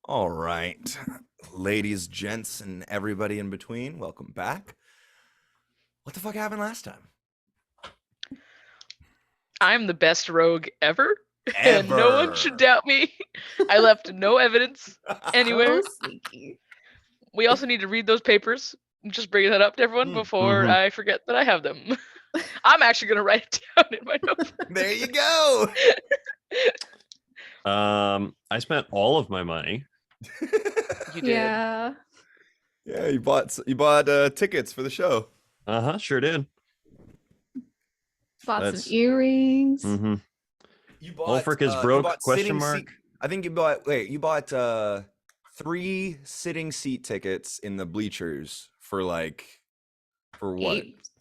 All right, ladies, gents, and everybody in between, welcome back. What the fuck happened last time? I'm the best rogue ever, and no one should Ever. doubt me. I left no evidence So anywhere. sneaky. We also need to read those papers. Just bringing that up to everyone before Mm-hmm. I forget that I have them. I'm actually going to write it down in my notebook. There you go. I spent all of my money. You did. Yeah. Yeah, you bought tickets for the show. Sure did. Bought That's- some earrings. Mm-hmm. You bought Ulfric is you broke? bought Question sitting mark. seat. I think you bought. Wait, you bought 3 sitting seat tickets in the bleachers for what?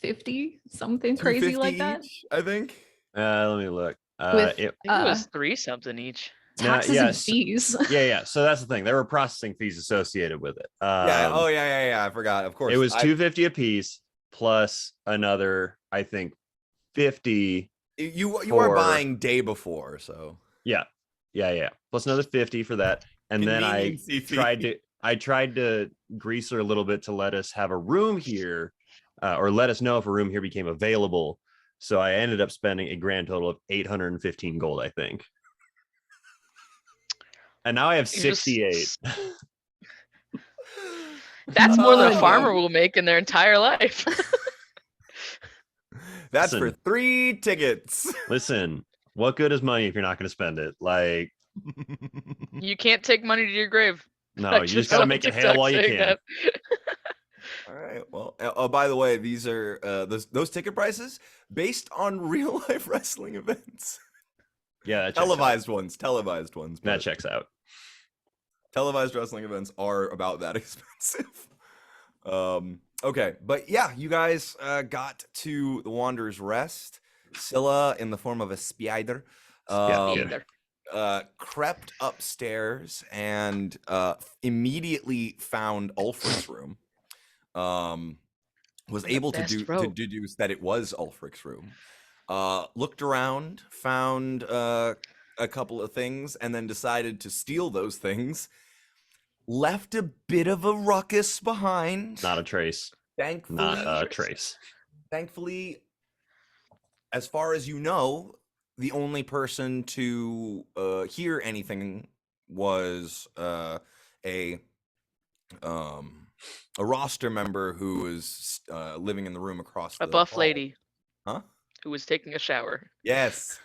$8.50, something crazy like that. Each, I think. Let me look. With It, I think it was 3 something each. taxes yeah, and fees. yeah. So that's the thing. There were processing fees associated with it. Yeah. Oh yeah. I forgot. Of course. It was $250 a piece plus another, I think, 50. You are for- buying day before, so Yeah. Plus another 50 for that, and then I Conveniency fee. tried to grease her a little bit to let us have a room here, or let us know if a room here became available. So I ended up spending a grand total of 815 gold, I think. And now I have You just- 68. That's more than Oh, a farmer will make in their entire life. That's for Listen. 3 tickets. Listen, what good is money if you're not going to spend it? Like, You can't take money to your grave. no, I you just saw got to on make it TikTok hail while you saying can. that. All right. Well, oh, by the way, these are those ticket prices based on real life wrestling events. Yeah, that checks Televised out. ones. That but checks out. Televised wrestling events are about that expensive. Okay, but yeah, you guys got to the Wanderer's Rest. Scylla, in the form of a spider, Yeah. crept upstairs and immediately found Ulfric's room. Was able to best rogue. deduce that it was Ulfric's room. Looked around, found a couple of things, and then decided to steal those things. Left a bit of a ruckus behind. Not a trace. Thankfully, Not a trace. thankfully, as far as you know, the only person to hear anything was a roster member who was living in the room across A the buff hall. lady Huh? who was taking a shower. Yes,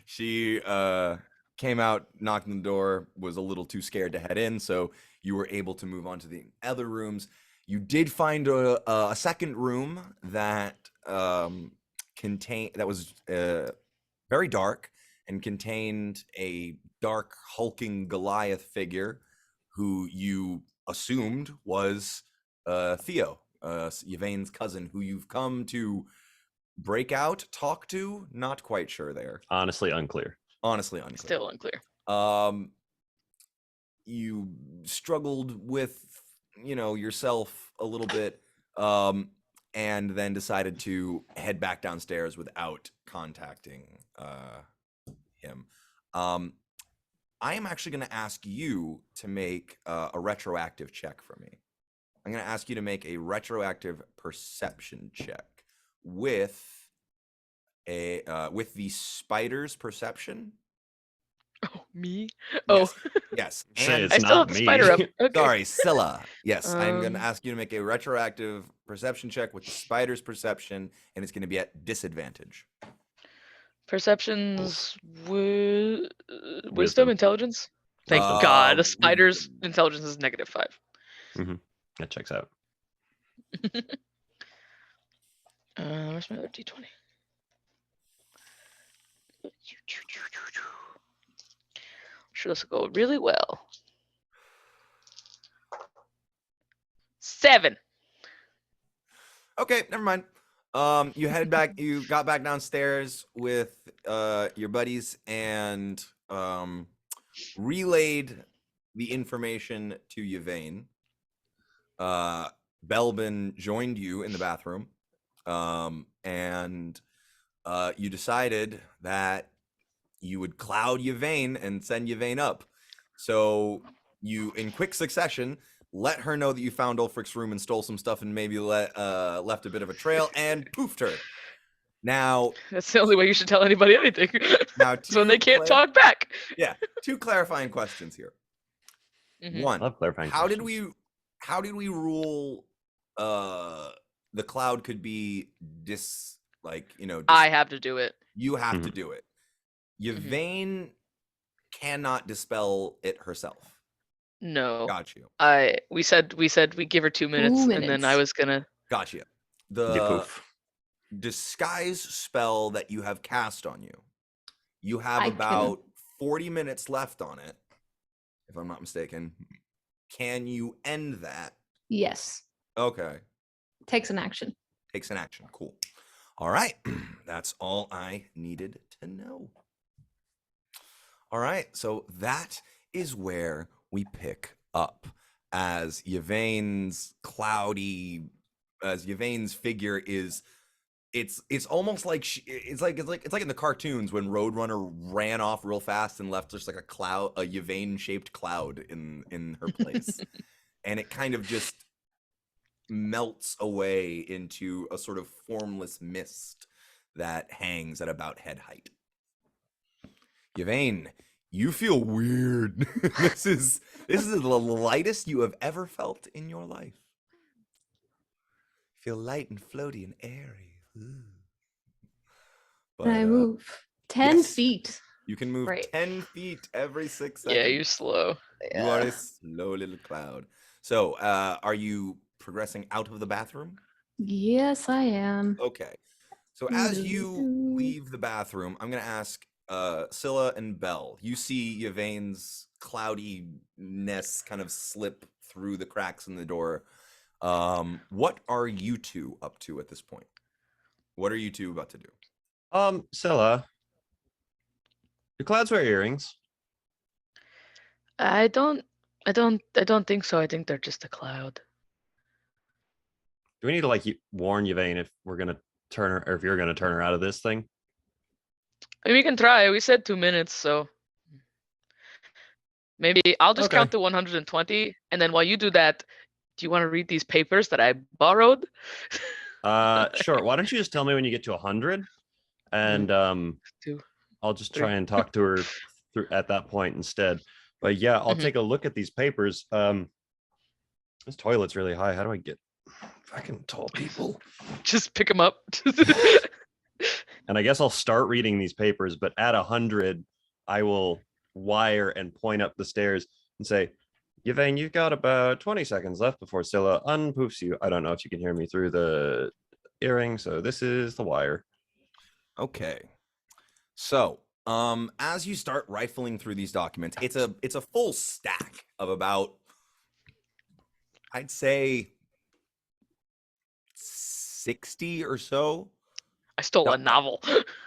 she came out, knocked on the door, was a little too scared to head in, so you were able to move on to the other rooms. You did find a second room that was very dark and contained a dark, hulking Goliath figure who you assumed was Theo, Yvain's cousin, who you've come to break out, talk to. Not quite sure there. Honestly, unclear. Honestly, unclear. Still unclear. You struggled with, yourself a little bit, and then decided to head back downstairs without contacting him. I am actually going to ask you to make a retroactive check for me. I'm going to ask you to make a retroactive perception check with the spider's perception. Oh, me? Yes. Oh, Yes. Say And I it's still not have the me. spider up. Okay. sorry, Scylla. Yes, I'm going to Um, ask you to make a retroactive perception check with the spider's perception, and it's going to be at disadvantage. Perceptions, wisdom, Wisdom. intelligence. Thank God, a Wisdom. spider's intelligence is -5. That checks out. Where's my other d20? Sure, this will go really well. 7. Okay, never mind. You headed back. You got back downstairs with your buddies and relayed the information to Yvain. Belbin joined you in the bathroom, and you decided that you would cloud Yvain and send Yvain up. So you in quick succession let her know that you found Ulfric's room and stole some stuff and maybe left a bit of a trail and poofed her. Now That's the only way you should tell anybody anything. Now, so when they can't talk back. Yeah, two clarifying questions here. One, Love clarifying how questions. did we rule the cloud could be I have to do it. You have to do it. Yvain cannot dispel it herself. No. Got you. We said we give her 2 minutes, and then I was gonna. Got you. The disguise spell that you have cast on you. You have about 40 minutes left on it, if I'm not mistaken. Can you end that? Yes. Okay. Takes an action. Takes an action. Cool. All right. That's all I needed to know. All right. So that is where we pick up as Yvain's figure is. It's almost like it's like in the cartoons when Roadrunner ran off real fast and left just like a Yvain shaped cloud in her place, and it kind of just melts away into a sort of formless mist that hangs at about head height. Yvain, you feel weird. This is the lightest you have ever felt in your life. Feel light and floaty and airy. But, I move 10 feet. You can move 10 feet every 6 seconds. Yeah, you're slow. You are a slow little cloud. So, are you progressing out of the bathroom? Yes, I am. Okay. So as you leave the bathroom, I'm going to ask Scylla and Belle. You see Yvain's cloudiness kind of slip through the cracks in the door. What are you two up to at this point? What are you two about to do? Scylla, do clouds wear earrings? I don't think so. I think they're just a cloud. Do we need to like warn Yvain if we're gonna turn her, or if you're gonna turn her out of this thing? I mean, we can try. We said 2 minutes, so maybe I'll just count to 120, and then while you do that, do you want to read these papers that I borrowed? Sure. Why don't you just tell me when you get to 100, and I'll just try and talk to her through at that point instead. But yeah, I'll take a look at these papers. This toilet's really high. How do I get fucking tall people? Just pick them up. And I guess I'll start reading these papers, but at 100, I will wire and point up the stairs and say, Yvain, you've got about 20 seconds left before Scylla unpoofs you. I don't know if you can hear me through the earring, so this is the wire. Okay. So, as you start rifling through these documents, it's a full stack of about, I'd say, 60 or so. I stole a novel.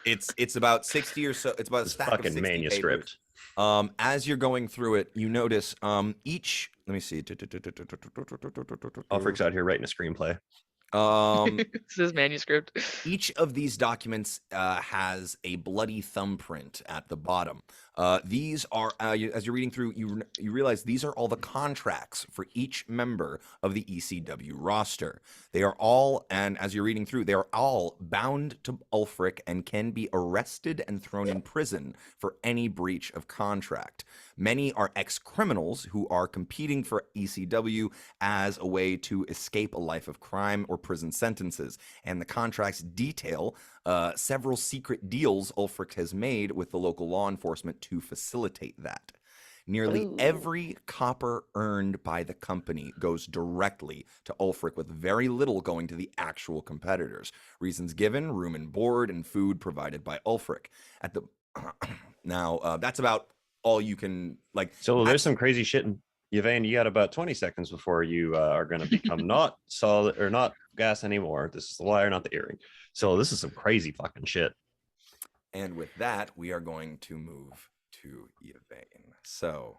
It's about 60 or so. It's about a stack of 60 manuscript. Papers. As you're going through it, you notice each. Let me see. Ulfric's out here writing a screenplay. This is manuscript. Each of these documents has a bloody thumbprint at the bottom. These are, as you're reading through, you realize these are all the contracts for each member of the ECW roster. They are all, and as you're reading through, they are all bound to Ulfric and can be arrested and thrown in prison for any breach of contract. Many are ex-criminals who are competing for ECW as a way to escape a life of crime or prison sentences. And the contracts detail several secret deals Ulfric has made with the local law enforcement to facilitate that. Nearly every copper earned by the company goes directly to Ulfric, with very little going to the actual competitors. Reasons given: room and board and food provided by Ulfric. At the now, that's about all you can like. So there's some crazy shit in Yvain. You got about 20 seconds before you are going to become not solid or not gas anymore. This is the wire, not the earring. So this is some crazy fucking shit. And with that, we are going to move to Yvain. So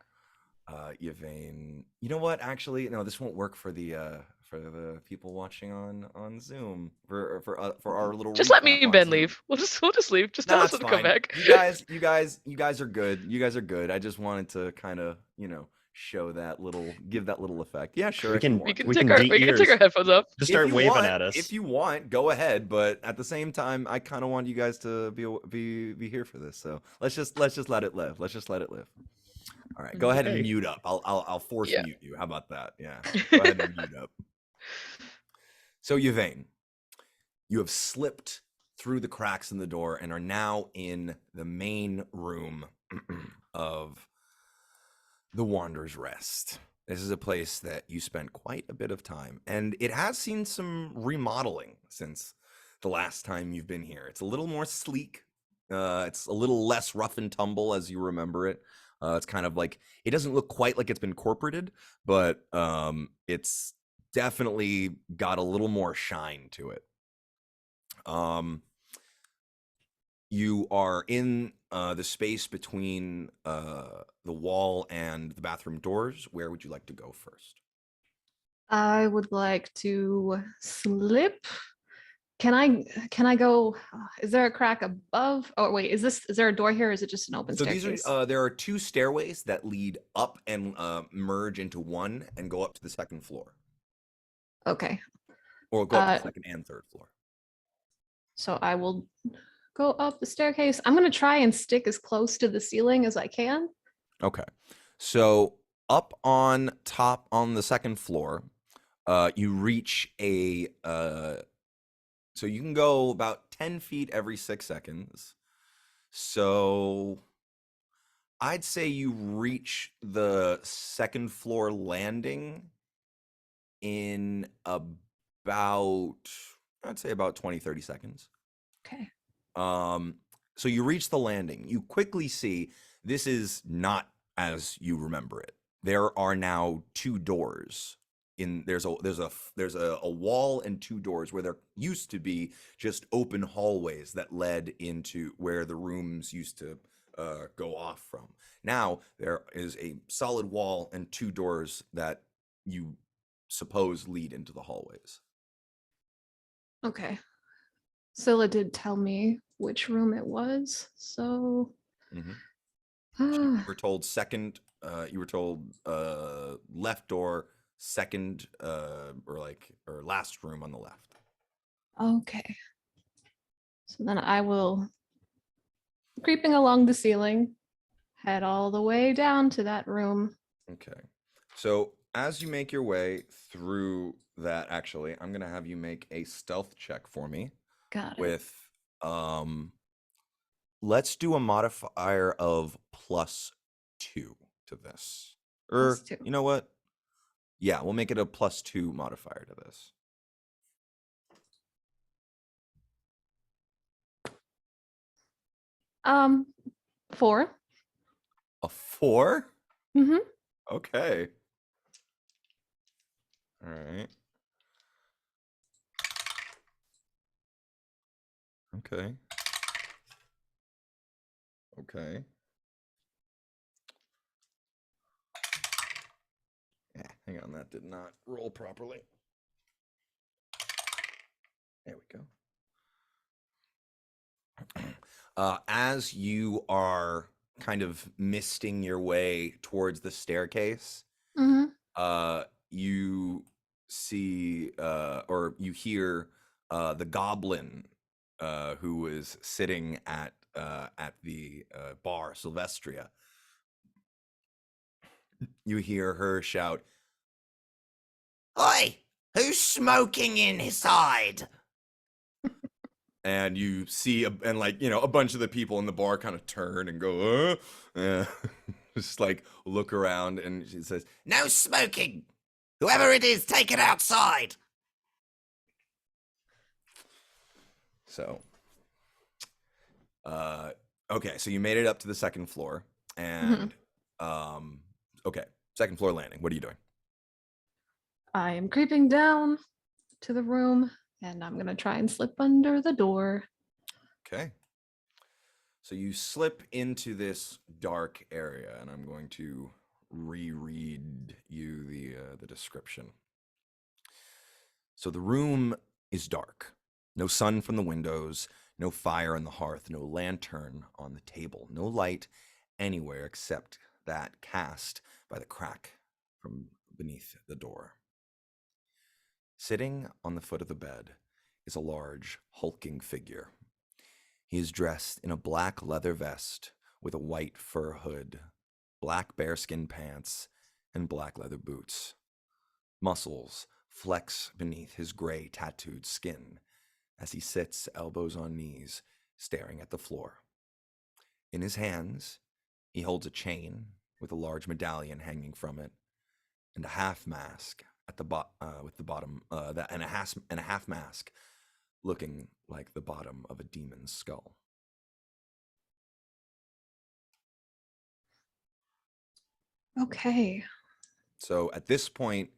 Yvain. You know what? Actually, no, this won't work for the people watching on Zoom for our little. Just let me recap and on Ben Zoom. leave. We'll just leave. Just tell Nah, us it's when to come fine. back. You guys are good. You guys are good. I just wanted to kind of, show that give that little effect. Yeah, sure. We if you can- want We can to. we take can our de-ears. we can take our headphones off. Just If start you waving want, at us. If you want, go ahead. But at the same time, I kind of want you guys to be here for this. So let's just let it live. Let's just let it live. All right, go ahead and Okay. mute up. I'll force Yeah. mute you. How about that? Yeah, go ahead and mute up. So Yvain, you have slipped through the cracks in the door and are now in the main room of the Wanderer's Rest. This is a place that you spent quite a bit of time, and it has seen some remodeling since the last time you've been here. It's a little more sleek. It's a little less rough and tumble as you remember it. It's kind of like, it doesn't look quite like it's been corporated, but it's definitely got a little more shine to it. You are in the space between the wall and the bathroom doors. Where would you like to go first? I would like to slip. Can I go? Is there a crack above? Oh wait, is there a door here? Or is it just an open So staircase? these are there are two stairways that lead up and merge into one and go up to the second floor, Okay, or go up to Uh, the second and third floor. so I will go up the staircase. I'm gonna try and stick as close to the ceiling as I can. Okay. So up on top on the second floor, you reach a so you can go about 10 feet every 6 seconds. So I'd say you reach the second floor landing in I'd say about 20-30 seconds. Okay. So you reach the landing. You quickly see this is not as you remember it. There are now two doors. There's a wall and two doors where there used to be just open hallways that led into where the rooms used to go off from. Now there is a solid wall and two doors that you suppose lead into the hallways. Okay. Scylla did tell me which room it was, so You were told second. You were told left door, second, or last room on the left. okay. So then I will, creeping along the ceiling, head all the way down to that room. Okay. So as you make your way through that, actually, I'm gonna have you make a stealth check for me Got it. with let's do a modifier of +2 to this. Or +2. you know what? Yeah, we'll make it a +2 modifier to this. Um, 4. A 4? Mm-hmm. Okay. All right. Okay. Okay. Yeah, hang on, that did not roll properly. There we go. As you are kind of misting your way towards the staircase, Mm-hmm. you see or you hear the goblin who was sitting at the bar Sylvestria. You hear her shout, "Oi! Who's smoking inside?" And you see a bunch of the people in the bar kind of turn and go, just like look around, and she says, "No smoking! Whoever it is, take it outside!" So, okay, so you made it up to the second floor, and okay, second floor landing. What are you doing? I am creeping down to the room, and I'm gonna try and slip under the door. Okay. So you slip into this dark area, and I'm going to reread you the description. So the room is dark. No sun from the windows, no fire on the hearth, no lantern on the table, no light anywhere except that cast by the crack from beneath the door. Sitting on the foot of the bed is a large, hulking figure. He is dressed in a black leather vest with a white fur hood, black bearskin pants, and black leather boots. Muscles flex beneath his gray tattooed skin as he sits, elbows on knees, staring at the floor. In his hands, he holds a chain with a large medallion hanging from it, and a half mask at the with the bottom, and a half mask looking like the bottom of a demon's skull. Okay. So at this point,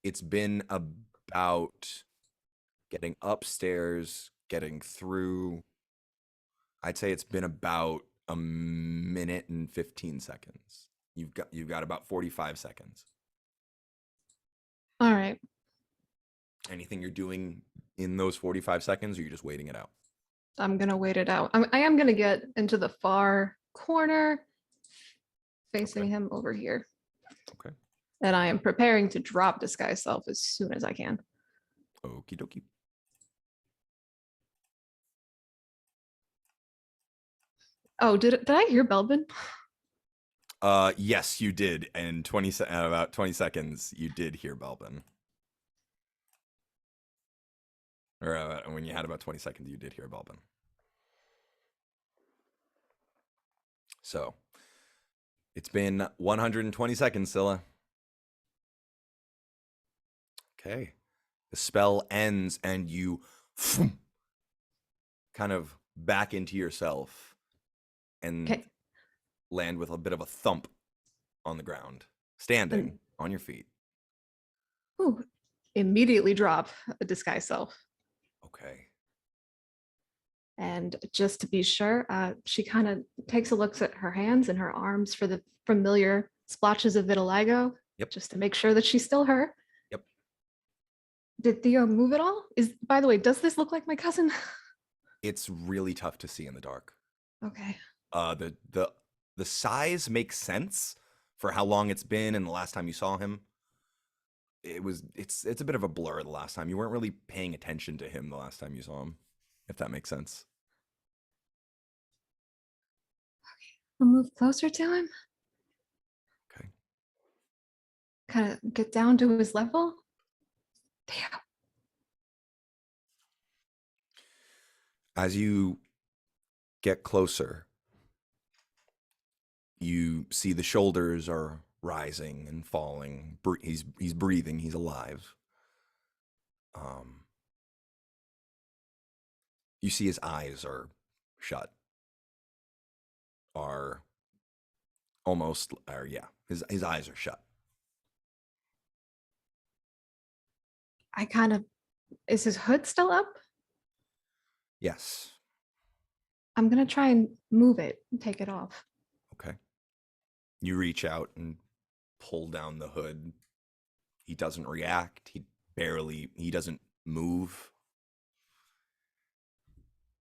it's been about getting upstairs, getting through. I'd say it's been about a minute and 15 seconds. You've got about 45 seconds. All right. Anything you're doing in those 45 seconds, or you're just waiting it out? I'm gonna wait it out. I am gonna get into the far corner, facing Okay. him over here. Okay. And I am preparing to drop disguise self as soon as I can. Okie dokie. Oh, did I hear Belbin? Yes, you did. And about 20 seconds, you did hear Belbin. Or when you had about 20 seconds, you did hear Belbin. So, it's been 120 seconds, Scylla. Okay. The spell ends and you kind of back into yourself and Okay. land with a bit of a thump on the ground, standing on your feet. Ooh, immediately drop a disguise self. Okay. And just to be sure, she kind of takes a look at her hands and her arms for the familiar splotches of vitiligo. Yep. Just to make sure that she's still her. Yep. Did Theo move at all? By the way, does this look like my cousin? It's really tough to see in the dark. Okay. The size makes sense for how long it's been and the last time you saw him. It's a bit of a blur the last time. You weren't really paying attention to him the last time you saw him, if that makes sense. I'll move closer to him. Okay. Kind of get down to his level. Theo. As you get closer, you see the shoulders are rising and falling. He's breathing. He's alive. You see his eyes are shut. Are almost, or yeah, his eyes are shut. Is his hood still up? Yes. I'm gonna try and move it and take it off. Okay. You reach out and pull down the hood. He doesn't react. He doesn't move.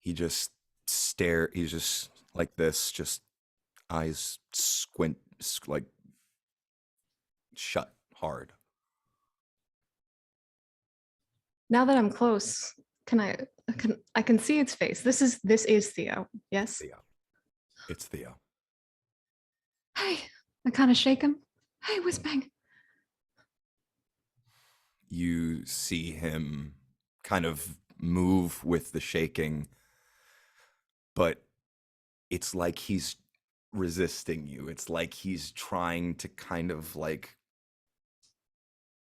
He just he's just like this, just eyes squint, like shut hard. Now that I'm close, I can see its face. This is Theo. Yes. Theo. It's Theo. Hey, I kind of shake him. Hey, Whizbang. You see him kind of move with the shaking, but it's like he's resisting you. It's like he's trying to kind of like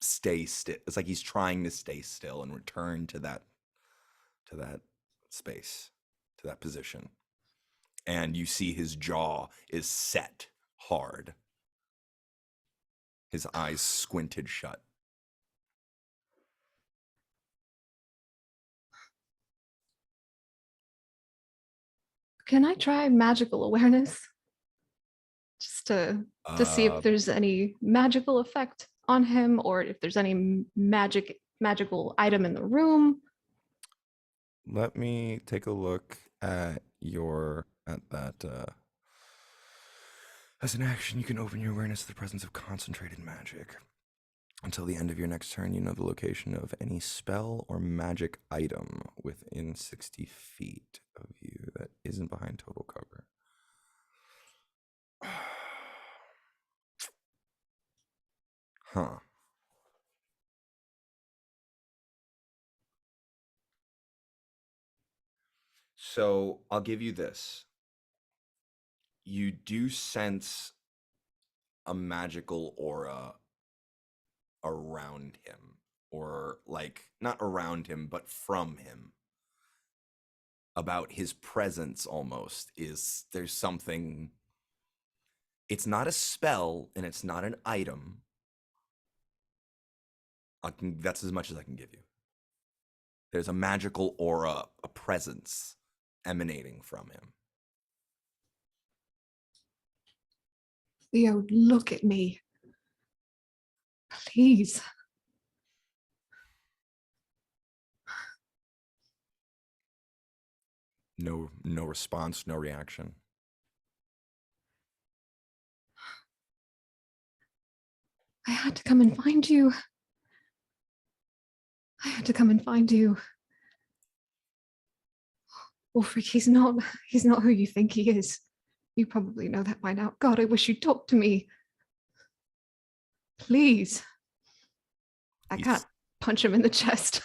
stay still. It's like he's trying to stay still and return to that space, to that position. And you see his jaw is set hard. His eyes squinted shut. Can I try magical awareness? just to see if there's any magical effect on him, or if there's any magical item in the room. Let me take a look at that. As an action, you can open your awareness to the presence of concentrated magic. Until the end of your next turn, you know the location of any spell or magic item within 60 feet of you that isn't behind total cover. Huh. So I'll give you this. You do sense a magical aura around him, or like not around him, but from him. About his presence almost is there's something. It's not a spell and it's not an item. That's as much as I can give you. There's a magical aura, a presence emanating from him. Leo, look at me. Please. No response, no reaction. I had to come and find you. I had to come and find you. Ulfric, he's not who you think he is. You probably know that by now. God, I wish you'd talk to me. Please. I can't punch him in the chest.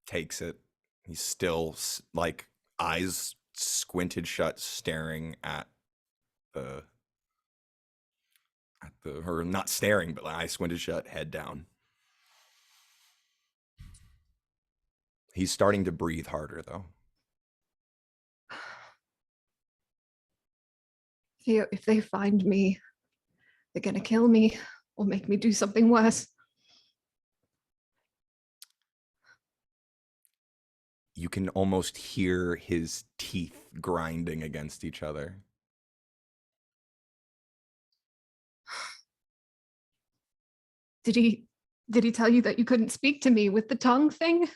Takes it. He's still like eyes squinted shut, staring at or not staring, but eyes squinted shut, head down. He's starting to breathe harder though. Theo, if they find me, they're gonna kill me or make me do something worse. You can almost hear his teeth grinding against each other. Did he tell you that you couldn't speak to me with the tongue thing?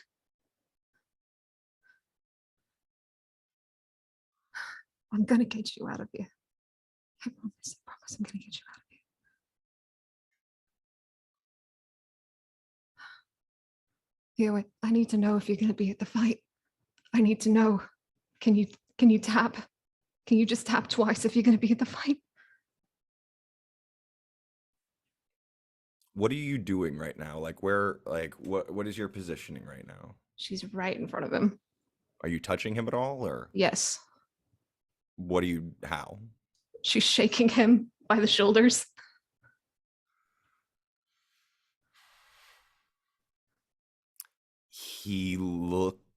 I'm gonna get you out of here. I promise I'm gonna get you out of here. Theo, I need to know if you're gonna be at the fight. I need to know. Can you tap? Can you just tap twice if you're gonna be at the fight? What are you doing right now? Like what is your positioning right now? She's right in front of him. Are you touching him at all, or Yes. how? She's shaking him by the shoulders.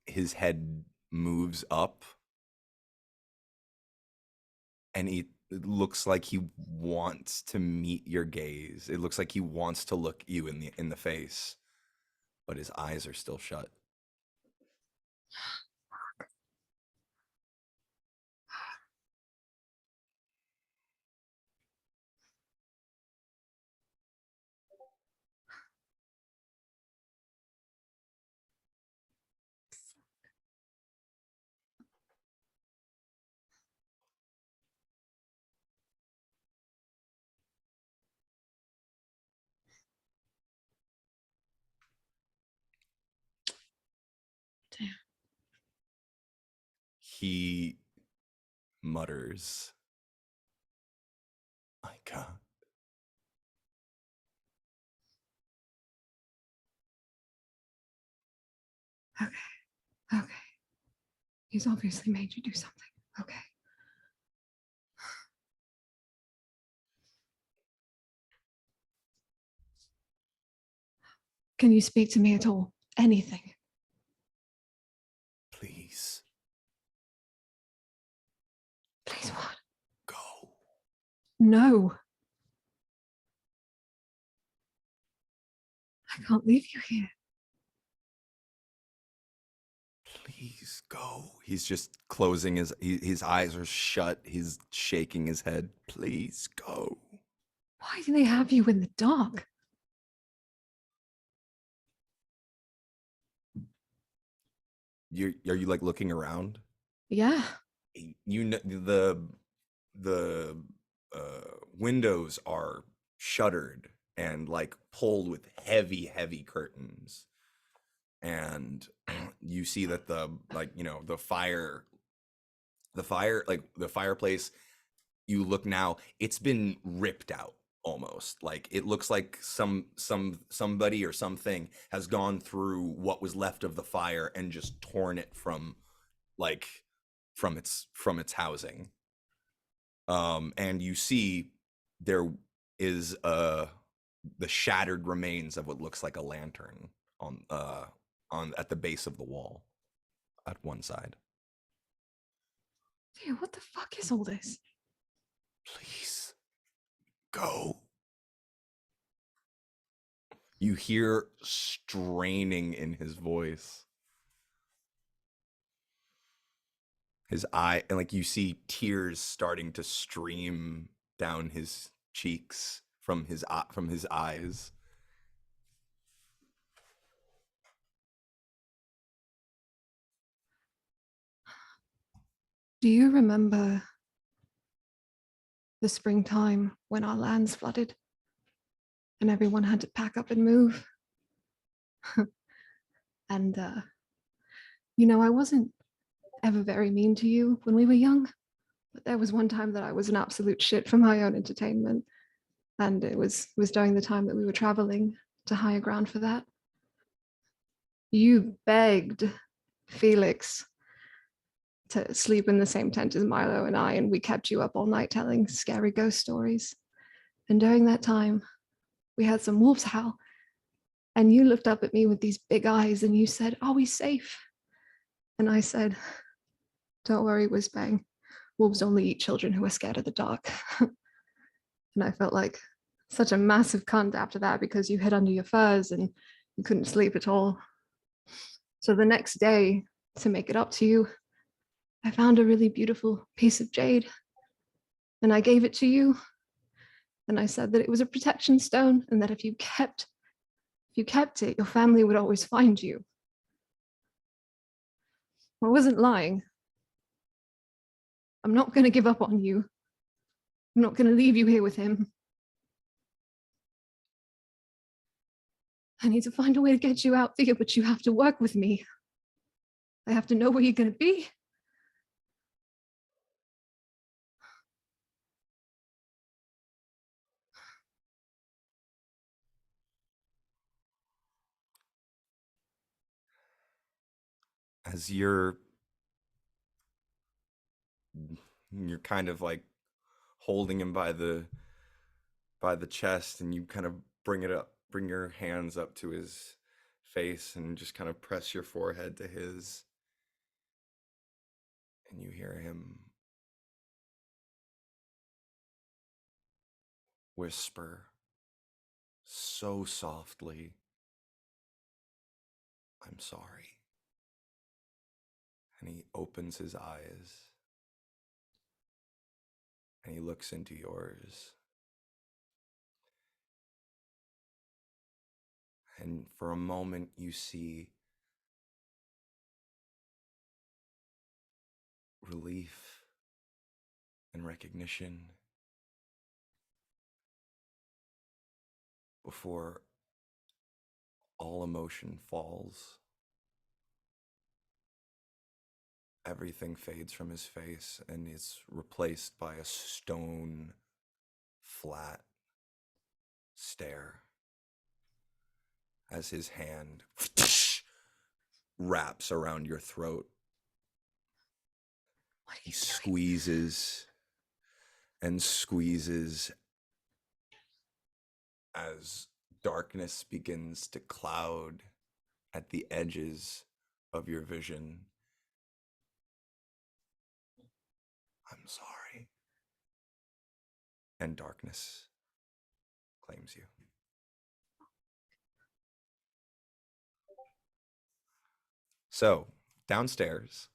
His head moves up and it looks like he wants to meet your gaze. It looks like he wants to look you in the face, but his eyes are still shut. Damn. He mutters, "My God." Okay. He's obviously made you do something. Okay. Can you speak to me at all? Anything? Please Please, what? go. No. I can't leave you here. Please go. He's just closing his eyes are shut. He's shaking his head. Please go. Why do they have you in the dark? Are you like looking around? Yeah. You know the windows are shuttered and like pulled with heavy curtains, and you see that the fireplace, you look now, it's been ripped out almost. Like it looks like somebody or something has gone through what was left of the fire and just torn it from like from its housing. And you see there is the shattered remains of what looks like a lantern on at the base of the wall at one side. Dude, what the fuck is all this? Please go. You hear straining in his voice. His eye, and like you see tears starting to stream down his cheeks from his eyes. Do you remember the springtime when our lands flooded and everyone had to pack up and move? And, I wasn't ever very mean to you when we were young, but there was one time that I was an absolute shit for my own entertainment. And it was during the time that we were traveling to higher ground for that. You begged Felix to sleep in the same tent as Milo and I, and we kept you up all night telling scary ghost stories. And during that time, we had some wolves howl, and you looked up at me with these big eyes and you said, "Are we safe?" And I said, "Don't worry, Whizbang. Wolves only eat children who are scared of the dark." And I felt like such a massive cunt after that because you hid under your furs and you couldn't sleep at all. So the next day, to make it up to you, I found a really beautiful piece of jade and I gave it to you. And I said that it was a protection stone and that if you kept it, your family would always find you. I wasn't lying. I'm not going to give up on you. I'm not going to leave you here with him. I need to find a way to get you out there, but you have to work with me. I have to know where you're going to be. As you're kind of like holding him by the chest, and you kind of bring your hands up to his face and just kind of press your forehead to his, and you hear him whisper so softly, "I'm sorry." And he opens his eyes and he looks into yours. And for a moment, you see relief and recognition before all emotion falls. Everything fades from his face and is replaced by a stone, flat stare as his hand wraps around your throat. He squeezes and squeezes as darkness begins to cloud at the edges of your vision. "I'm sorry." And darkness claims you. So, downstairs.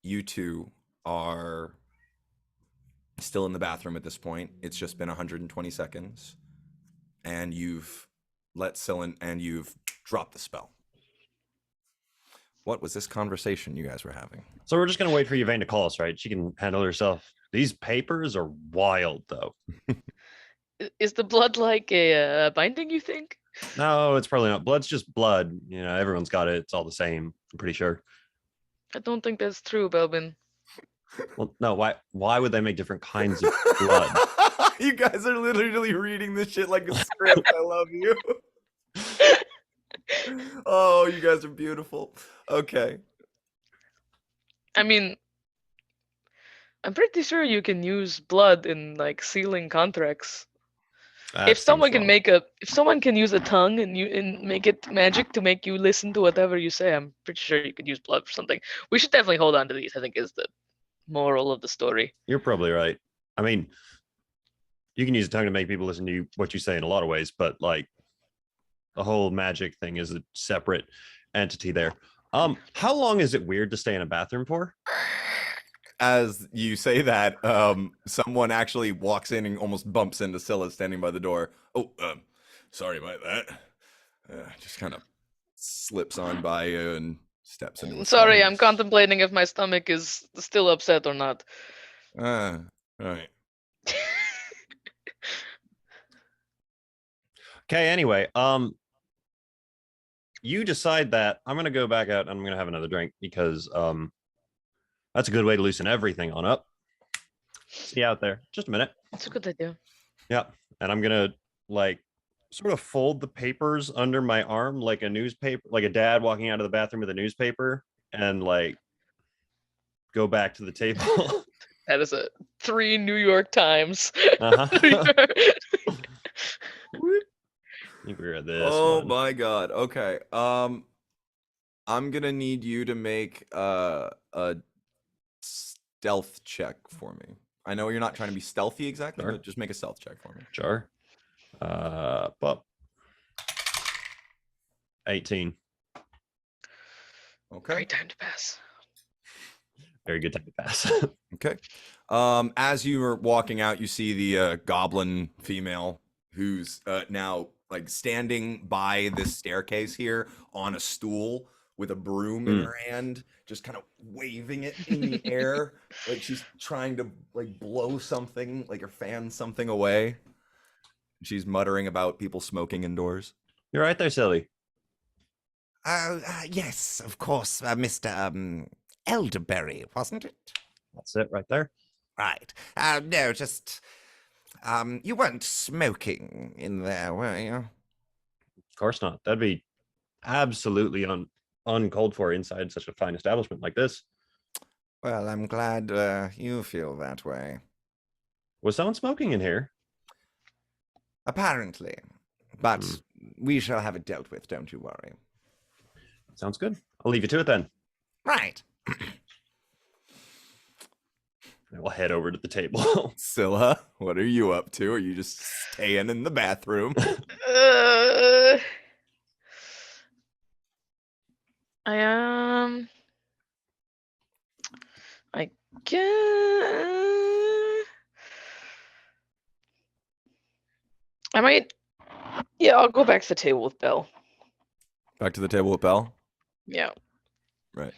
You two are still in the bathroom at this point. It's just been 120 seconds. And you've let Cyllin and you've dropped the spell. What was this conversation you guys were having? So we're just gonna wait for Yvain to call us, right? She can handle herself. These papers are wild, though. Is the blood like a binding, you think? No, it's probably not. Blood's just blood. You know, everyone's got it. It's all the same. I'm pretty sure. I don't think that's true, Belbin. Well, no. Why would they make different kinds of blood? You guys are literally reading this shit like a script. I love you. Oh, you guys are beautiful. Okay. I mean, I'm pretty sure you can use blood in like sealing contracts. That If someone seems can wrong. if someone can use a tongue and make it magic to make you listen to whatever you say, I'm pretty sure you could use blood for something. We should definitely hold on to these, I think, is the moral of the story. You're probably right. I mean, you can use a tongue to make people listen to you, what you say in a lot of ways, but like the whole magic thing is a separate entity there. How long is it weird to stay in a bathroom for? As you say that, someone actually walks in and almost bumps into Scylla standing by the door. Oh, sorry about that. Just kind of slips on by you and steps into. Sorry, I'm contemplating if my stomach is still upset or not. Right. Okay, anyway, you decide that I'm gonna go back out and I'm gonna have another drink because that's a good way to loosen everything on up. See you out there. Just a minute. That's a good idea. Yeah. And I'm gonna like sort of fold the papers under my arm like a newspaper, like a dad walking out of the bathroom with a newspaper, and like go back to the table. That is a 3 New York Times. Uh-huh. I think we're at this. Oh one. my god. Okay. I'm gonna need you to make a stealth check for me. I know you're not trying to be stealthy exactly, Sure. but just make a stealth check for me. Sure. But 18. Okay. Great time to pass. Very good time to pass. Okay. As you are walking out, you see the goblin female who's now like standing by this staircase here on a stool with a broom in her hand, just kind of waving it in the air, like she's trying to like blow something, like or fan something away. She's muttering about people smoking indoors. You're right there, silly. Yes, of course, Mr. Elderberry, wasn't it? That's it right there. Right. No, just you weren't smoking in there, were you? Of course not. That'd be absolutely uncalled for inside such a fine establishment like this. Well, I'm glad you feel that way. Was someone smoking in here? Apparently. But we shall have it dealt with, don't you worry. Sounds good. I'll leave you to it then. Right. We'll head over to the table. Scylla, what are you up to? Are you just staying in the bathroom? I can. I might. Yeah, I'll go back to the table with Belle. Back to the table with Belle? Yeah. Right.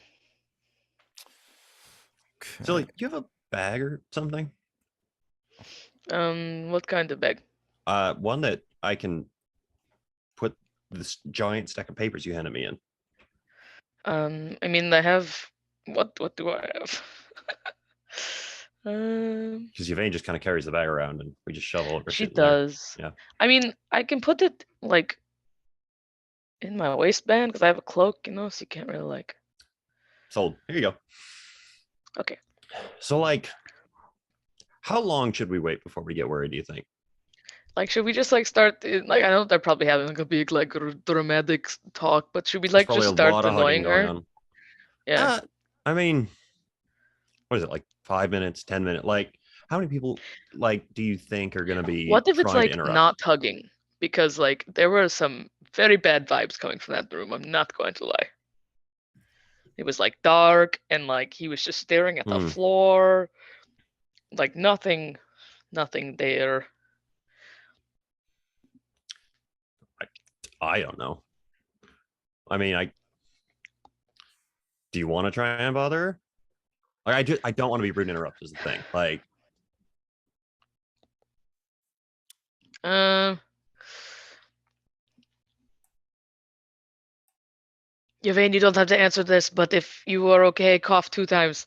Silly, do you have a bag or something? What kind of bag? One that I can put this giant stack of papers you handed me in. I mean, I have. What do I have? Because Yvain just kind of carries the bag around and we just shovel over She shit in there. does. Yeah. I mean, I can put it like in my waistband because I have a cloak, so you can't really like. Sold. Here you go. Okay. So, like, how long should we wait before we get worried, do you think? Like, should we just like start? Like, I know they're probably having like a big like dramatic talk, but should we like Probably just a start lot of annoying hugging going her? on. Yeah. I mean, what is it, like 5 minutes, 10 minutes? Like, how many people, like, do you think are going to be What if it's trying to like interrupt? not hugging? Because like there were some very bad vibes coming from that room. I'm not going to lie. It was like dark and like he was just staring at the Hmm. floor. Like nothing there. I don't know. I mean, do you want to try and bother her? Like, I don't want to be rude and interrupt is the thing. Like, Yvain, you don't have to answer this, but if you are okay, cough 2 times.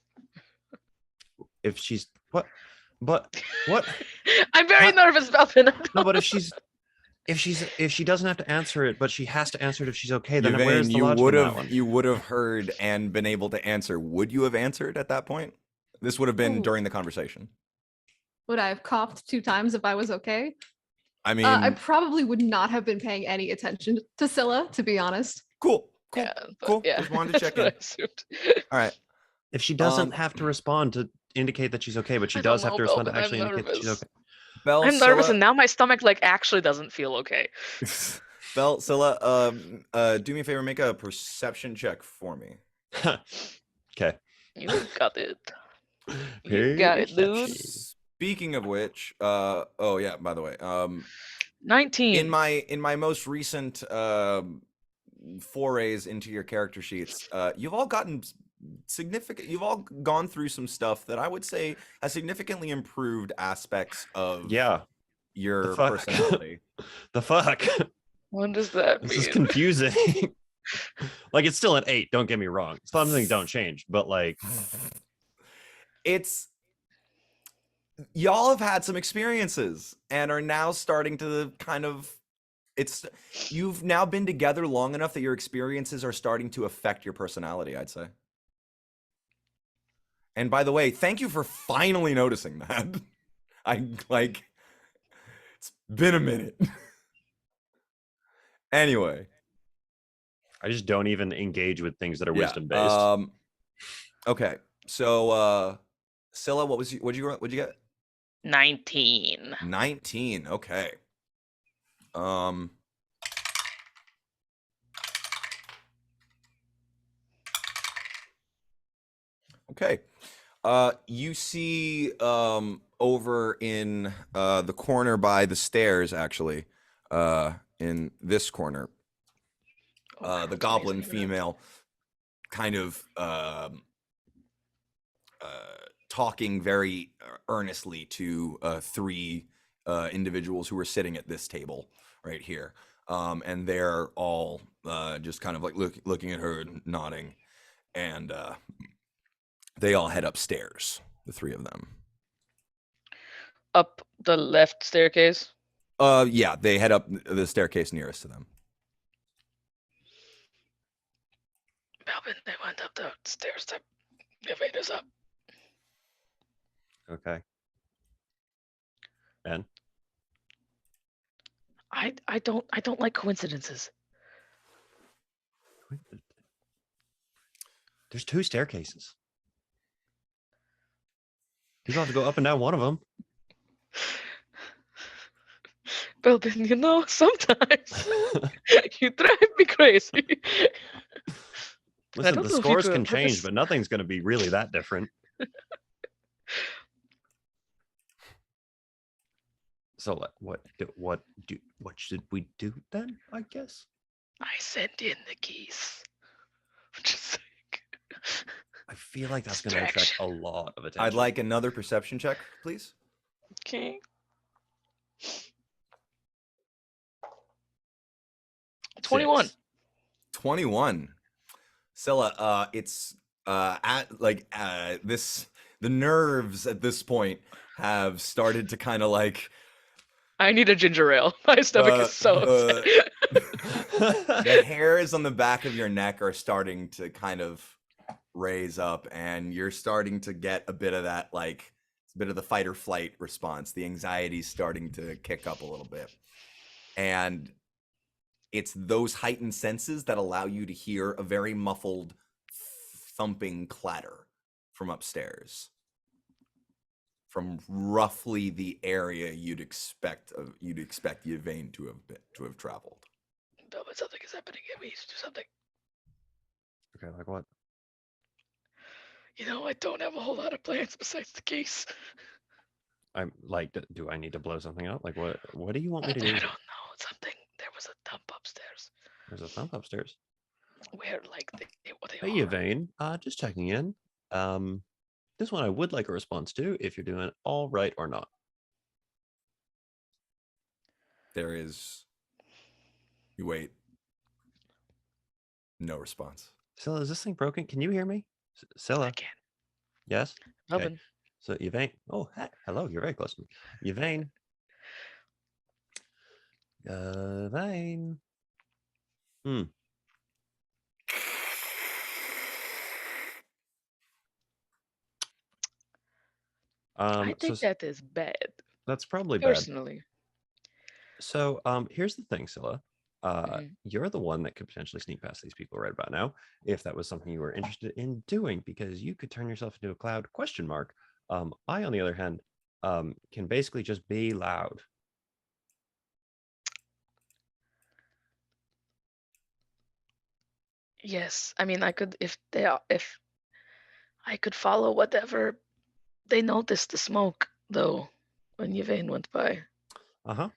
if she's what, but what? I'm very What? nervous about it. No, but if she doesn't have to answer it, but she has to answer it if she's okay, then Yvain, where's the logic in that one? you would have heard and been able to answer. Would you have answered at that point? This would have been Ooh. during the conversation. Would I have coughed 2 times if I was okay? I mean, I probably would not have been paying any attention to Scylla, to be honest. cool. Yeah, but cool. yeah, Just wanted to check that's in. what I assumed. All right. If she doesn't Um, have to respond to indicate that she's okay, but she I don't does have know, to respond to Belvin, I'm actually indicate that she's nervous. okay. Bell, I'm nervous, Scylla- and now my stomach like actually doesn't feel okay. Bell, Scylla, do me a favor, make a perception check for me. Okay. You got it. You got it, dude. Speaking of which, oh yeah, by the way, 19. in my most recent forays into your character sheets, you've all gotten you've all gone through some stuff that I would say has significantly improved aspects of Yeah. your fuck? personality. The fuck? What does that This mean? is confusing. Like, it's still an 8, don't get me wrong. Some things don't change, but like, It's y'all have had some experiences and are now starting to kind of you've now been together long enough that your experiences are starting to affect your personality, I'd say. And by the way, thank you for finally noticing that. It's been a minute. Anyway, I just don't even engage with things that are yeah, wisdom based. Okay, so Scylla, what'd you get? 19. 19. Okay. Okay. You see over in the corner by the stairs, actually, in this corner, the goblin female kind of talking very earnestly to 3 individuals who were sitting at this table right here. And they're all just kind of like looking at her and nodding. And they all head upstairs, the 3 of them. Up the left staircase. Yeah, they head up the staircase nearest to them. Melvin, they went up the stairs that Yvain is up. Okay. And I don't like coincidences. there's 2 staircases. People have to go up and down one of them. Belbin, you know, sometimes you drive me crazy. Listen, don't the know if you scores do it can on change, purpose. but nothing's going to be really that different. So what should we do then? I guess. I sent in the keys. Just saying. I feel like that's going to attract a Distraction. lot of attention. I'd like another perception check, please. Okay. 21. 21. Scylla, it's the nerves at this point have started to kind of like I need a ginger ale. My stomach is so upset. the hairs on the back of your neck are starting to kind of raise up, and you're starting to get a bit of that, like, a bit of the fight or flight response. The anxiety's starting to kick up a little bit. And it's those heightened senses that allow you to hear a very muffled thumping clatter from upstairs, from roughly the area you'd expect Yvain to have traveled. Belbin, something is happening. Get me to do something. Okay, like what? I don't have a whole lot of plans besides the case. I'm like, do I need to blow something up? Like, what do you want me I to don't do? know. Something. There was a thump upstairs. There's a thump upstairs. Where, like, what they Hey, are. Yvain. Just checking in. This one I would like a response to if you're doing all right or not. There is. You wait. No response. Scylla, is this thing broken? Can you hear me? I Scylla, can't. yes? Okay. Nothing. So Yvain, oh, hello, you're very close to me. Yvain. Yvain. I So think that is bad, that's probably bad. personally. So here's the thing, Scylla. Mhm. You're the one that could potentially sneak past these people right about now, if that was something you were interested in doing, because you could turn yourself into a cloud, question mark. I, on the other hand, can basically just be loud. Yes, I mean, I could if I could follow whatever they noticed the smoke though when Yvain went by. Uh-huh.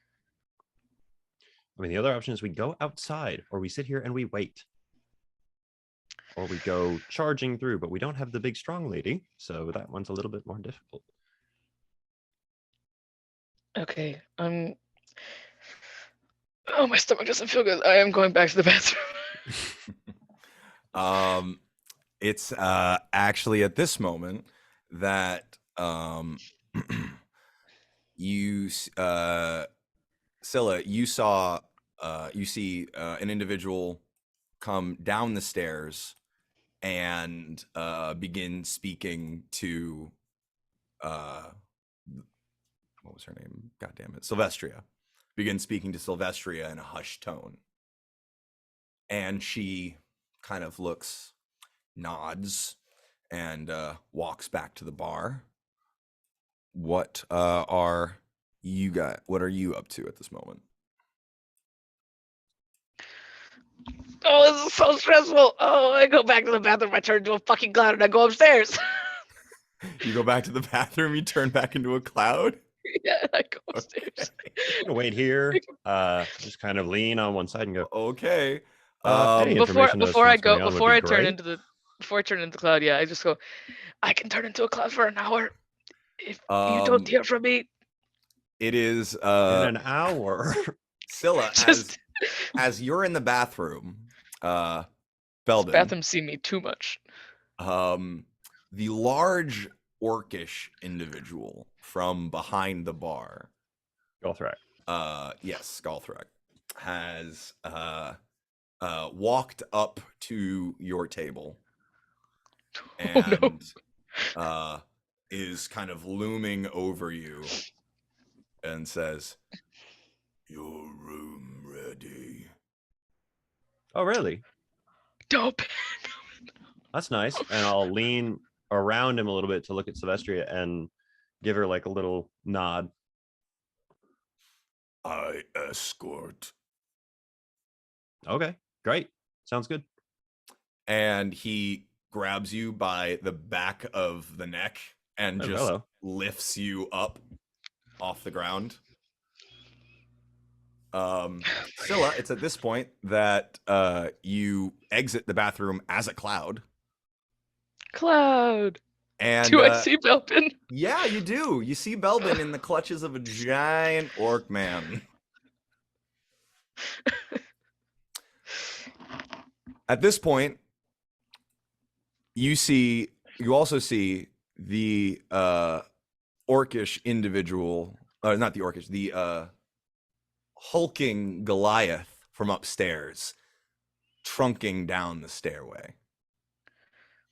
I mean, the other option is we go outside, or we sit here and we wait. Or we go charging through, but we don't have the big strong lady, so that one's a little bit more difficult. Okay, oh, my stomach doesn't feel good. I am going back to the bathroom. It's actually at this moment that you Scylla, you see an individual come down the stairs and begin speaking to what was her name? God damn it, Sylvestria. Begin speaking to Sylvestria in a hushed tone, and she kind of looks, nods, and walks back to the bar. What are you got? What are you up to at this moment? Oh, this is so stressful. Oh, I go back to the bathroom. I turn into a fucking cloud and I go upstairs. You go back to the bathroom. You turn back into a cloud. Yeah, I go upstairs. I'm gonna wait here, just kind of lean on one side and go, Okay. any information as to Before I what's going go, on would be great. before I turn into the cloud, yeah, I just go. I can turn into a cloud for an hour if you don't Um, hear from me. It is In an hour. Scylla, Just as you're in the bathroom, this Belden, bathroom see me too much. the large orcish individual from behind the bar, Gothrak. yes, Skalthrak, has walked up to your table Oh no. and is kind of looming over you and says, "Your room ready." Oh, really? Dope. That's nice. And I'll lean around him a little bit to look at Sylvestria and give her like a little nod. I escort. Okay, great. Sounds good. And he grabs you by the back of the neck and Oh, just hello. lifts you up off the ground. Scylla, it's at this point that you exit the bathroom as a cloud. Cloud. And Do I see Belpin? yeah, you do. You see Belbin in the clutches of a giant orc man. At this point, you also see the orcish individual, not the orcish, the hulking Goliath from upstairs, trunking down the stairway.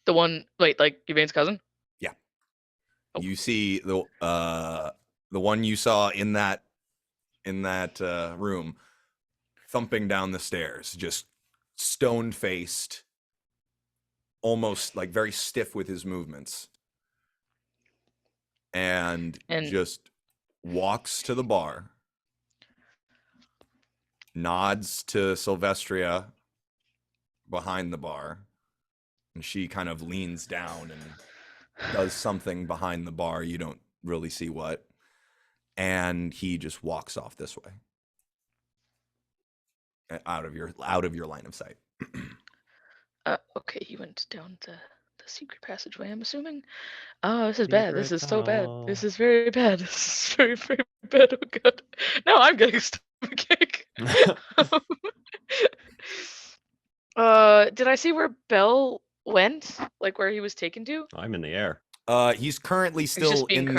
The one, wait, like Yvain's cousin? Yeah. Oh. You see the one you saw in that room, thumping down the stairs, just stone-faced, almost like very stiff with his movements, and just walks to the bar, nods to Sylvestria behind the bar, and she kind of leans down and does something behind the bar. You don't really see what. And he just walks off this way. Out of your line of sight. Okay, he went down the secret passageway, I'm assuming. Oh, this is bad. This Secret is so bad. tunnel. This is very bad. This is very, very bad. Oh god. Now I'm getting stomachache. Did I see where Bell went? Like where he was taken to? I'm in the air. He's currently just still being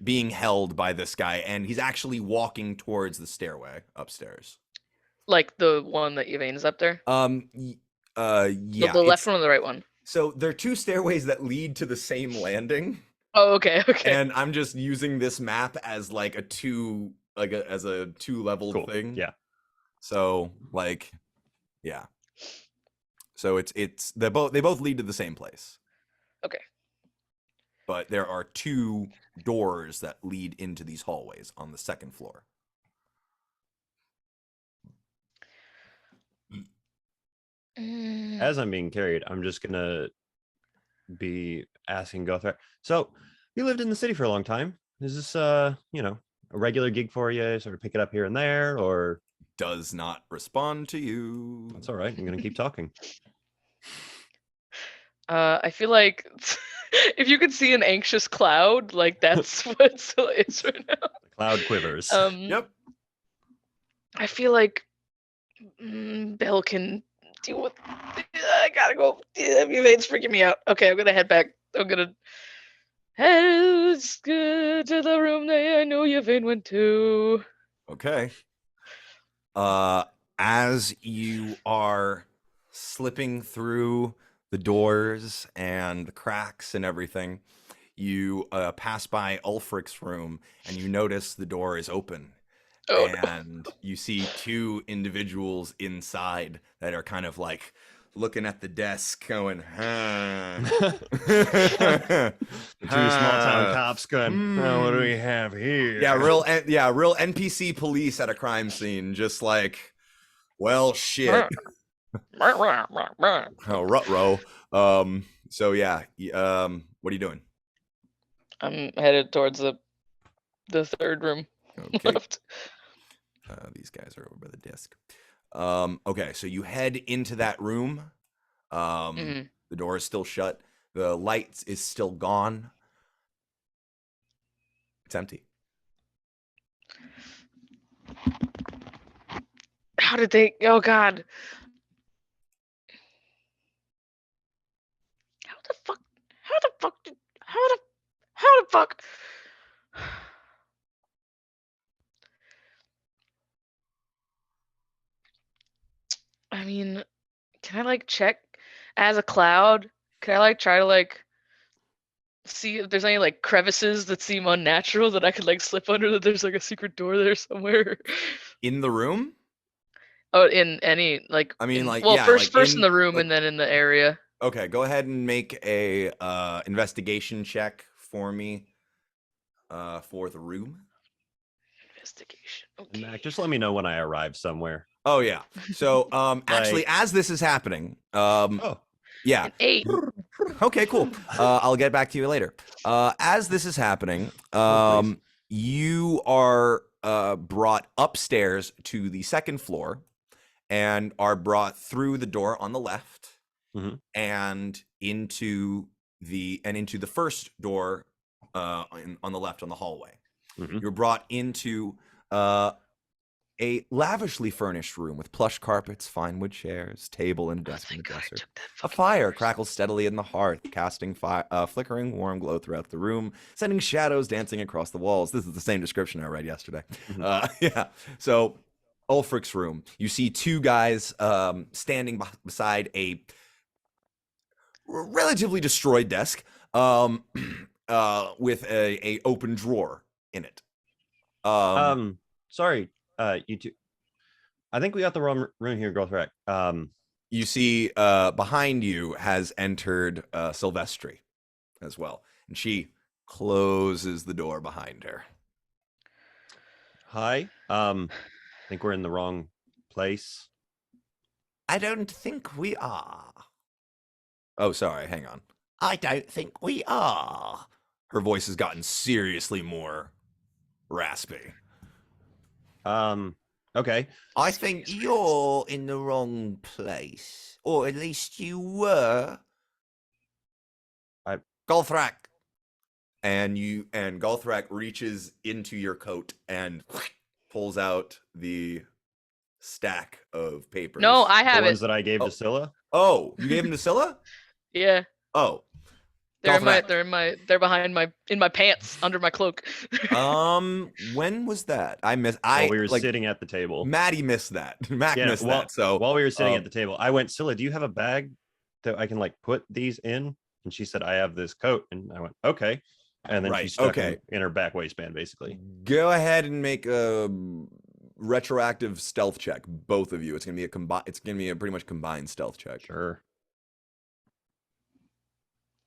being held by this guy, and he's actually walking towards the stairway upstairs. Like the one that Yvain's up there? Yeah. The left one or the right one? So there are two stairways that lead to the same landing. Oh, okay, okay. And I'm just using this map as like a two level Cool. thing. Yeah. So like, yeah. So it's they both lead to the same place. Okay. But there are two doors that lead into these hallways on the second floor. As I'm being carried, I'm just gonna be asking Gothrak. So you lived in the city for a long time. Is this a regular gig for you? Sort of pick it up here and there, or Does not respond to you. that's all right. I'm gonna keep talking. I feel like if you could see an anxious cloud, like that's what Scylla is right now. The cloud quivers. Yep. I feel like Bell can deal with. I gotta go. Yvain's freaking me out. Okay, I'm gonna head back. I'm gonna head to the room that I know Yvain went to. Okay. As you are slipping through the doors and the cracks and everything, you pass by Ulfric's room and you notice the door is open. Oh, And you see two individuals inside that are kind of like looking at the desk going, huh. The two small town cops going, oh, what do we have here? Yeah, real NPC police at a crime scene, just like, well, shit. Oh, rut-row. So yeah, what are you doing? I'm headed towards the third room Okay. left. These guys are over by the desk. Okay, so you head into that room. The door is still shut. The light is still gone. It's empty. How did they? Oh god. How the fuck? I mean, can I like check as a cloud? Can I like try to like see if there's any like crevices that seem unnatural that I could like slip under, that there's like a secret door there somewhere? In the room? Oh, in any like I mean, in- like, well, yeah, first like in in- the room like- and then in the area. Okay, go ahead and make a investigation check for me. For the room. Investigation. And Okay. Mac, just let me know when I arrive somewhere. Oh yeah. So actually, as this is happening, yeah. An 8. Okay, cool. I'll get back to you later. As this is happening, please. you are brought upstairs to the second floor and are brought through the door on the left and into the first door on the left on the hallway. You're brought into a lavishly furnished room with plush carpets, fine wood chairs, table, and a desk and a dresser. A fire crackles steadily in the hearth, casting flickering warm glow throughout the room, sending shadows dancing across the walls. This is the same description I read yesterday. Yeah. So, Ulfric's room. You see two guys standing beside a relatively destroyed desk with a open drawer in it. Sorry, you two. I think we got the wrong room here, Gothrak. You see behind you has entered Silvestri as well. And she closes the door behind her. Hi. I think we're in the wrong place. I don't think we are. Oh, sorry. Hang on. I don't think we are. Her voice has gotten seriously more raspy. Okay. I think you're in the wrong place. Or at least you were. Golthrak. And Golthrak reaches into your coat and pulls out the stack of papers. No, I The have ones it. that I gave Oh. to Scylla. Oh, you gave them to Scylla? Yeah. Oh. They're Golthrak. they're behind in my pants under my cloak. When was that? I While we were like sitting at the table. Maddie missed that. Mac Yeah, missed that. So while we were sitting um, at the table, I went, Scylla, do you have a bag that I can like put these in? And she said, I have this coat. And I went, okay. And then she Right, stuck okay. them in her back waistband, basically. go ahead and make a retroactive stealth check, both of you. It's gonna be a pretty much combined stealth check. Sure.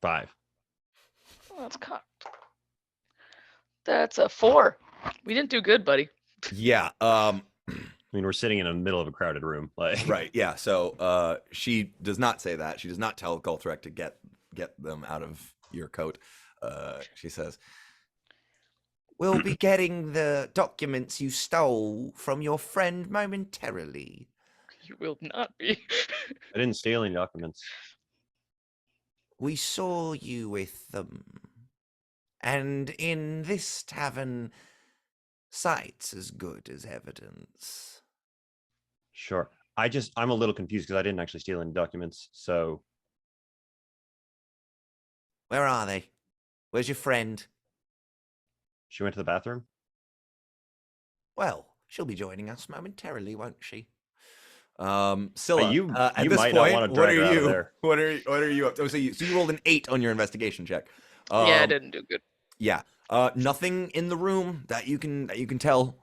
5. Oh, that's cocked. That's a 4. We didn't do good, buddy. Yeah. I mean, we're sitting in the middle of a crowded room. Like, Right. Yeah. So she does not say that. She does not tell Golthrek to get them out of your coat. She says, We'll be getting the documents you stole from your friend momentarily. You will not be. I didn't steal any documents. We saw you with them. And in this tavern, sight's as good as evidence. Sure. I'm a little confused because I didn't actually steal any documents. So Where are they? Where's your friend? she went to the bathroom. Well, she'll be joining us momentarily, won't she? Scylla, you at you this might not point, wanna what drag are her out of you? there. What are you up to? So you rolled an 8 on your investigation check. Yeah, I Um, didn't do good. Yeah. Nothing in the room that you can tell.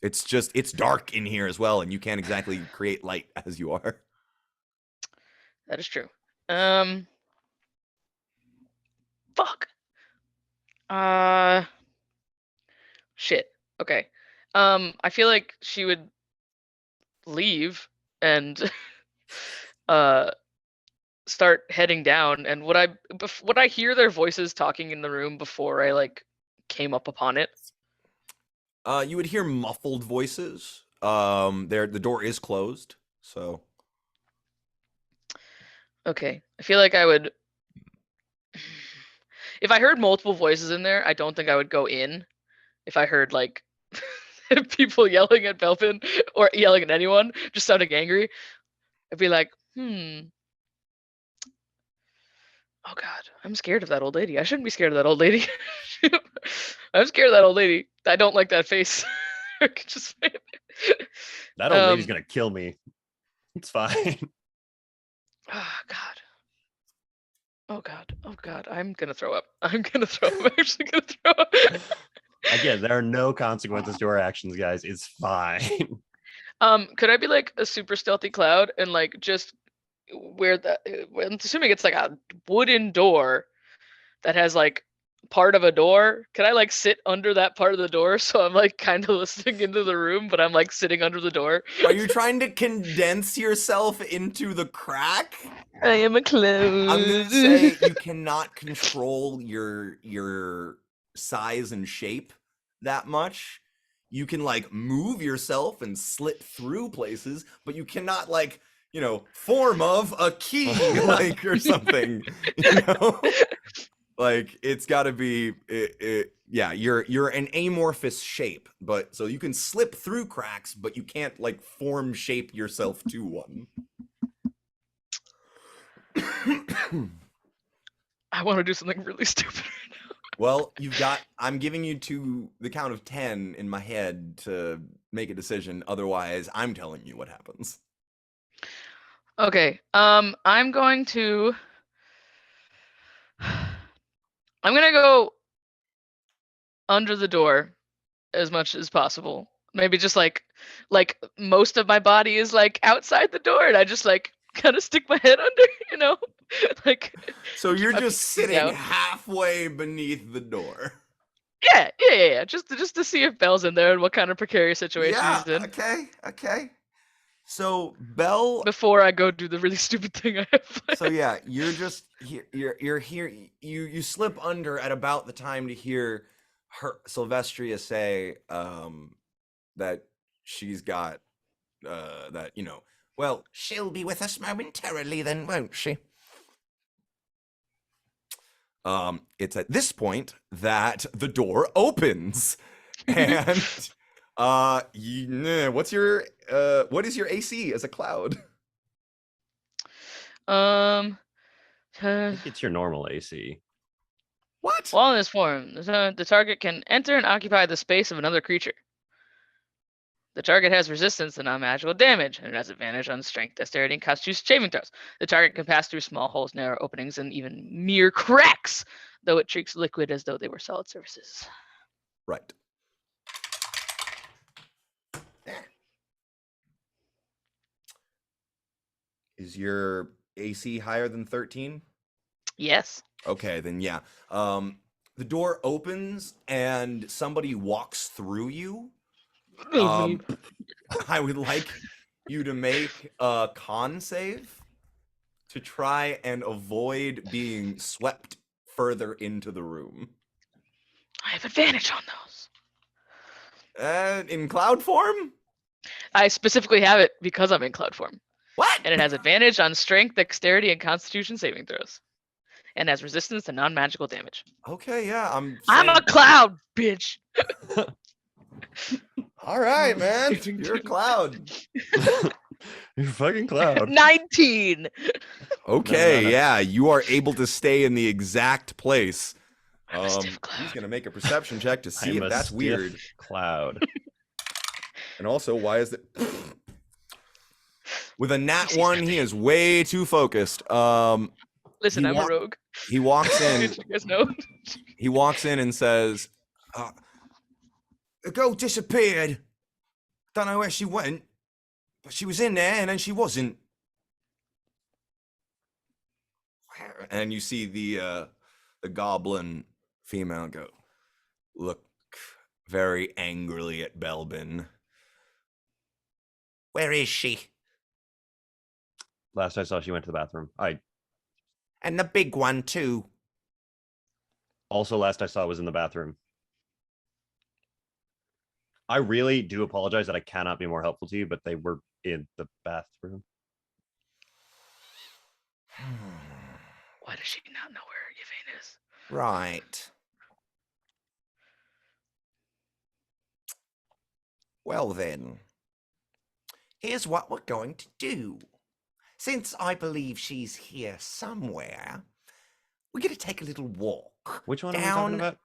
It's dark in here as well, and you can't exactly create light as you are. That is true. Fuck. Shit. Okay. I feel like she would leave and start heading down. And would I hear their voices talking in the room before I like came up upon it? You would hear muffled voices. The door is closed, so Okay. I feel like I would. If I heard multiple voices in there, I don't think I would go in. If I heard like people yelling at Belpin or yelling at anyone, just sounding angry, I'd be like, Oh God, I'm scared of that old lady. I shouldn't be scared of that old lady. I'm scared of that old lady. I don't like that face. Just That old lady's gonna kill me. It's fine. oh God. Oh God. Oh God. I'm gonna throw up. I'm gonna throw up. I'm actually gonna throw up. Again, there are no consequences to our actions, guys. It's fine. Could I be like a super stealthy cloud and like just where I'm assuming it's like a wooden door that has like part of a door. Can I like sit under that part of the door so I'm like kind of listening into the room, but I'm like sitting under the door? are you trying to condense yourself into the crack? I am a clown. I'm gonna say you cannot control your size and shape that much. You can like move yourself and slip through places, but you cannot like, form of a key like or something. Like it's got to be yeah, you're an amorphous shape, but so you can slip through cracks, but you can't like form shape yourself to one. I want to do something really stupid right now. Well, I'm giving you to the count of 10 in my head to make a decision. Otherwise, I'm telling you what happens. Okay. I'm going to go under the door as much as possible. Maybe just like most of my body is like outside the door, and I just like kind of stick my head under, like. So you're my just feet sitting out. halfway beneath the door. Yeah. Just to see if Belle's in there and what kind of precarious situation Yeah. he's in. Okay. So Bell. Before I go do the really stupid thing I have planned. So yeah, you're just here. You're here. You slip under at about the time to hear her Sylvestria say that she's got that well, she'll be with us momentarily then, won't she? It's at this point that the door opens, and what is your AC as a cloud? I think it's your normal AC. What? While in this form, the target can enter and occupy the space of another creature. The target has resistance to non-magical damage, and it has advantage on strength, dexterity, and constitution saving throws. The target can pass through small holes, narrow openings, and even mere cracks, though it treats liquid as though they were solid surfaces. Right. Is your AC higher than 13? Yes. Okay, then yeah. The door opens and somebody walks through you. I would like you to make a con save to try and avoid being swept further into the room. I have advantage on those. In cloud form? I specifically have it because I'm in cloud form. What? And it has advantage on strength, dexterity, and constitution saving throws. And has resistance to non-magical damage. Okay, yeah, I'm a cloud, bitch. All right, man. You're a cloud. You're a fucking cloud. 19. Okay, No. yeah, you are able to stay in the exact place. I'm a stiff He's cloud. gonna make a perception check to see I'm if a that's stiff weird. Cloud. And also, why is it with a nat He's 1? He nothing. is way too focused. Listen, he I'm a rogue. He walks in. Did you guys know? He walks in and says, "The girl disappeared. Don't know where she went, but she was in there, and then she wasn't." And you see the goblin female look very angrily at Belbin. "Where is she?" Last I saw, she went to the bathroom. And the big one, too. Also, last I saw was in the bathroom. I really do apologize that I cannot be more helpful to you, but they were in the bathroom. Why does she not know where Yvain is? Right. Well then, here's what we're going to do. Since I believe she's here somewhere, we're going to take a little walk. Which one are we talking about?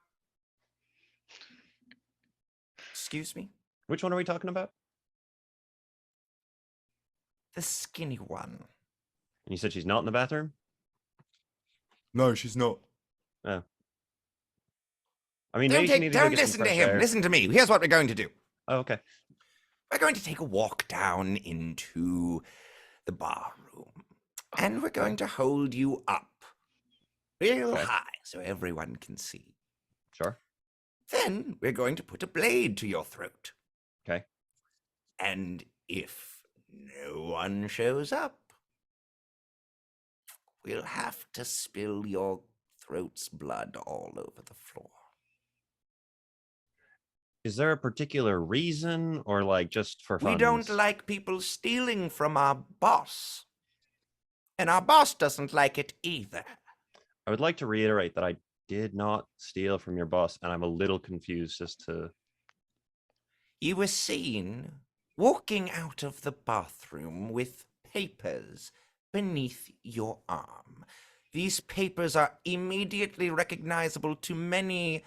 Excuse me? Which one are we talking about? The skinny one. And you said she's not in the bathroom? No, she's not. Oh. I mean, maybe she needs to Don't get some listen to fresh him. air. Listen to me. Here's what we're going to do. Oh, okay. We're going to take a walk down into the bar room. And we're going to hold you up real Okay. high so everyone can see. Sure. Then we're going to put a blade to your throat. Okay. And if no one shows up, we'll have to spill your throat's blood all over the floor. Is there a particular reason or like just for fun? We don't like people stealing from our boss. And our boss doesn't like it either. I would like to reiterate that I did not steal from your boss, and I'm a little confused as to... You were seen walking out of the bathroom with papers beneath your arm. These papers are immediately recognizable to many...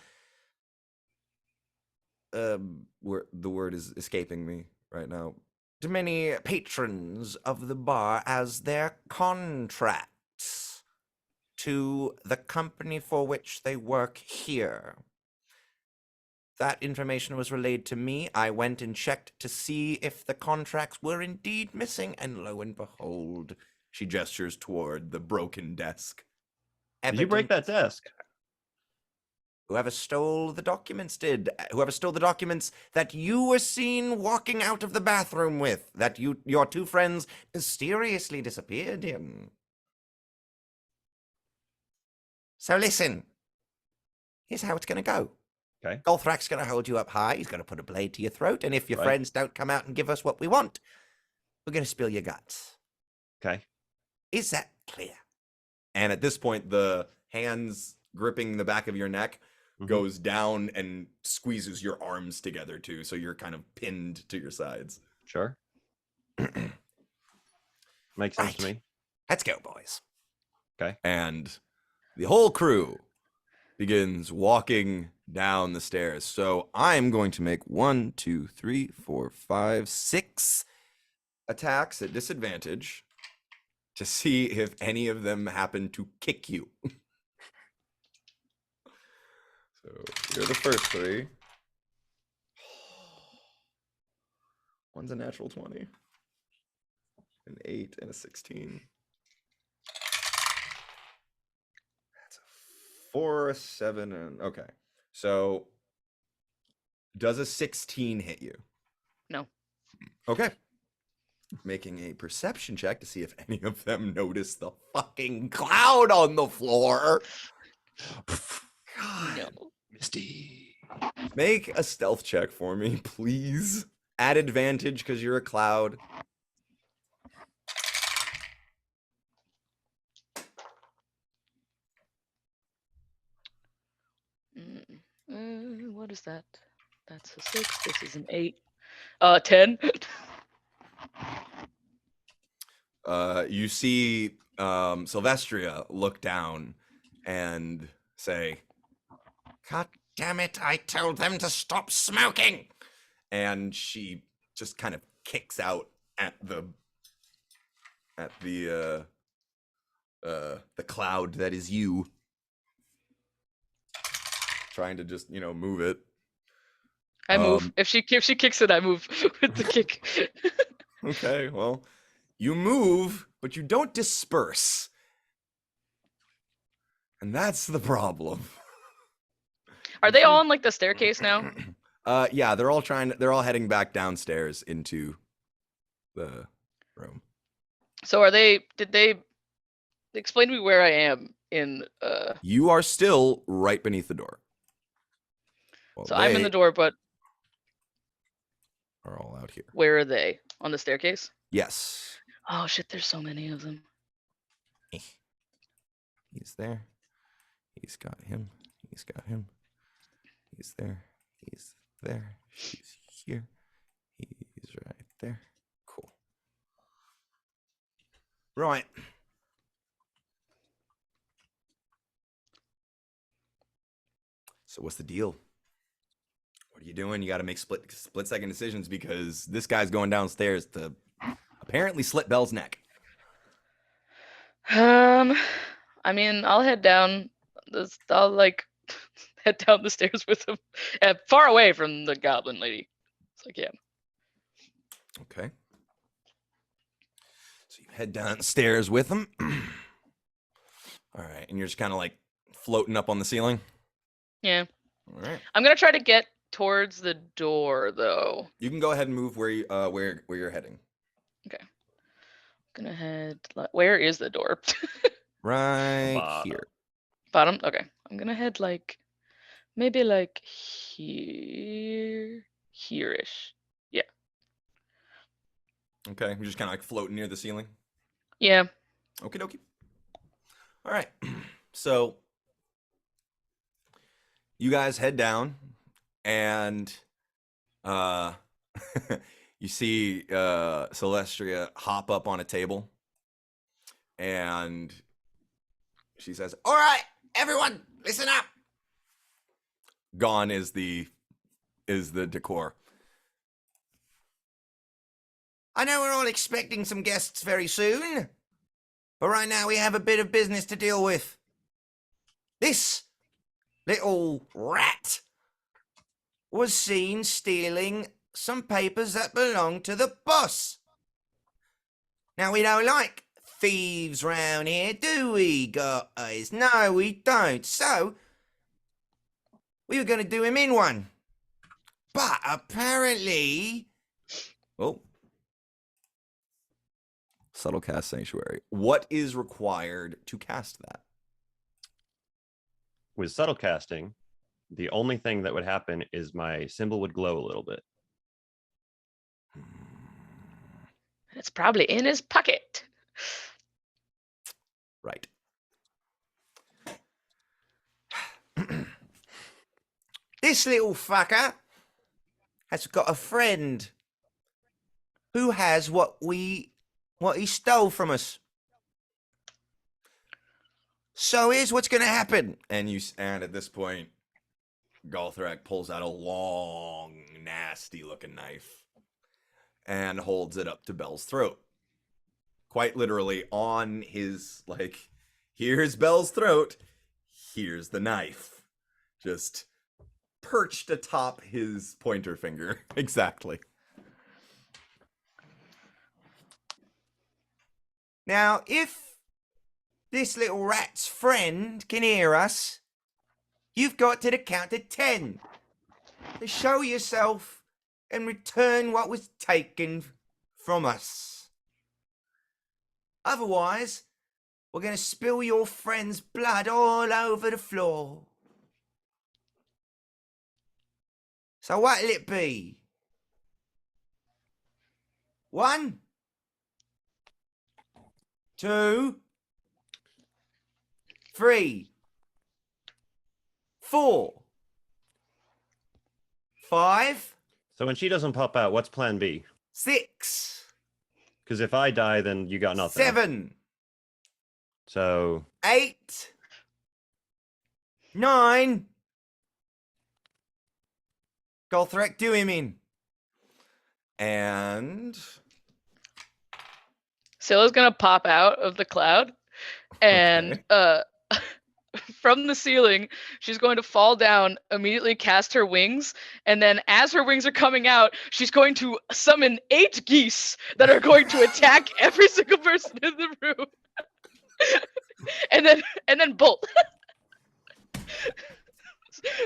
the word is escaping me right now. To many patrons of the bar as their contracts to the company for which they work here. That information was relayed to me. I went and checked to see if the contracts were indeed missing, and lo and behold, she gestures toward the broken desk. Did you break that desk? Whoever stole the documents did. Whoever stole the documents that you were seen walking out of the bathroom with, that your two friends mysteriously disappeared in. So listen, here's how it's going to go. Okay. Golthrak's going to hold you up high. He's going to put a blade to your throat. And if your Right. friends don't come out and give us what we want, we're going to spill your guts. Okay. Is that clear? And at this point, the hands gripping the back of your neck Mhm. goes down and squeezes your arms together too, so you're kind of pinned to your sides. Sure. Makes sense to Right. me. Let's go, boys. And the whole crew begins walking down the stairs. So I'm going to make 1, 2, 3, 4, 5, 6 attacks at disadvantage to see if any of them happen to kick you. So you're the first 3. One's a natural 20, an 8, and a 16. That's a 4, a 7, and okay. So does a 16 hit you? No. Okay. Making a perception check to see if any of them notice the fucking cloud on the floor. God. No. Misty. Make a stealth check for me, please. At advantage because you're a cloud. What is that? That's a 6. This is an 8. 10. You see Sylvestria look down and say, "God damn it, I told them to stop smoking." And she just kind of kicks out at the cloud that is you, trying to just, move it. I move. If she kicks it, I move with the kick. Okay, well, you move, but you don't disperse. And that's the problem. Are they all on like the staircase now? Yeah, they're all heading back downstairs into the room. So did they explain to me where I am in You are still right beneath the door. Well, so I'm in the door, but are all out here. where are they? On the staircase? Yes. Oh shit, there's so many of them. He's there. He's got him. He's got him. He's there. He's there. She's here. He's right there. Cool. Right. So what's the deal? What are you doing? You got to make split second decisions because this guy's going downstairs to apparently slit Belle's neck. I mean, I'll head down. I'll like head down the stairs with him, far away from the goblin lady. It's like, yeah. Okay. So you head downstairs with him. All right, and you're just kind of like floating up on the ceiling. Yeah. All right. I'm gonna try to get towards the door though. You can go ahead and move where you're heading. Okay. Gonna head. Where is the door? Right Bottom. here. Bottom. Okay. I'm gonna head like maybe like here, here-ish. Yeah. Okay, you're just kind of like floating near the ceiling. Yeah. Okie dokie. All right. So you guys head down and you see Celestria hop up on a table and she says, "All right, everyone, listen up." Gone is the decor. I know we're all expecting some guests very soon, but right now we have a bit of business to deal with. This little rat was seen stealing some papers that belong to the boss. Now, we don't like thieves round here, do we, guys? No, we don't. So, We were going to do him in one. But apparently... Oh. Subtle cast Sanctuary. What is required to cast that? With subtle casting, the only thing that would happen is my symbol would glow a little bit. It's probably in his pocket. Right. This little fucker has got a friend who has what he stole from us. So here's what's gonna happen. And at this point, Galthrek pulls out a long, nasty-looking knife and holds it up to Bell's throat. Quite literally on his, like, here's Bell's throat, here's the knife. Just perched atop his pointer finger. Exactly. Now, if this little rat's friend can hear us, you've got to the count of 10 to show yourself and return what was taken from us. Otherwise, we're going to spill your friend's blood all over the floor. So what'll it be? 1, 2, 3, 4, 5, So when she doesn't pop out, what's plan B? 6, Because if I die, then you got nothing. 7, So 8, 9. Golthrek, do him in. And Scylla's gonna pop out of the cloud, and from the ceiling, she's going to fall down, immediately cast her wings, and then as her wings are coming out, she's going to summon 8 geese that are going to attack every single person in the room. and then bolt.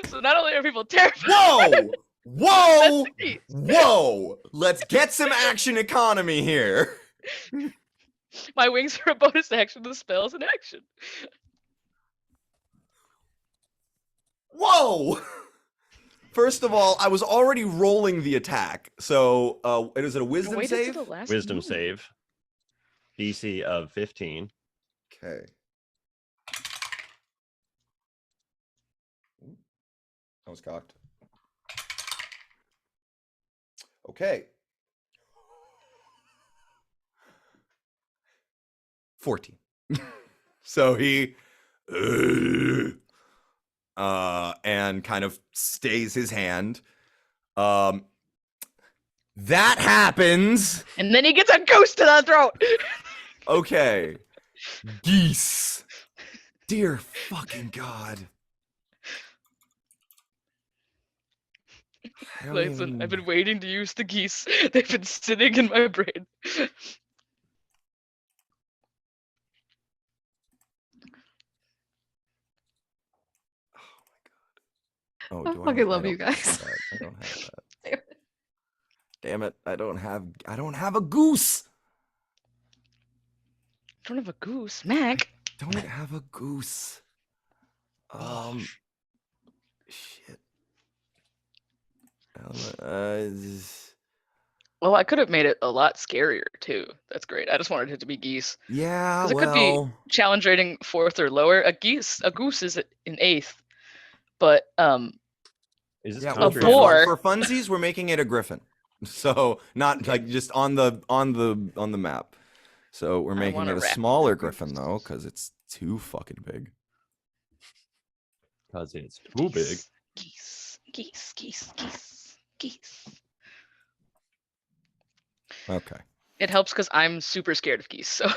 So not only are people terrified. whoa! Whoa! That's the geese. Whoa! Let's get some action economy here. My wings are a bonus action. The spell's an action. Whoa! First of all, I was already rolling the attack. So, is it a wisdom Wait until save? the last wisdom move. save. DC of 15. Okay. I was cocked. Okay. 14. So he and kind of stays his hand. That happens. And then he gets a goose to the throat. Okay. Geese. Dear fucking God. I don't Listen, even- I've been waiting to use the geese. They've been sitting in my brain. Oh, I do fucking have- love don't you have guys. that. I don't have that. Damn it! I don't have a goose. Don't have a goose, Mac. Don't have a goose. Oh, Shit. This- Well, I could have made it a lot scarier too. That's great. I just wanted it to be geese. yeah. 'Cause it could be- Well. Challenge rating 4th or lower. A goose is in 8th, but Is this Yeah. A Well, country? boar. for funsies, we're making it a griffin. So not like just on the map. So we're I making want a it a rat. smaller griffin though, because it's too fucking big. Because it's too big. Geese, geese, geese, geese, geese. Okay. It helps because I'm super scared of geese. So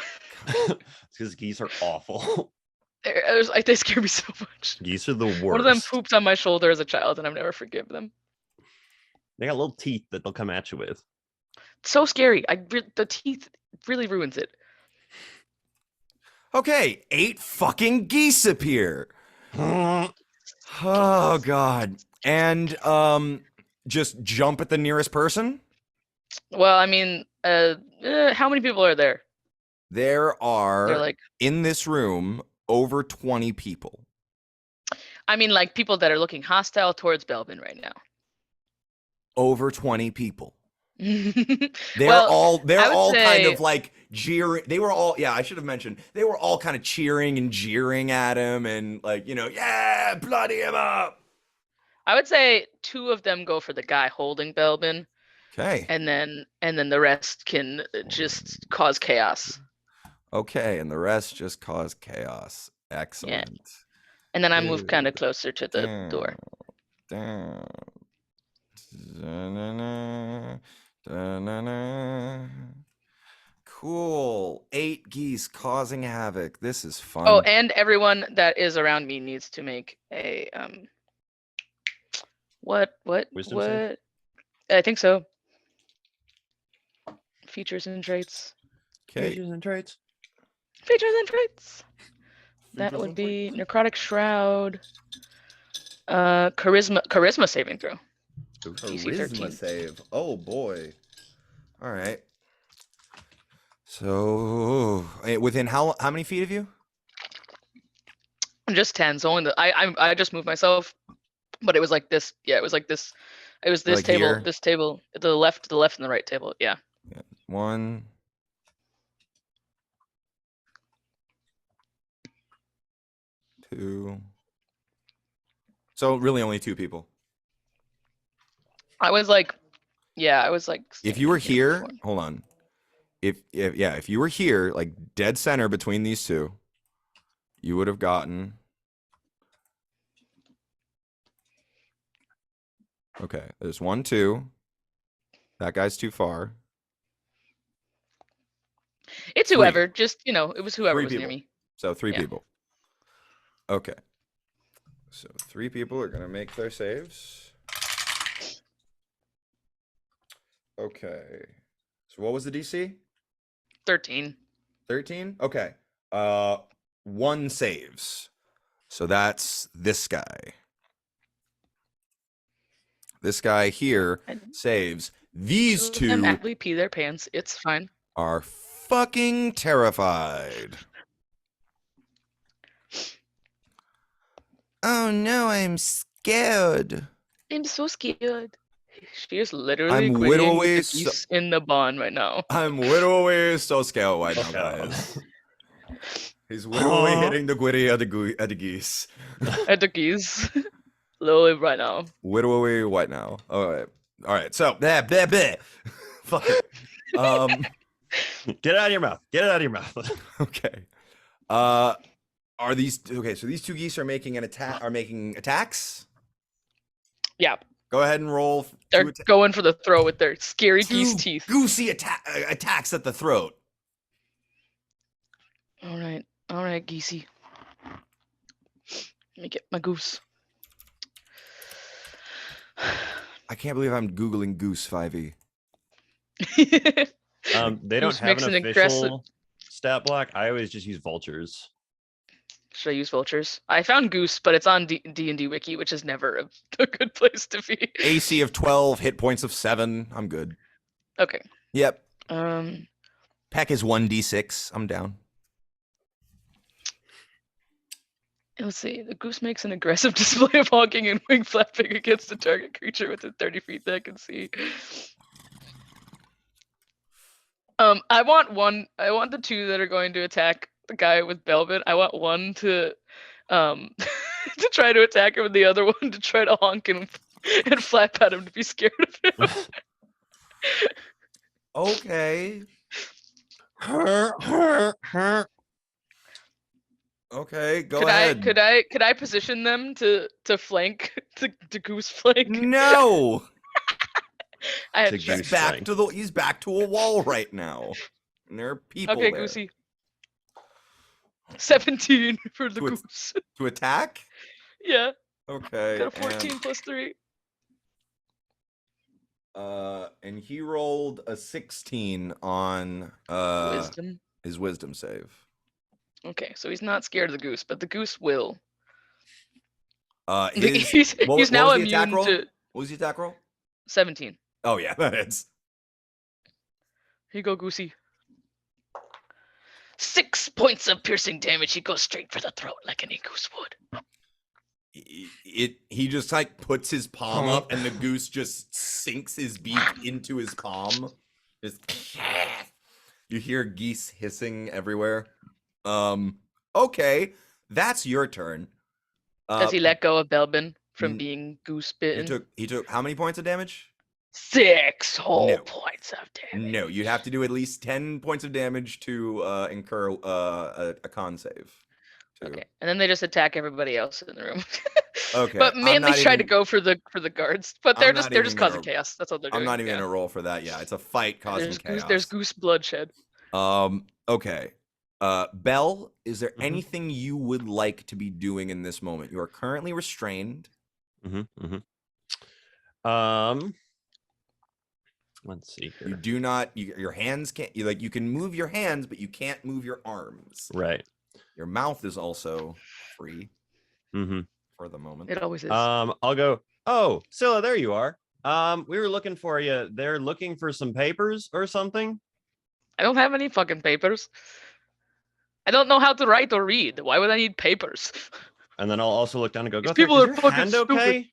Because geese are awful. they scare me so much. Geese are the worst. One of them pooped on my shoulder as a child, and I've never forgiven them. They got little teeth that they'll come at you with. So scary. The teeth really ruins it. Okay. 8 fucking geese appear. Oh God. And just jump at the nearest person? Well, I mean, how many people are there? There They're are like, in this room over 20 people. I mean, like people that are looking hostile towards Belvin right now. Over 20 people. Well, They're I would all kind say of like jeering. They were all, yeah, I should have mentioned. They were all kind of cheering and jeering at him and like, yeah, bloody him up. I would say 2 of them go for the guy holding Belbin, Okay. and then the rest can just cause chaos. Okay, and the rest just cause chaos. Yeah. Excellent. And then I move kind Dude, of closer to the door. Down. Da-na-na, da-na-na. Cool. 8 geese causing havoc. This is fun. Oh, and everyone that is around me needs to make a Wisdom save? I think so. Features and traits. Okay. Features and traits. Features and traits. That Features would and be necrotic shroud. Charisma saving throw. DC 13. Save. Oh boy. All right. So within how many feet of you? Just 10. So only I just moved myself, but it was like this. Yeah, it was like this. It was this Like table. here? This table. The left, and the right table. Yeah. 1, 2. So really only 2 people. I was like, yeah, I was like. If you were standing here, before. hold on. If you were here, like dead center between these 2, you would have gotten. Okay, there's 1, 2. That guy's too far. It's 3. whoever. Just it was whoever 3 was near people. me. So 3 Yeah. people. Okay. So 3 people are gonna make their saves. Okay. So what was the DC? 13. 13? Okay. 1 saves. So that's this guy. This guy here And saves. These 2 of them 2 actually pee their pants. It's fine. are fucking terrified. Oh no, I'm scared. I'm so scared. She is literally I'm agreeing with literally the so- geese in the barn right now. I'm literally so scared right now, Oh. guys. He's literally hitting the gwitty at the geese. At the geese. Literally right now. Literally right now. All right. So, blah, blah, blah. Fuck it. Get it out of your mouth. Get it out of your mouth. Okay. Are these okay? So these 2 geese are making attacks. Yeah. Go ahead and roll. They're going for the throw with their scary 2 geese teeth. Goosey attacks at the throat. All right, geesey. Let me get my goose. I can't believe I'm googling goose 5e. They don't Goose have makes an an aggressive- official stat block. I always just use vultures. Should I use vultures? I found goose, but it's on D&D Wiki, which is never a good place to be. AC of 12, hit points of 7. I'm good. Okay. Yep. Let's Peck is 1d6. I'm down. see. The goose makes an aggressive display of honking and wing flapping against the target creature within 30 feet that can see. I want the 2 that are going to attack the guy with Belvin. I want one to to try to attack him and the other one to try to honk and flap at him to be scared of him. Okay. Okay, go ahead. Could I position them to flank to goose flank? No. I had To to try. goose. He's back to a wall right now. And there are people Okay, there. Goosey. 17 for the To it- goose. To attack? Yeah, Okay. got a 14 plus 3. And he rolled a 16 on Wisdom. his wisdom save. Okay, so he's not scared of the goose, but the goose will. His he's now was the attack immune roll? to What was the attack roll? 17. Oh yeah, that hits. Here you go, Goosey. 6 points of piercing damage. He goes straight for the throat like any goose would. He just like puts his palm up and the goose just sinks his beak into his palm. Just you hear geese hissing everywhere. Okay, that's your turn. Does he let go of Belbin from n- being goose bitten? He took how many points of damage? 6 whole No. points of damage. No, you'd have to do at least 10 points of damage to incur a con save. Okay, and then they just attack everybody else in the room. Okay, But I'm mainly not try to even- go for the guards. But I'm they're not just even causing gonna- chaos. That's what they're doing. I'm not even yeah. gonna roll for that. Yeah, it's a fight causing chaos. There's goose bloodshed. Okay. Belle, is there Mhm. anything you would like to be doing in this moment? You are currently restrained. Let's see You here. do not. Your hands can't. You can move your hands, but you can't move your arms. Right. Your mouth is also free Mm-hmm. for the moment. It always is. I'll go. Oh, Scylla, there you are. We were looking for you. They're looking for some papers or something. I don't have any fucking papers. I don't know how to write or read. Why would I need papers? And then I'll also look down and go, These Guthrie, people is are your fucking hand stupid. okay?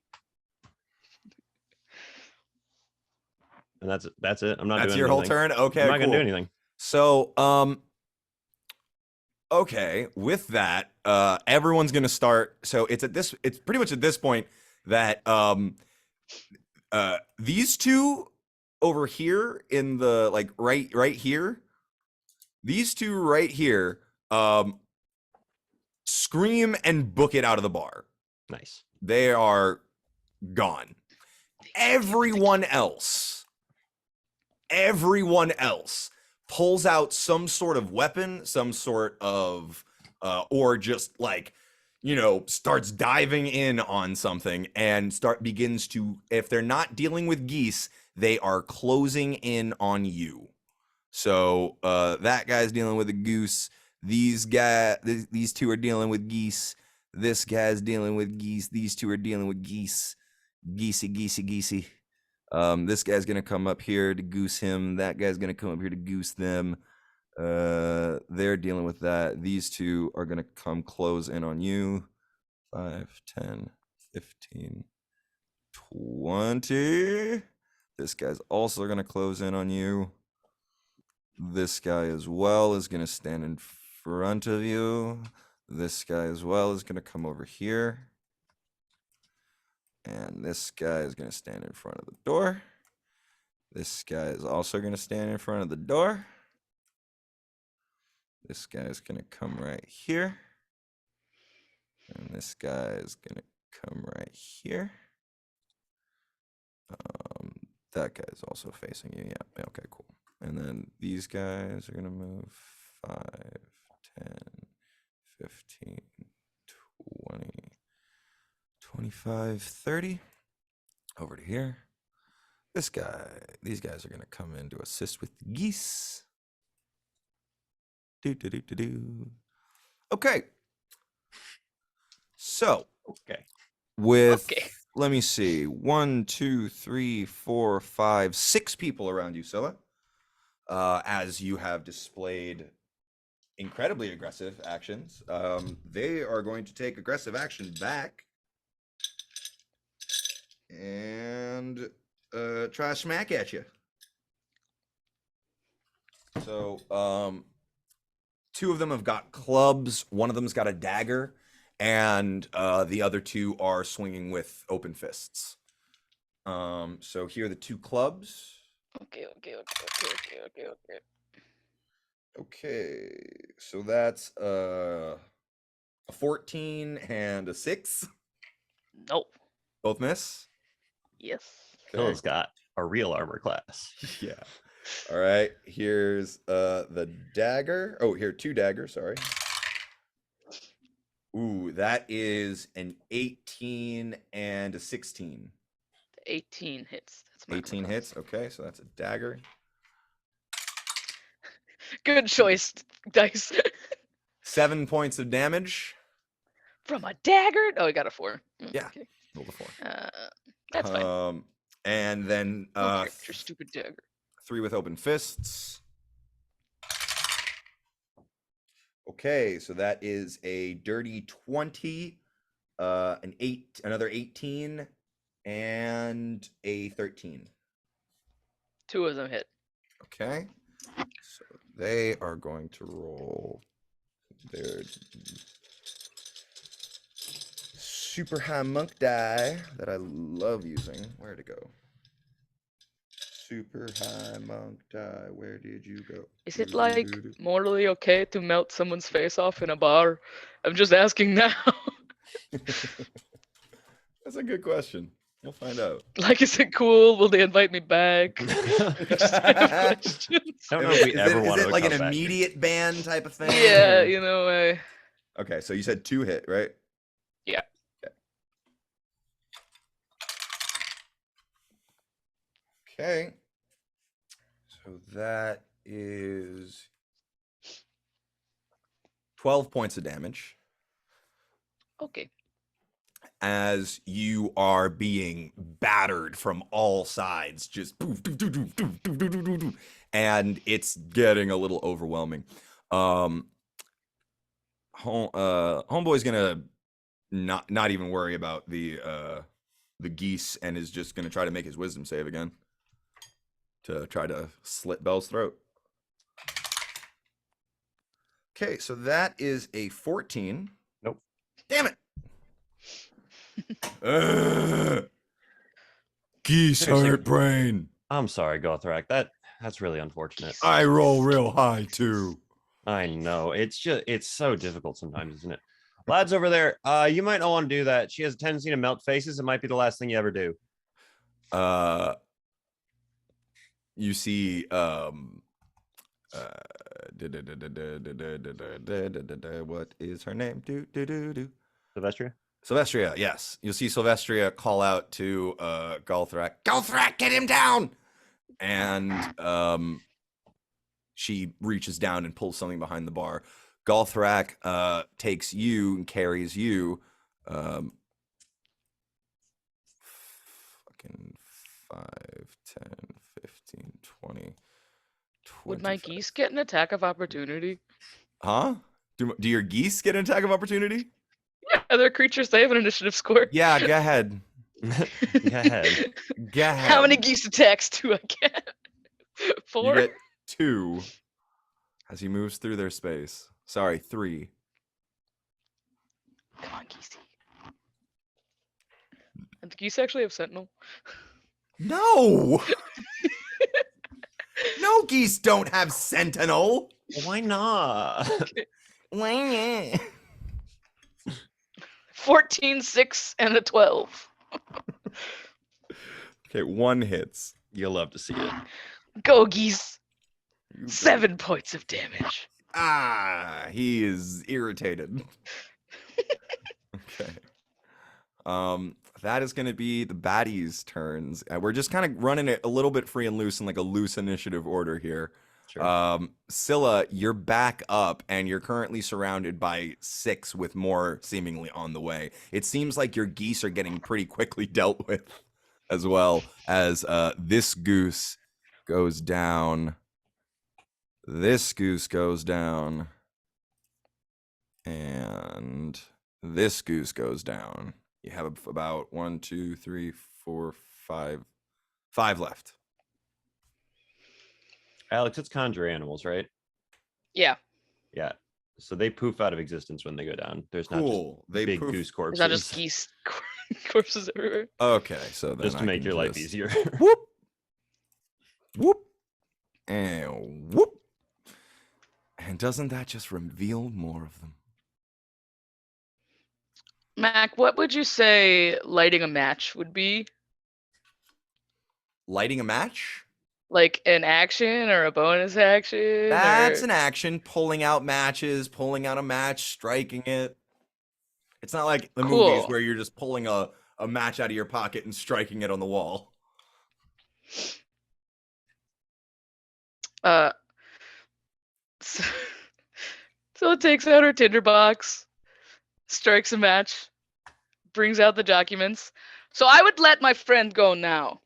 And that's it. I'm not That's doing your whole anything. turn. Okay, I'm not cool. gonna do anything. So, okay, with that, everyone's gonna start. So it's pretty much at this point that these two over here in the like right here, these two right here, scream and book it out of the bar. Nice. They are gone. Everyone else pulls out some sort of weapon, some sort of or just like, starts diving in on something and begins to, if they're not dealing with geese, they are closing in on you. So that guy's dealing with a goose. These two are dealing with geese. This guy's dealing with geese. These two are dealing with geese. Geesey. This guy's gonna come up here to goose him. That guy's gonna come up here to goose them. They're dealing with that. These two are gonna come close in on you. 5, 10, 15, 20. This guy's also gonna close in on you. This guy as well is gonna stand in front of you. This guy as well is gonna come over here. And this guy is going to stand in front of the door. This guy is also going to stand in front of the door. This guy is going to come right here. And this guy is going to come right here. That guy is also facing you. Yeah, okay, cool. And then these guys are going to move 5, 10, 15, 20, 25, 30. Over to here. These guys are going to come in to assist with the geese. Okay. So, let me see, 1, 2, 3, 4, 5, 6 people around you, Scylla. As you have displayed incredibly aggressive actions, they are going to take aggressive action back and try to smack at you. So, 2 of them have got clubs. One of them's got a dagger, and the other 2 are swinging with open fists. So here are the 2 clubs. Okay. Okay, so that's a 14 and a 6. Nope. Both miss. Yes. Scylla's got a real armor class. Yeah. All right. Here's the dagger. Oh, here 2 daggers. Sorry. Ooh, that is an 18 and a 16. 18 hits. That's my 18 class. hits. Okay, so that's a dagger. Good choice, dice. 7 points of damage. From a dagger? Oh, I got a 4. Yeah. Okay. Roll the 4. That's fine. And then Don't care about your stupid dagger. 3 with open fists. Okay, so that is a dirty 20, another 18, and a 13. 2 of them hit. Okay, so they are going to roll their super high monk die that I love using. Where'd it go? Super high monk die. Where did you go? Is it like morally okay to melt someone's face off in a bar? I'm just asking now. That's a good question. We'll find out. Like, is it cool? Will they invite me back? I just have questions. I don't know if we ever Is want it to like an come back. immediate ban type of thing? Yeah, or- you know, Okay, so you said 2 hit, right? yeah. Okay. So that is 12 points of damage Okay. as you are being battered from all sides, just poof, doo, doo, doo, doo, doo, doo, doo, doo, doo, and it's getting a little overwhelming. Homeboy's gonna not even worry about the geese and is just gonna try to make his wisdom save again to try to slit Belle's throat. Okay, so that is a 14. Nope. Damn it! Ugh. Geese Seriously. hurt brain. I'm sorry, Gothrak. That's really unfortunate. I roll real high too. I know. It's so difficult sometimes, isn't it? Lads over there, you might not want to do that. She has a tendency to melt faces. It might be the last thing you ever do. You see, what is her name? Sylvestria? Sylvestria, yes. You'll see Sylvestria call out to Galthrak, Galthrak, get him down! And she reaches down and pulls something behind the bar. Galthrak takes you and carries you. Fucking 5, 10, 15, 20. Would my 25. geese get an attack of opportunity? Huh? Do your geese get an attack of opportunity? Yeah, they're creatures. They have an initiative score. Yeah, go ahead. Go ahead. Go ahead. How many geese attacks do I get? 4? You get 2 as he moves through their space. Sorry, 3. Come on, geese. And the geese actually have sentinel. No! No geese don't have sentinel. Why not? Why not? 14, 6, and a 12. Okay, 1 hits. You'll love to see it. Go, geese. You go. 7 points of damage. Ah, he is irritated. Okay. That is going to be the baddies' turns. We're just kind of running it a little bit free and loose in like a loose initiative order here. Sure. Scylla, you're back up and you're currently surrounded by 6 with more seemingly on the way. It seems like your geese are getting pretty quickly dealt with as well as this goose goes down. This goose goes down. And this goose goes down. You have about 1, 2, 3, 4, 5 left. Alex, it's conjure animals, right? Yeah. Yeah. So they poof out of existence when they go down. There's not Cool. just They big poof. goose There's corpses. not just geese corpses everywhere. Okay, so then Just to I make can your life just easier. Whoop, whoop, and whoop. And doesn't that just reveal more of them? Mac, what would you say lighting a match would be? Lighting a match? Like an action or a bonus action? That's or... an action. Pulling out matches, pulling out a match, striking it. It's not like the movies Cool. where you're just pulling a match out of your pocket and striking it on the wall. So it takes out her tinderbox strikes a match, brings out the documents. So I would let my friend go now.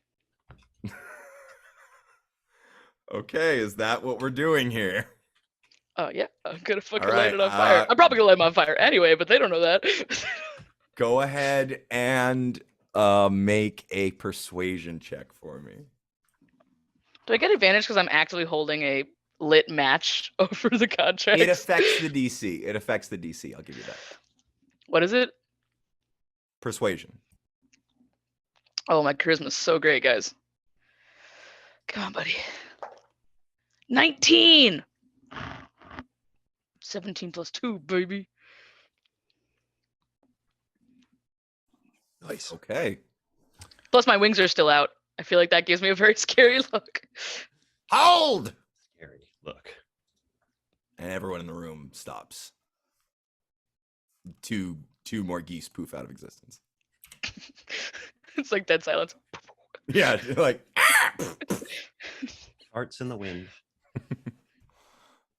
Okay, is that what we're doing here? Oh yeah, I'm gonna fucking All light right, it on fire. I'm probably gonna light it on fire anyway, but they don't know that. Go ahead and make a persuasion check for me. Do I get advantage because I'm actually holding a lit match over the contract? It affects the DC. It affects the DC. I'll give you that. What is it? Persuasion. Oh, my charisma's so great, guys. Come on, buddy. 19. 17 plus 2, baby. Nice. Okay. Plus, my wings are still out. I feel like that gives me a very scary look. Hold! Scary. Look. And everyone in the room stops. Two more geese poof out of existence. It's like dead silence. Yeah, like Hearts in the wind.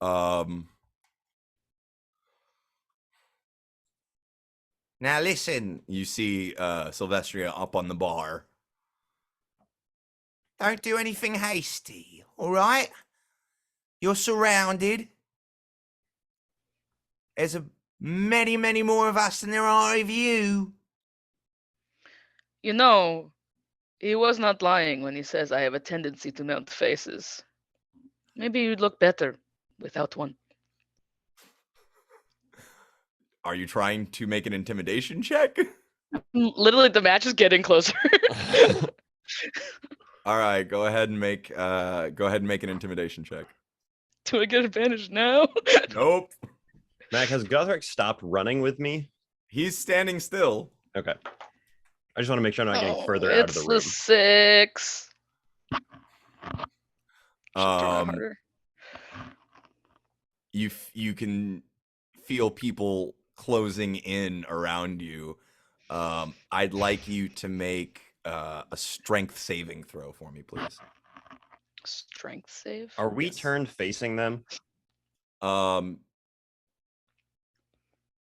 Now listen, you see Sylvestria up on the bar. Don't do anything hasty, all right? You're surrounded. There's many, many more of us than there are of you. You know, he was not lying when he says I have a tendency to melt faces. Maybe you'd look better without one. Are you trying to make an intimidation check? Literally, the match is getting closer. All right, go ahead and make an intimidation check. Do I get advantage now? Nope. Mac, has Guthric stopped running with me? He's standing still. Okay. I just want to make sure I'm not getting further out of the room. It's a 6. Um, Harder. you can feel people closing in around you. I'd like you to make a strength saving throw for me, please. Strength save. Are we Yes. turned facing them?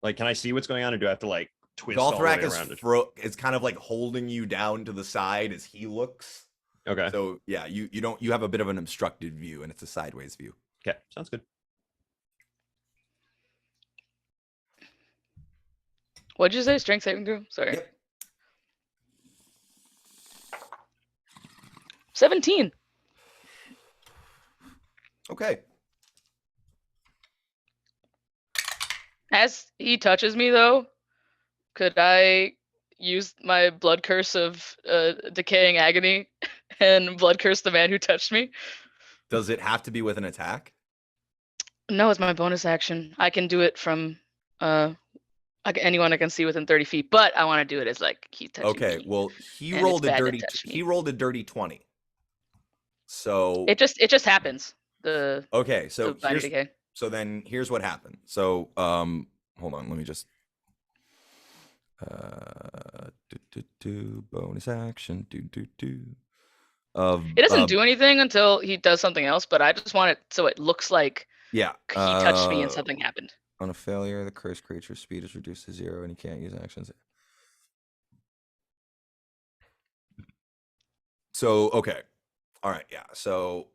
Like, can I see what's going on, or do I have to like twist all the way Gothrak around it? is kind of like holding you down to the side as he looks. Okay. So yeah, you have a bit of an obstructed view, and it's a sideways view. Okay. Sounds good. What'd you say? Strength saving throw? Sorry. Yep. 17. Okay. As he touches me, though, could I use my blood curse of decaying agony and blood curse the man who touched me? Does it have to be with an attack? No, it's my bonus action. I can do it from anyone I can see within 30 feet, but I want to do it as like he touching Okay. me. Well, he And rolled it's a bad to dirty. touch me. He rolled a dirty 20. So It just happens. The okay. So binder decay. So then here's what happened. So hold on, let me just bonus action It doesn't do anything until he does something else, but I just want it so it looks like yeah. he touched me and something happened. On a failure, the cursed creature's speed is reduced to 0 and he can't use actions. So okay. All right, yeah. So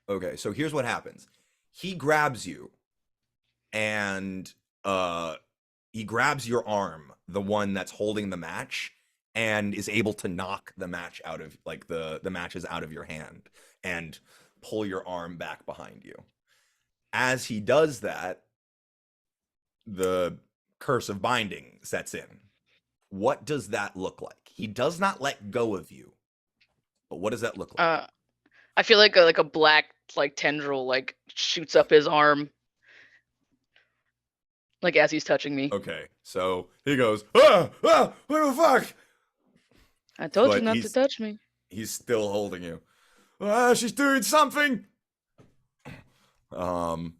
okay, so here's what happens. He grabs you and he grabs your arm, the one that's holding the match, and is able to knock the match out of like the matches out of your hand and pull your arm back behind you. As he does that, the curse of binding sets in. What does that look like? He does not let go of you. But what does that look like? I feel like a black like tendril like shoots up his arm, like as he's touching me. Okay, so he goes, what the fuck? I told But you not to touch me. He's still holding you. She's doing something. No,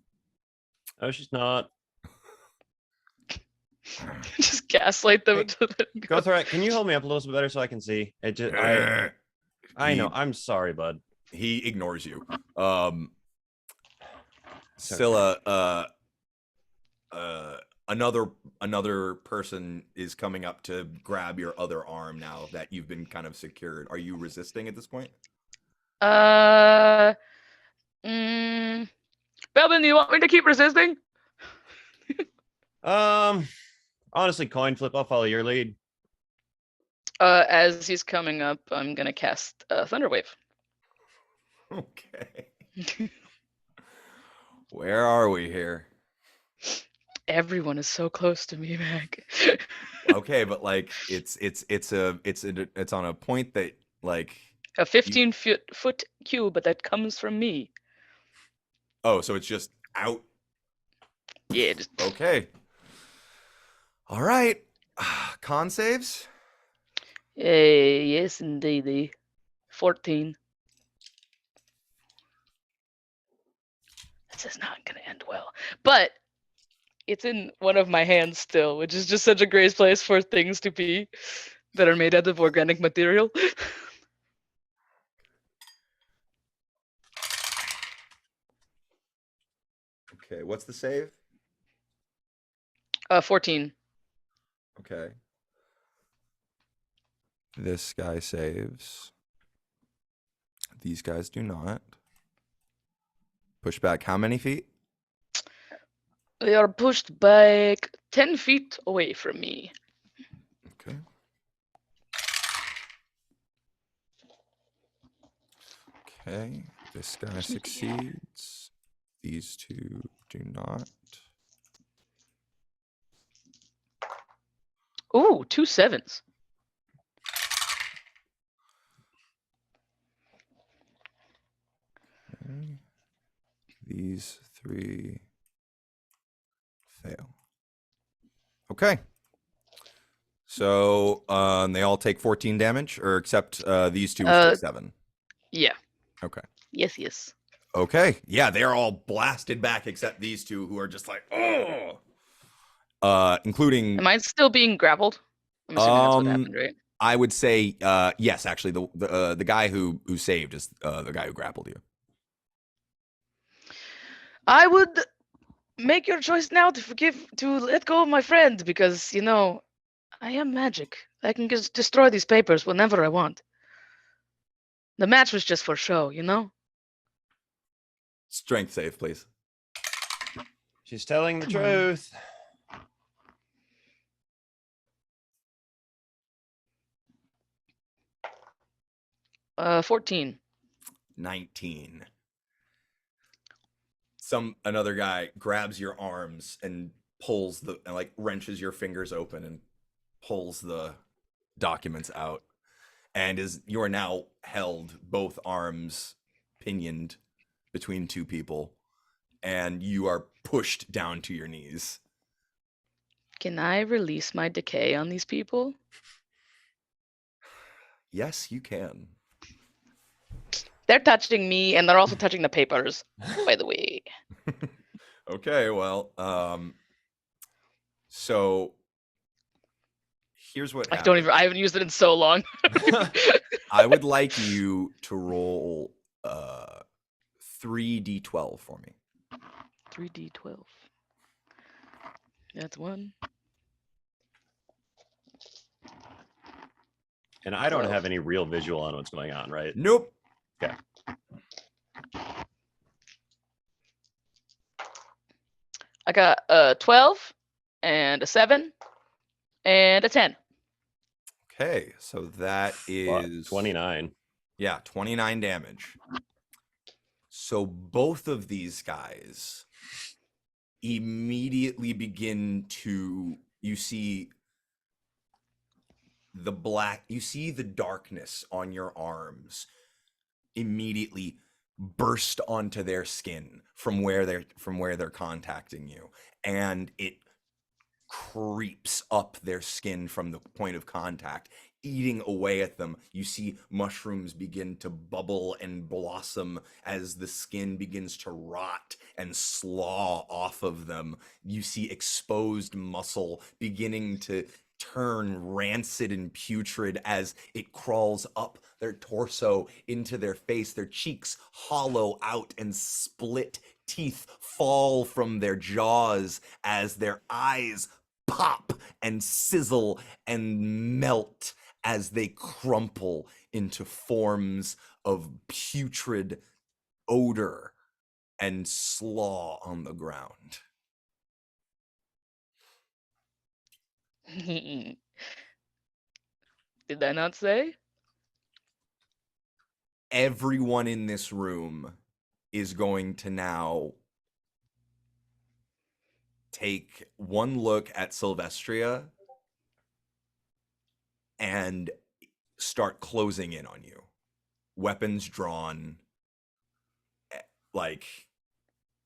she's not. Just gaslight them. Hey, until they go. Guthric, can you hold me up a little bit better so I can see? It just, I know. I'm sorry, bud. He ignores you. Scylla, another person is coming up to grab your other arm now that you've been kind of secured. Are you resisting at this point? Belvin, do you want me to keep resisting? Honestly, coin flip. I'll follow your lead. As he's coming up, I'm gonna cast Thunderwave. Okay. Where are we here? Everyone is so close to me, Mac. Okay, but like it's on a point that like A 15-foot cube, but that comes from me. so it's just out. Yeah. Just, Okay. All right. Con saves. yes, indeed. 14. This is not gonna end well, but it's in one of my hands still, which is just such a great place for things to be that are made out of organic material. Okay, what's the save? 14. Okay. This guy saves. These guys do not. Push back how many feet? They are pushed back 10 feet away from me. Okay. Okay. This guy succeeds. These two do not. Ooh, 2 7s. Okay. These three fail. Okay. So they all take 14 damage, or except these two, which take 7. Yeah. Okay. Yes. Okay. Yeah, they're all blasted back except these two who are just like, oh. Including. Am I still being grappled? I'm assuming that's what happened, right? I would say yes. Actually, the guy who saved is the guy who grappled you. I would make your choice now to let go of my friend because, I am magic. I can just destroy these papers whenever I want. The match was just for show, Strength save, please. She's telling the Come on. truth. Uh, 14. 19. Another guy grabs your arms and wrenches your fingers open and pulls the documents out, and you are now held, both arms pinioned between two people, and you are pushed down to your knees. Can I release my decay on these people? Yes, you can. They're touching me, and they're also touching the papers, by the way. Okay, well, so here's what happens. I haven't used it in so long. I would like you to roll 3d12 for me. 3d12. That's 1. And I don't 12. have any real visual on what's going on, right? Nope. Okay. I got a 12 and a 7 and a 10. Okay, so that is 29. Yeah, 29 damage. So both of these guys immediately begin to, you see the darkness on your arms immediately burst onto their skin from where they're contacting you, and it creeps up their skin from the point of contact, eating away at them. You see mushrooms begin to bubble and blossom as the skin begins to rot and slaw off of them. You see exposed muscle beginning to turn rancid and putrid as it crawls up their torso into their face. Their cheeks hollow out and split teeth fall from their jaws as their eyes pop and sizzle and melt as they crumple into forms of putrid odor and slaw on the ground. Did I not say? Everyone in this room is going to now take one look at Sylvestria and start closing in on you. Weapons drawn. Like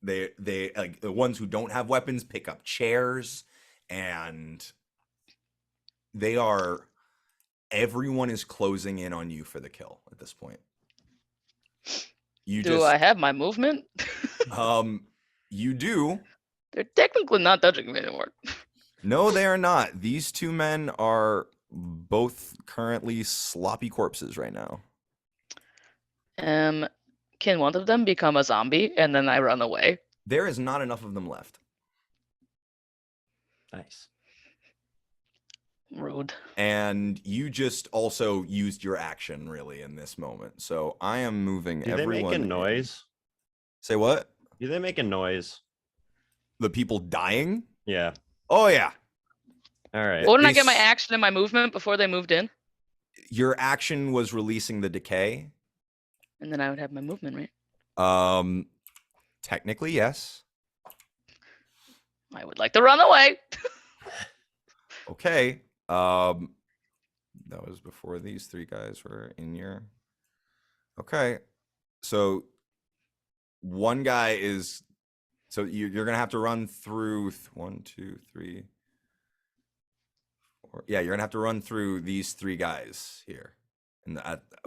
they like the ones who don't have weapons pick up chairs, and everyone is closing in on you for the kill at this point. Do I have my movement? You do. They're technically not touching me anymore. No, they are not. These two men are both currently sloppy corpses right now. Can one of them become a zombie and then I run away? There is not enough of them left. Nice. Rude. And you just also used your action really in this moment. So I am moving Do everyone. they make a in. noise? Say what? Do they make a noise? The people dying? Yeah. Oh yeah. All right. Wouldn't I get my s- action and my movement before they moved in? Your action was releasing the decay. And then I would have my movement, right? Technically, yes. I would like to run away. Okay. That was before these three guys were in your. Okay. So one guy is. So you're gonna have to run through 1, 2, 3, 4. Yeah, you're gonna have to run through these three guys here,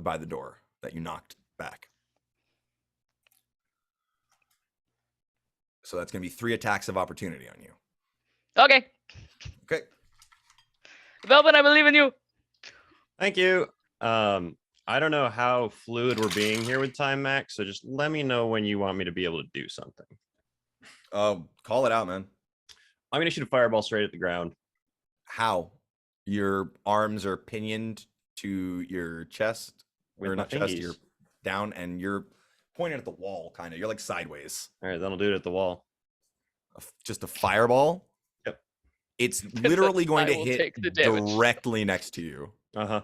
by the door that you knocked back. So that's gonna be 3 attacks of opportunity on you. Okay. Okay. Velvet, I believe in you. Thank you. I don't know how fluid we're being here with time, Max. So just let me know when you want me to be able to do something. Call it out, man. I'm gonna shoot a fireball straight at the ground. How? Your arms are pinioned to your chest, With or my not chest, fingies. you're down, and you're pointing at the wall, kind of. You're like sideways. All right, then I'll do it at the wall. Just a fireball. Yep. It's literally going I to will hit take the damage. directly next to you. Uh-huh.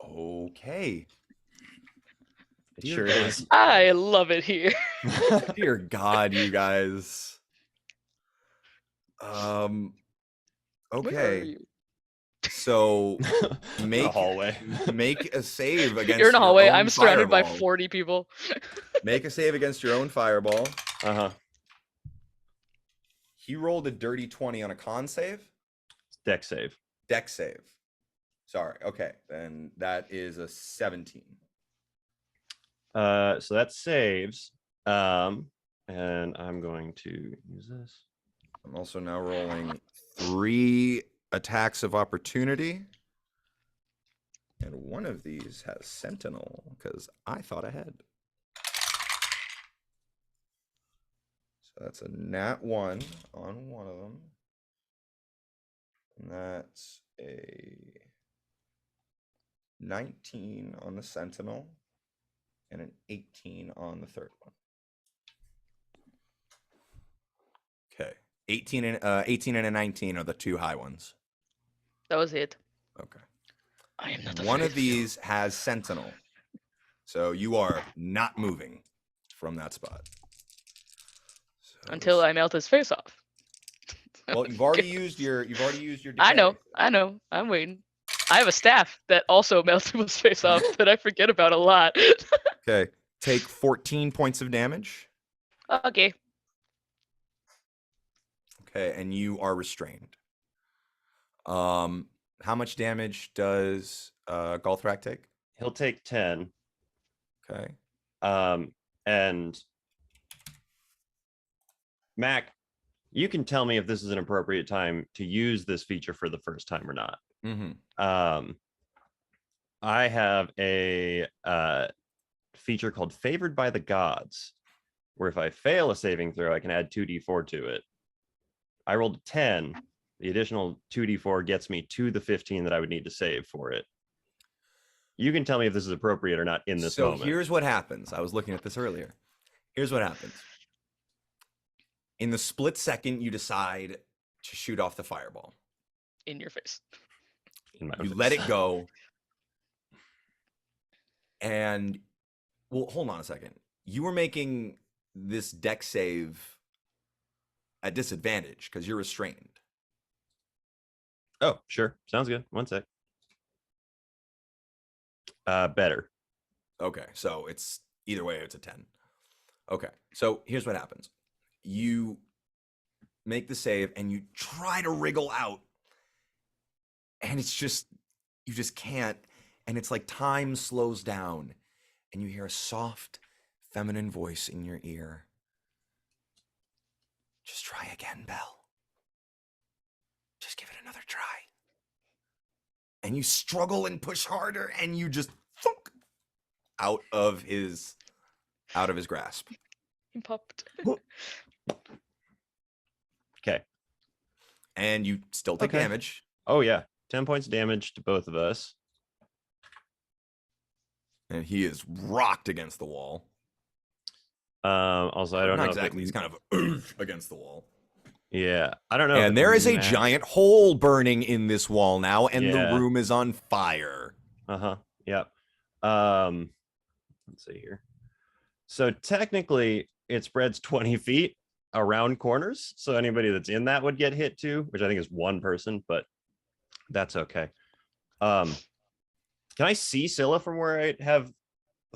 Okay. It Dear sure God. is. I love it here. Dear God, you guys. Where are Okay. you? So In make a hallway. make a save against You're in a your hallway. own I'm surrounded by fireball. 40 people. Make a save against your own fireball. Uh-huh. He rolled a dirty 20 on a con save. Deck save. Deck save. Sorry. Okay. Then that is a 17. So that saves. And I'm going to use this. I'm also now rolling 3 attacks of opportunity. And one of these has Sentinel, because I thought ahead. So that's a nat 1 on one of them. And that's a 19 on the Sentinel. And an 18 on the third one. Okay. 18 and a 19 are the 2 high ones. That was it. Okay. I am not One of afraid these has Sentinel. So you are not moving from that spot. So until I melt his face off. Well, you've already used your I know. decay. I know. I'm waiting. I have a staff that also melts people's face off that I forget about a lot. Okay. Take 14 points of damage. Okay. Okay, and you are restrained. How much damage does Galthrak take? He'll take 10. Okay. And Mac, you can tell me if this is an appropriate time to use this feature for the first time or not. Mm-hmm. I have a feature called Favored by the Gods. where if I fail a saving throw, I can add 2d4 to it. I rolled a 10. The additional 2d4 gets me to the 15 that I would need to save for it. You can tell me if this is appropriate or not in this So moment. here's what happens. I was looking at this earlier. Here's what happens. In the split second, you decide to shoot off the fireball. In your face. In my You face. let it go. And, well, hold on a second. You were making this deck save at disadvantage because you're restrained. Oh, sure. Sounds good. One sec. Better. Okay, so it's either way, it's a 10. Okay, so here's what happens. You make the save and you try to wriggle out, and it's just, you just can't. And it's like time slows down, and you hear a soft, feminine voice in your ear. Just try again, Belle. Just give it another try. And you struggle and push harder, and you just thunk out of his grasp. He popped. Okay. And you still take Okay. damage. Oh, yeah. 10 points of damage to both of us. And he is rocked against the wall. Also, I don't Not know exactly. if He's kind of against the wall. Yeah, I don't know. if And it there is a matters. giant hole burning in this wall now, and the Yeah. room is on fire. Yep. Let's see here. So technically, it spreads 20 feet around corners. So anybody that's in that would get hit too, which I think is one person, but that's okay. Can I see Scylla from where I have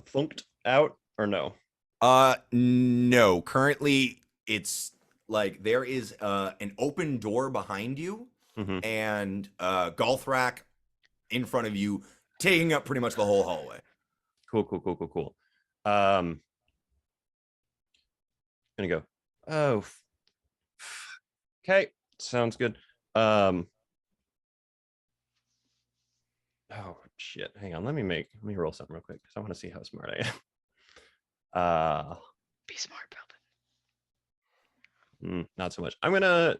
thunked out or no? No. Currently, it's like there is an open door behind you, Mhm. and golf rack in front of you, taking up pretty much the whole hallway. Cool. Gonna go. Oh, okay. Sounds good. Oh shit. Hang on. Let me roll something real quick because I want to see how smart I am. Be smart, Belvin. Not so much. I'm gonna.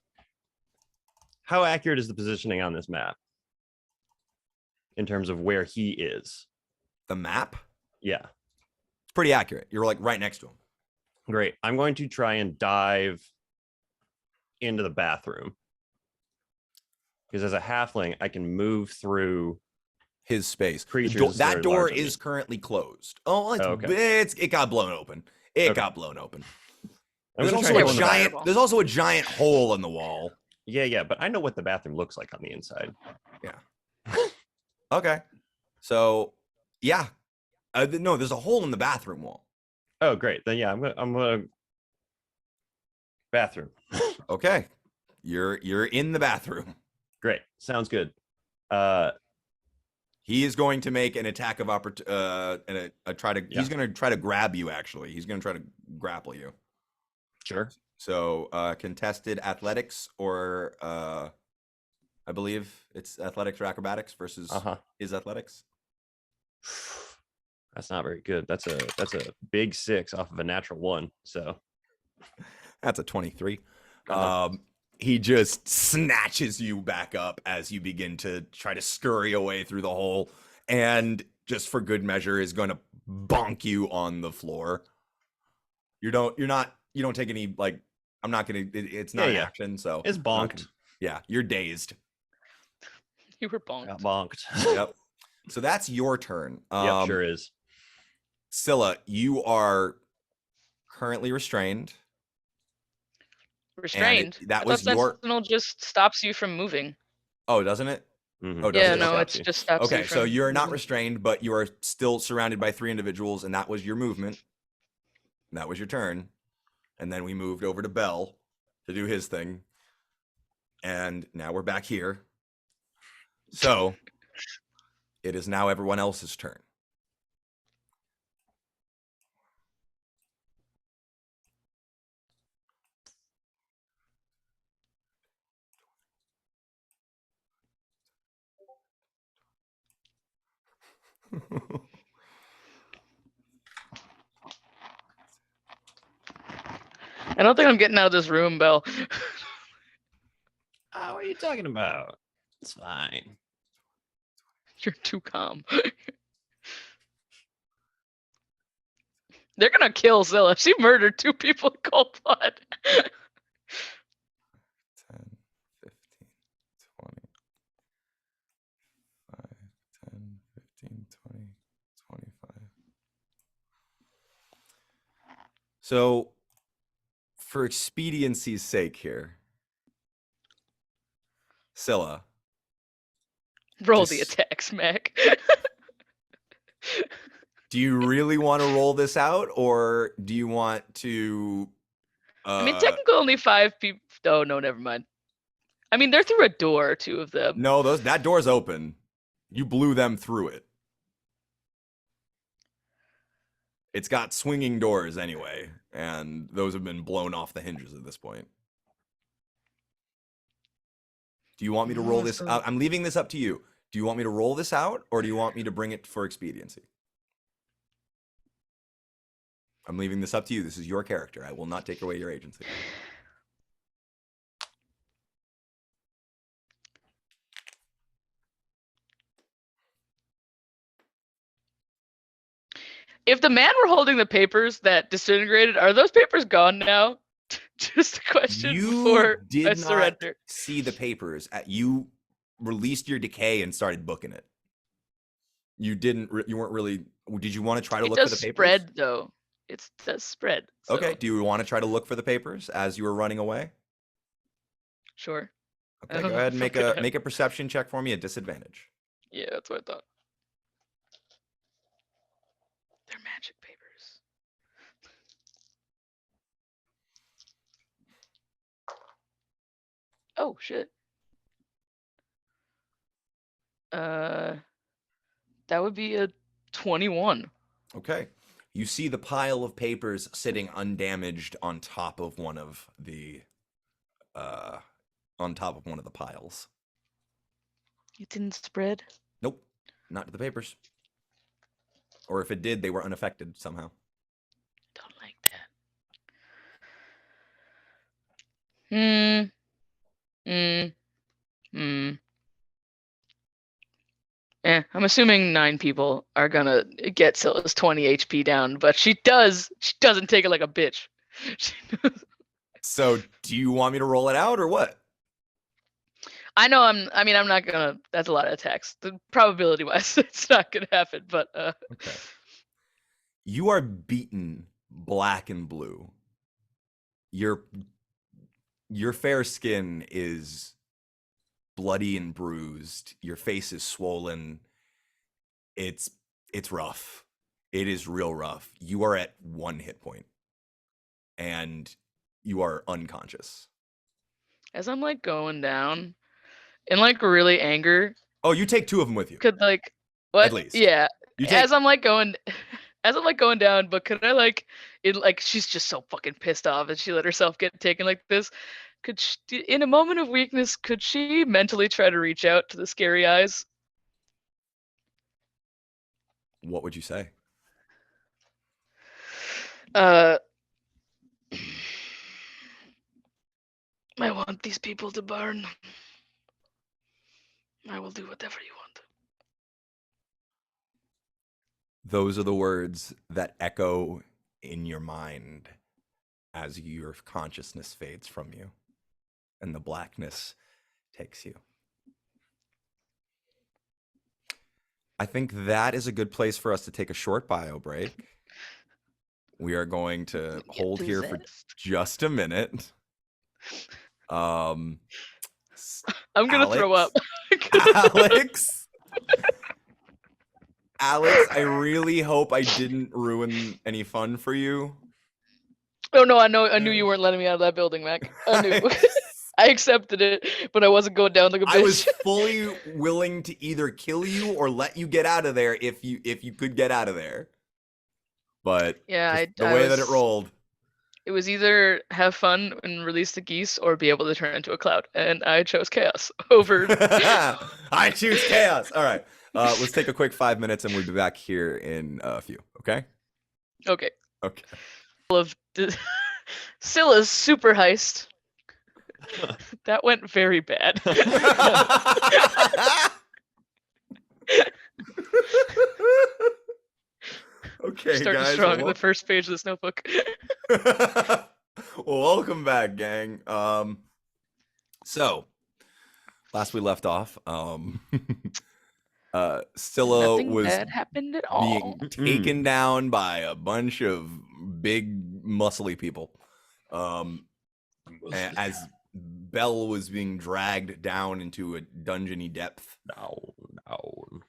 How accurate is the positioning on this map in terms of where he is? The map, Yeah, it's pretty accurate. You're like right next to him. great. I'm going to try and dive into the bathroom because as a halfling, I can move through His space. creatures. That are door larger than is me. currently closed. Oh, Okay. it got blown open. It Okay. got blown open. I'm There's gonna try also and a go in the giant. fireball. There's also a giant hole in the wall. Yeah, but I know what the bathroom looks like on the inside. Okay, so yeah, no, there's a hole in the bathroom wall. Oh, great. Then yeah, I'm gonna bathroom. Okay, you're in the bathroom. Great. Sounds good. He is going to make an attack of opportunity. He's going to try to grab you. Actually, he's going to try to grapple you. Sure. So contested athletics, or I believe it's athletics or acrobatics versus his athletics. That's not very good. That's a big 6 off of a natural 1. So That's a 23. Uh-huh. He just snatches you back up as you begin to try to scurry away through the hole, and just for good measure is going to bonk you on the floor. You don't take any, like, I'm not going to, it's not an action. So it's bonked. Yeah. You're dazed. You were bonked. Got bonked. Yep. So that's your turn. Yep, sure is. Scylla, you are currently restrained. Restrained. That I was thought your. Sentinel just stops you from moving. Oh, doesn't it? Mhm. Oh, does Yeah, it? no, Okay. it's just stops you Okay, from so you're not moving. restrained, but you are still surrounded by 3 individuals, and that was your movement. And that was your turn. And then we moved over to Bell to do his thing. And now we're back here. So it is now everyone else's turn. I don't think I'm getting out of this room, Belle. What are you talking about? It's fine. You're too calm. They're gonna kill Zilla. She murdered 2 people in cold blood. 10, 15, 20, 5, 10, 15, 20, 25. So, for expediency's sake here, Scylla, Roll the Just- attacks, Mac. do you really want to roll this out, or do you want to? I mean, technically only 5 people. Oh no, never mind. I mean, they're through a door, 2 of them. No, that door's open. You blew them through it. It's got swinging doors anyway, and those have been blown off the hinges at this point. Do you want me to roll this Awesome. out? I'm leaving this up to you. Do you want me to roll this out, or do you want me to bring it for expediency? I'm leaving this up to you. This is your character. I will not take away your agency. If the man were holding the papers that disintegrated, are those papers gone now? Just a question You before did I not surrender. see the papers. You released your decay and started booking it. You didn't. You weren't really. Did you want to try to It look for does the papers? spread though. It does spread. So, Okay. Do you want to try to look for the papers as you were running away? Sure. Okay. I Go don't know ahead and if I'm gonna have- make a perception check for me at disadvantage. Yeah, that's what I thought. They're magic papers. Oh shit. That would be a 21. Okay. You see the pile of papers sitting undamaged on top of one of the piles. It didn't spread. Nope. Not to the papers. Or if it did, they were unaffected somehow. Don't like that. I'm assuming 9 people are gonna get Scylla's 20 HP down, but she doesn't take it like a bitch. So, do you want me to roll it out or what? I know I'm not gonna, that's a lot of attacks. The probability wise, it's not gonna happen, but Okay. You are beaten black and blue. Your fair skin is bloody and bruised. Your face is swollen. It's rough. It is real rough. You are at 1 hit point. And you are unconscious. as I'm like going down in like really anger, Oh, you take 2 of them with you. could like what? At least. Yeah. You take As I'm like going down, but could I like it like she's just so fucking pissed off and she let herself get taken like this. Could she, in a moment of weakness, could she mentally try to reach out to the scary eyes? What would you say? I want these people to burn. I will do whatever you want. Those are the words that echo in your mind as your consciousness fades from you and the blackness takes you. I think that is a good place for us to take a short bio break. We are going to hold here for just a minute. I'm gonna throw up. Alex, I really hope I didn't ruin any fun for you. Oh no, I knew you weren't letting me out of that building, Mac. I knew. I accepted it, but I wasn't going down like a bitch. I was fully willing to either kill you or let you get out of there if you could get out of there. But yeah, the way that it rolled. It was either have fun and release the geese or be able to turn into a cloud, and I chose chaos over. I choose chaos. All right, let's take a quick 5 minutes, and we'll be back here in a few. Okay. Okay. Okay. Of Scylla's super heist. That went very bad. Okay, Starting guys. strong Well, at the first page of this notebook. well, welcome back, gang. So last we left off, Scylla Nothing was bad happened at all. being taken down by a bunch of big, muscly people. As Bell was being dragged down into a dungeony depth. Down.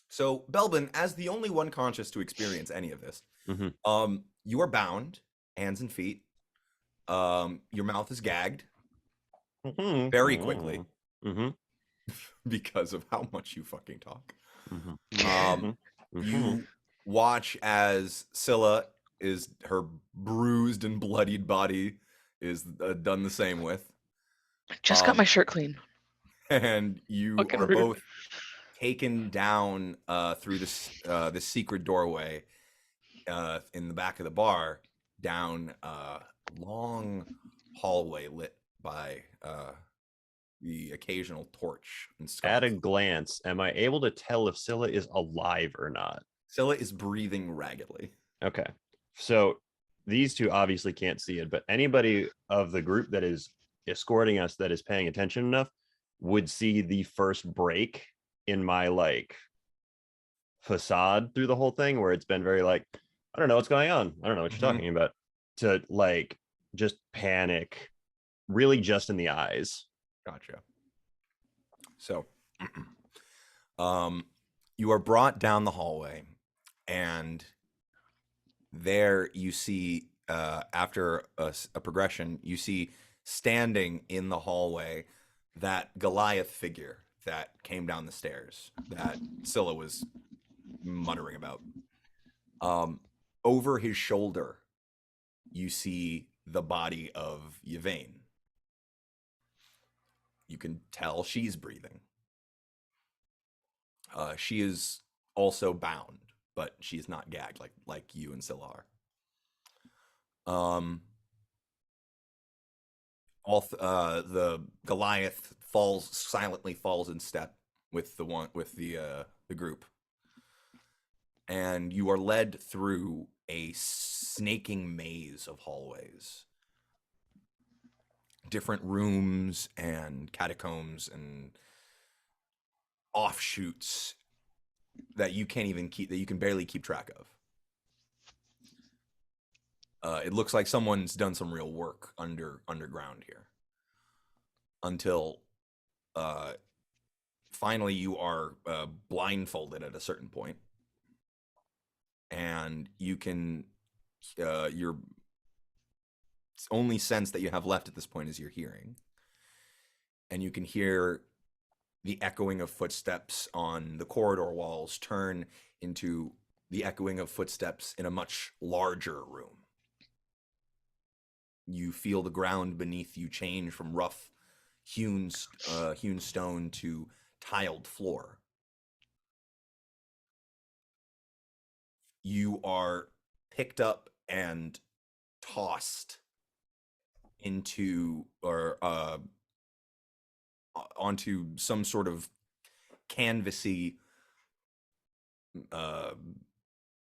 So, Belbin, as the only one conscious to experience any of this, Mhm. you are bound, hands and feet. Your mouth is gagged Mhm. very quickly Mhm. because of how much you fucking talk. Mhm. Um, Mhm. You watch as Scylla is her bruised and bloodied body is done the same with, Just got my shirt clean. and you Fucking are rude. both taken down through this secret doorway in the back of the bar down a long hallway lit by the occasional torch and At a sconce. glance, am I able to tell if Scylla is alive or not? Scylla is breathing raggedly. Okay. So these two obviously can't see it, but anybody of the group that is escorting us that is paying attention enough would see the first break in my like facade through the whole thing, where it's been very like, I don't know what's going on. I don't know what you're Mhm. talking about. To like just panic, really just in the eyes. Gotcha. So, you are brought down the hallway, and there you see, after a progression, you see standing in the hallway that Goliath figure that came down the stairs that Scylla was muttering about. Over his shoulder, you see the body of Yvain. You can tell she's breathing. She is also bound, but she's not gagged like you and Scylla are. The Goliath silently falls in step with the group, and you are led through a snaking maze of hallways, different rooms and catacombs and offshoots that you can barely keep track of. It looks like someone's done some real work underground here until finally you are blindfolded at a certain point, and you can your only sense that you have left at this point is your hearing, and you can hear the echoing of footsteps on the corridor walls turn into the echoing of footsteps in a much larger room. You feel the ground beneath you change from rough hewn stone to tiled floor. You are picked up and tossed into or onto some sort of canvasy uh,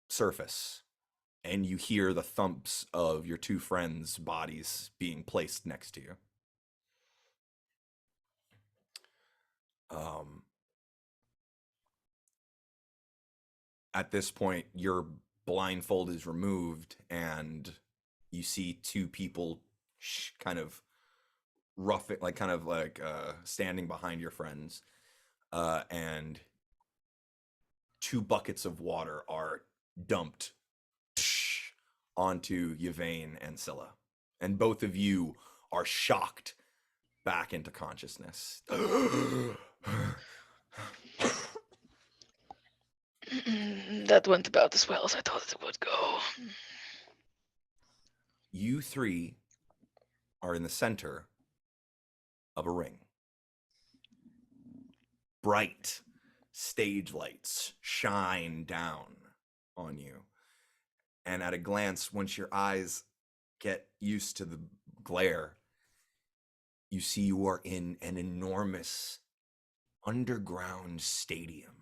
surface, and you hear the thumps of your two friends' bodies being placed next to you. At this point, your blindfold is removed, and you see two people kind of standing behind your friends, and two buckets of water are dumped onto Yvain and Scylla, and both of you are shocked back into consciousness. That went about as well as I thought it would go. You three are in the center of a ring. Bright stage lights shine down on you. And at a glance, once your eyes get used to the glare, you see you are in an enormous underground stadium.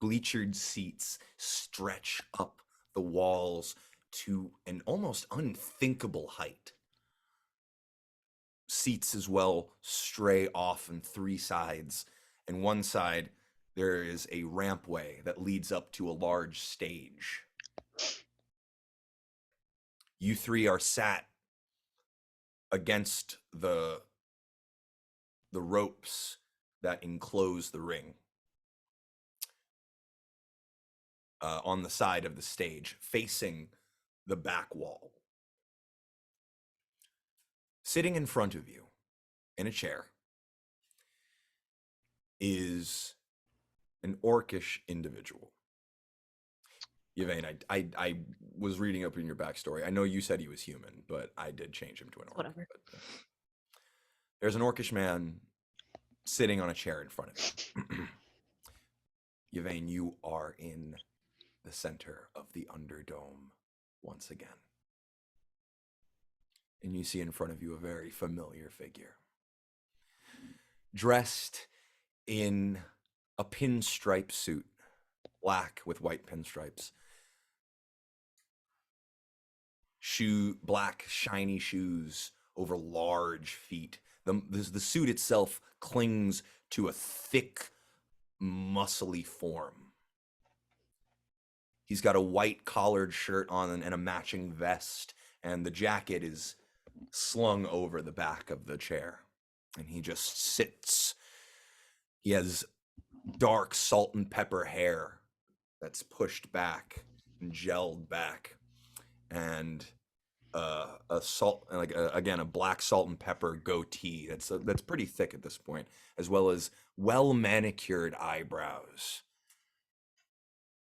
Bleachered seats stretch up the walls to an almost unthinkable height. Seats as well stray off on three sides, and one side there is a rampway that leads up to a large stage. You three are sat against the ropes that enclose the ring. On the side of the stage, facing the back wall. Sitting in front of you, in a chair, is an orcish individual. Yvain, I was reading up in your backstory. I know you said he was human, but I did change him to an orc. Whatever. But, there's an orcish man sitting on a chair in front of you. Yvain, you are in the center of the Underdome once again. And you see in front of you a very familiar figure. Dressed in a pinstripe suit, black with white pinstripes. Black shiny shoes over large feet. The suit itself clings to a thick, muscly form. He's got a white collared shirt on and a matching vest, and the jacket is slung over the back of the chair. And he just sits. He has dark salt and pepper hair that's pushed back and gelled back, and a black salt and pepper goatee that's pretty thick at this point, as well as well manicured eyebrows.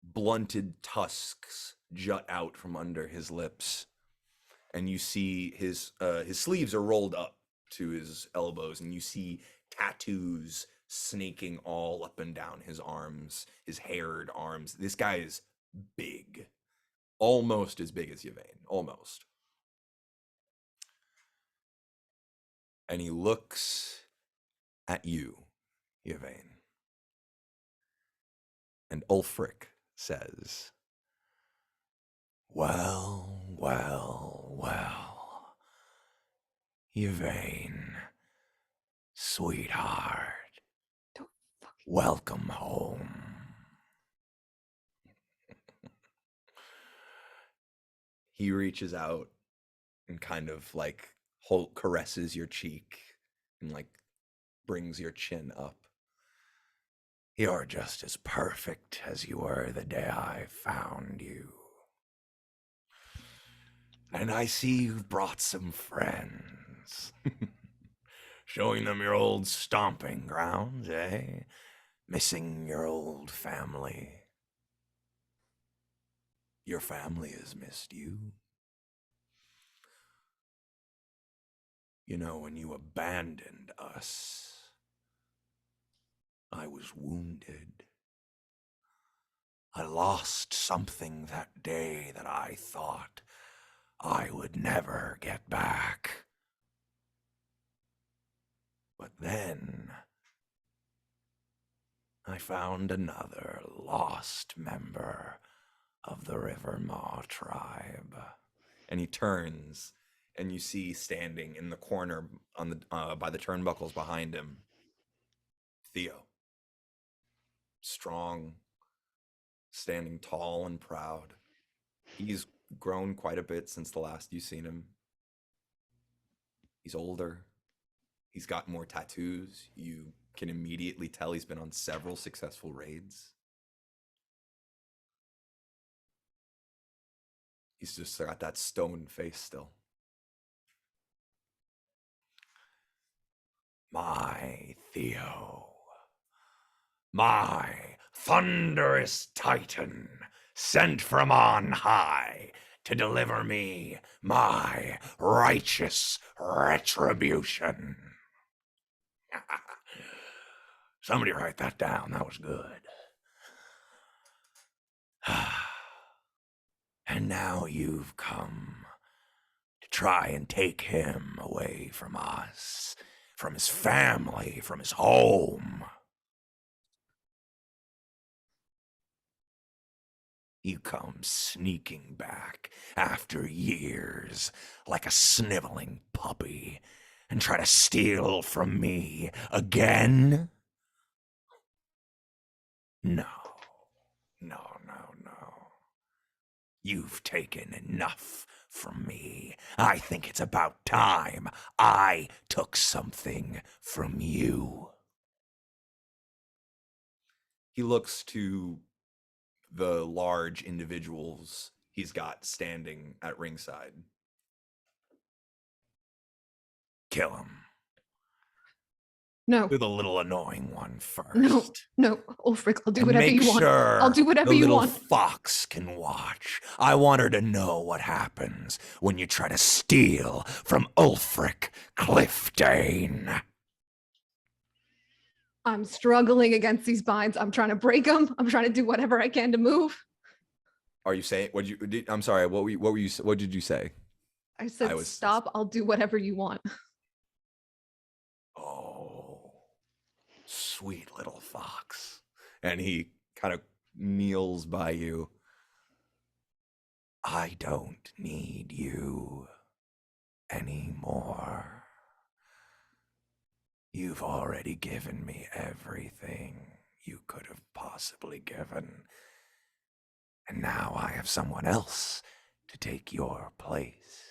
Blunted tusks jut out from under his lips, and you see his sleeves are rolled up to his elbows, and you see tattoos snaking all up and down his arms, his haired arms. This guy is big, almost as big as Yvain, almost. And he looks at you, Yvain, and Ulfric says, "Well, well, well, Yvain, sweetheart, Don't fucking. welcome home." He reaches out and kind of like caresses your cheek and like brings your chin up. "You're just as perfect as you were the day I found you. And I see you've brought some friends. Showing them your old stomping grounds, eh? Missing your old family. Your family has missed you. You know, when you abandoned us, I was wounded. I lost something that day that I thought I would never get back. But then I found another lost member of the Rivermaw tribe." And he turns, and you see standing in the corner on the by the turnbuckles behind him, Theo. Strong, standing tall and proud. He's grown quite a bit since the last you've seen him. He's older. He's got more tattoos. You can immediately tell he's been on several successful raids. He's just got that stone face still. "My Theo, my thunderous titan, sent from on high to deliver me my righteous retribution." Somebody write that down. That was good. And And now you've come to try and take him away from us, from his family, from his home. You come sneaking back after years like a sniveling puppy and try to steal from me again? No, no, no, no. You've taken enough from me. I think it's about time I took something from you. He looks to the large individuals he's got standing at ringside. Kill him. No, Do the little annoying one first. no, Ulfric, I'll do And whatever make you want. sure I'll do whatever the you little want. fox can watch. I want her to know what happens when you try to steal from Ulfric Cliffdane. I'm struggling against these binds. I'm trying to break them. I'm trying to do whatever I can to move. Are you saying I'm sorry, what did you say? I said, I was- stop. I'll do whatever you want. Oh, sweet little fox. And he kind of kneels by you. I don't need you anymore. You've already given me everything you could have possibly given. And now I have someone else to take your place.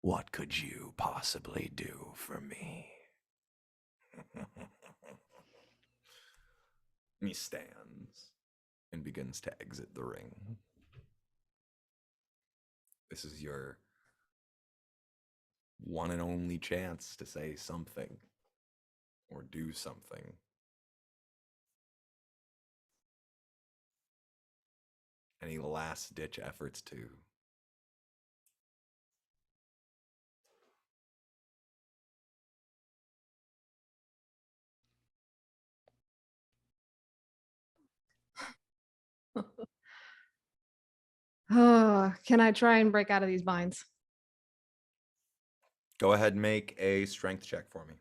What could you possibly do for me? He stands and begins to exit the ring. This is your one and only chance to say something or do something. Any last ditch efforts to Oh, can I try and break out of these binds? Go ahead and make a strength check for me.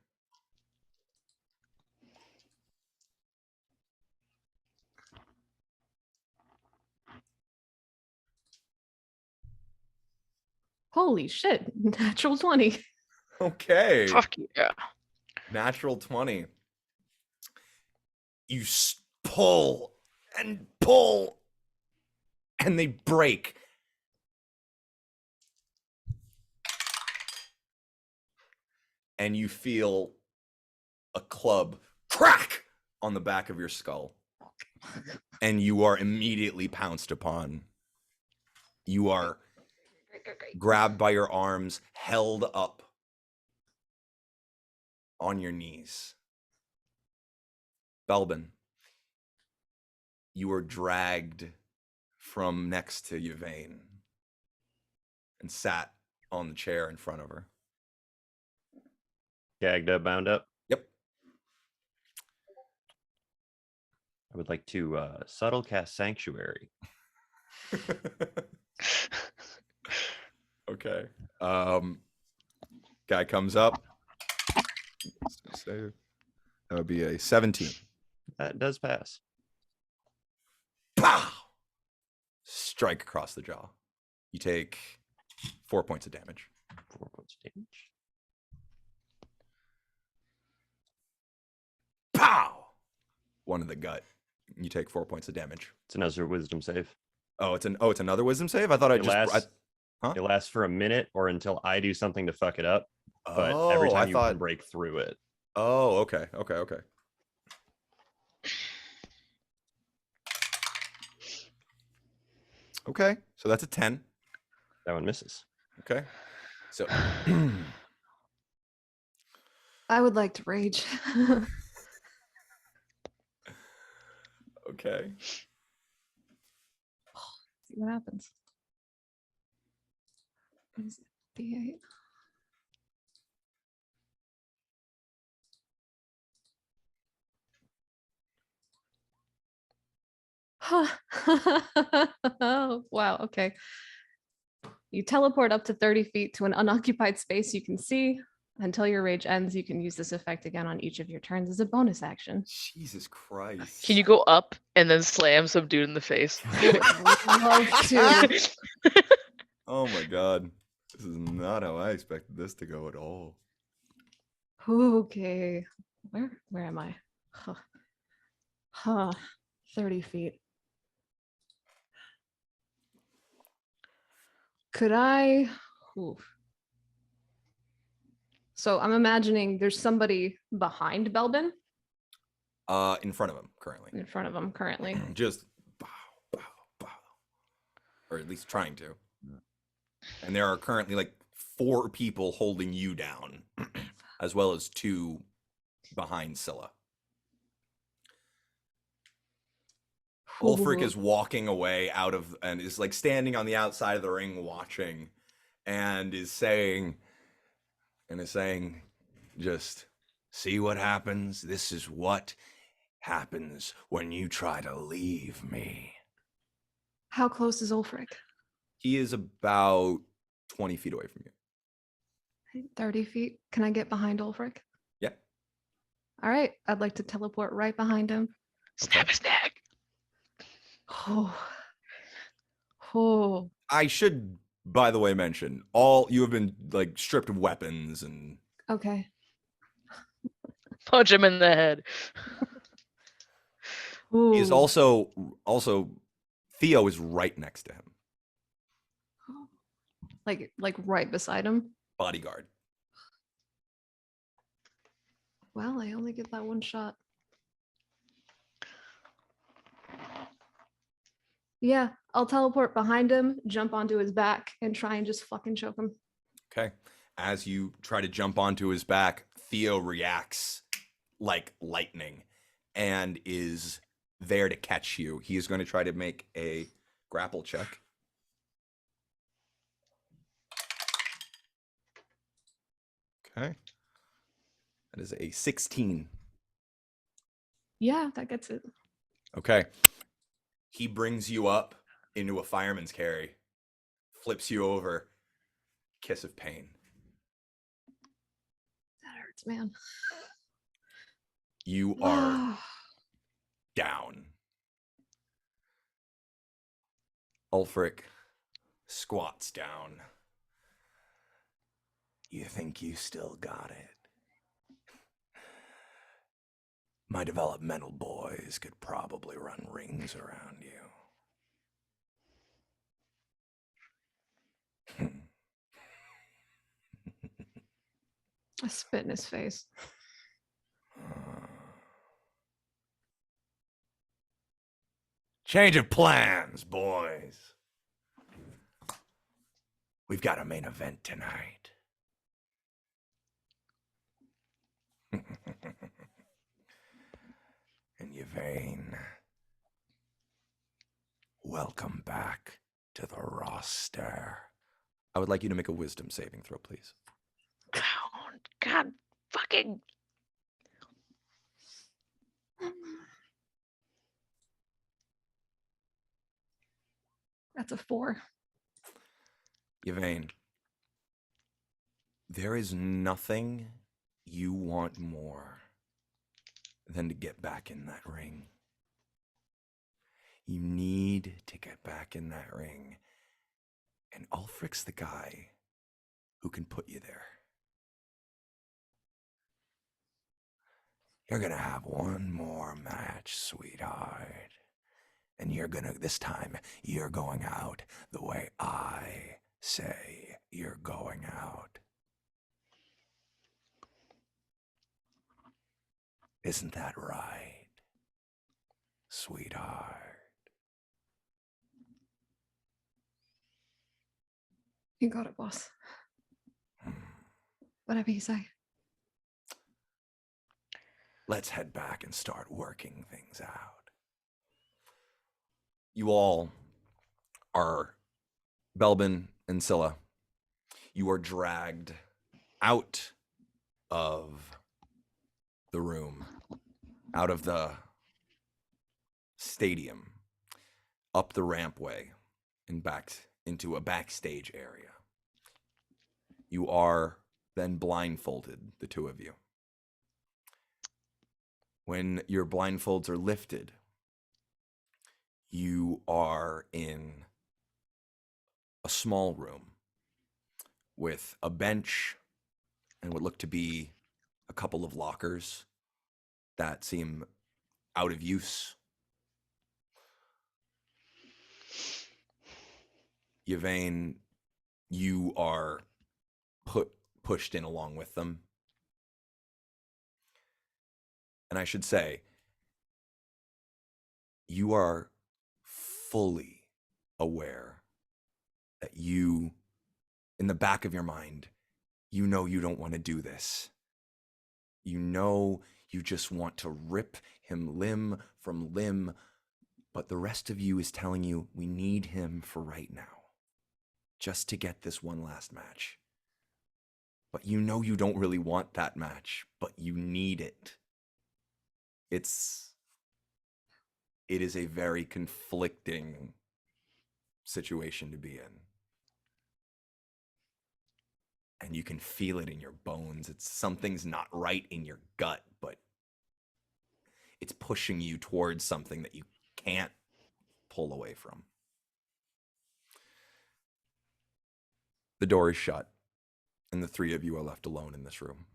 Holy shit. Natural 20. Okay. Fuck yeah. Natural 20. You pull and pull, and they break. And you feel a club crack on the back of your skull. And you are immediately pounced upon. You are grabbed by your arms, held up on your knees. Belbin, you are dragged from next to Yvain and sat on the chair in front of her. Gagged up, bound up. Yep. I would like to subtle cast Sanctuary. Okay. Guy comes up. Save. That would be a 17. That does pass. Pow! Strike across the jaw. You take 4 points of damage. 4 points of damage. Pow! One in the gut. You take 4 points of damage. It's another wisdom save. Oh, it's another wisdom save. I thought It lasts, Huh? it lasts for a minute or until I do something to fuck it up. But Oh, every I time you thought. can break through it. Oh, okay. Okay, so that's a 10. That one misses. Okay, so I would like to rage. okay. See what happens. What is it? D8. Wow, okay. You teleport up to 30 feet to an unoccupied space you can see. Until your rage ends, you can use this effect again on each of your turns as a bonus action. Jesus Christ. Can you go up and then slam some dude in the face? Love to. Oh my god. This is not how I expected this to go at all. Okay. Where am I? Huh. 30 feet. Could I? Ooh. So I'm imagining there's somebody behind Belbin In front of him currently. in front of him currently. Just bow, bow, bow. Or at least trying to. And there are currently like 4 people holding you down, as well as 2 behind Scylla. Ulfric is walking away out of and is like standing on the outside of the ring watching and is saying just see what happens. This is what happens when you try to leave me. How close is Ulfric? He is about 20 feet away from you. 30 feet. Can I get behind Ulfric? Yeah. All right. I'd like to teleport right behind him. Snap his neck. Oh. Oh. I should, by the way, mention all you have been like stripped of weapons and Okay. Punch him in the head. he is Ooh. also Theo is right next to him. Like right beside him. Bodyguard. Well, I only get that one shot. Yeah, I'll teleport behind him, jump onto his back, and try and just fucking choke him. Okay. As you try to jump onto his back, Theo reacts like lightning and is there to catch you. He is going to try to make a grapple check. Okay. That is a 16. Yeah, that gets it. Okay. He brings you up into a fireman's carry, flips you over, kiss of pain. That hurts, man. You are down. Ulfric squats down. You think you still got it? My developmental boys could probably run rings around you. I spit in his face. Change of plans, boys. We've got a main event tonight. And Yvain, welcome back to the roster. I would like you to make a wisdom saving throw, please. God fucking. That's a 4. Yvain, there is nothing you want more than to get back in that ring. You need to get back in that ring. And Ulfric's the guy who can put you there. You're gonna have one more match, sweetheart. And this time, you're going out the way I say you're going out. Isn't that right, sweetheart? You got it, boss. Whatever you say. Let's head back and start working things out. You all are, Belbin and Scylla, you are dragged out of the room, out of the stadium, up the rampway and back into a backstage area. You are then blindfolded, the two of you. When your blindfolds are lifted, you are in a small room with a bench and what look to be a couple of lockers that seem out of use. Yvain, you are pushed in along with them. And I should say, you are fully aware that you, in the back of your mind, you know you don't want to do this. You know you just want to rip him limb from limb, but the rest of you is telling you we need him for right now, just to get this one last match. But you know you don't really want that match, but you need it. It is a very conflicting situation to be in. And you can feel it in your bones. Something's not right in your gut, but it's pushing you towards something that you can't pull away from. The door is shut, and the three of you are left alone in this room.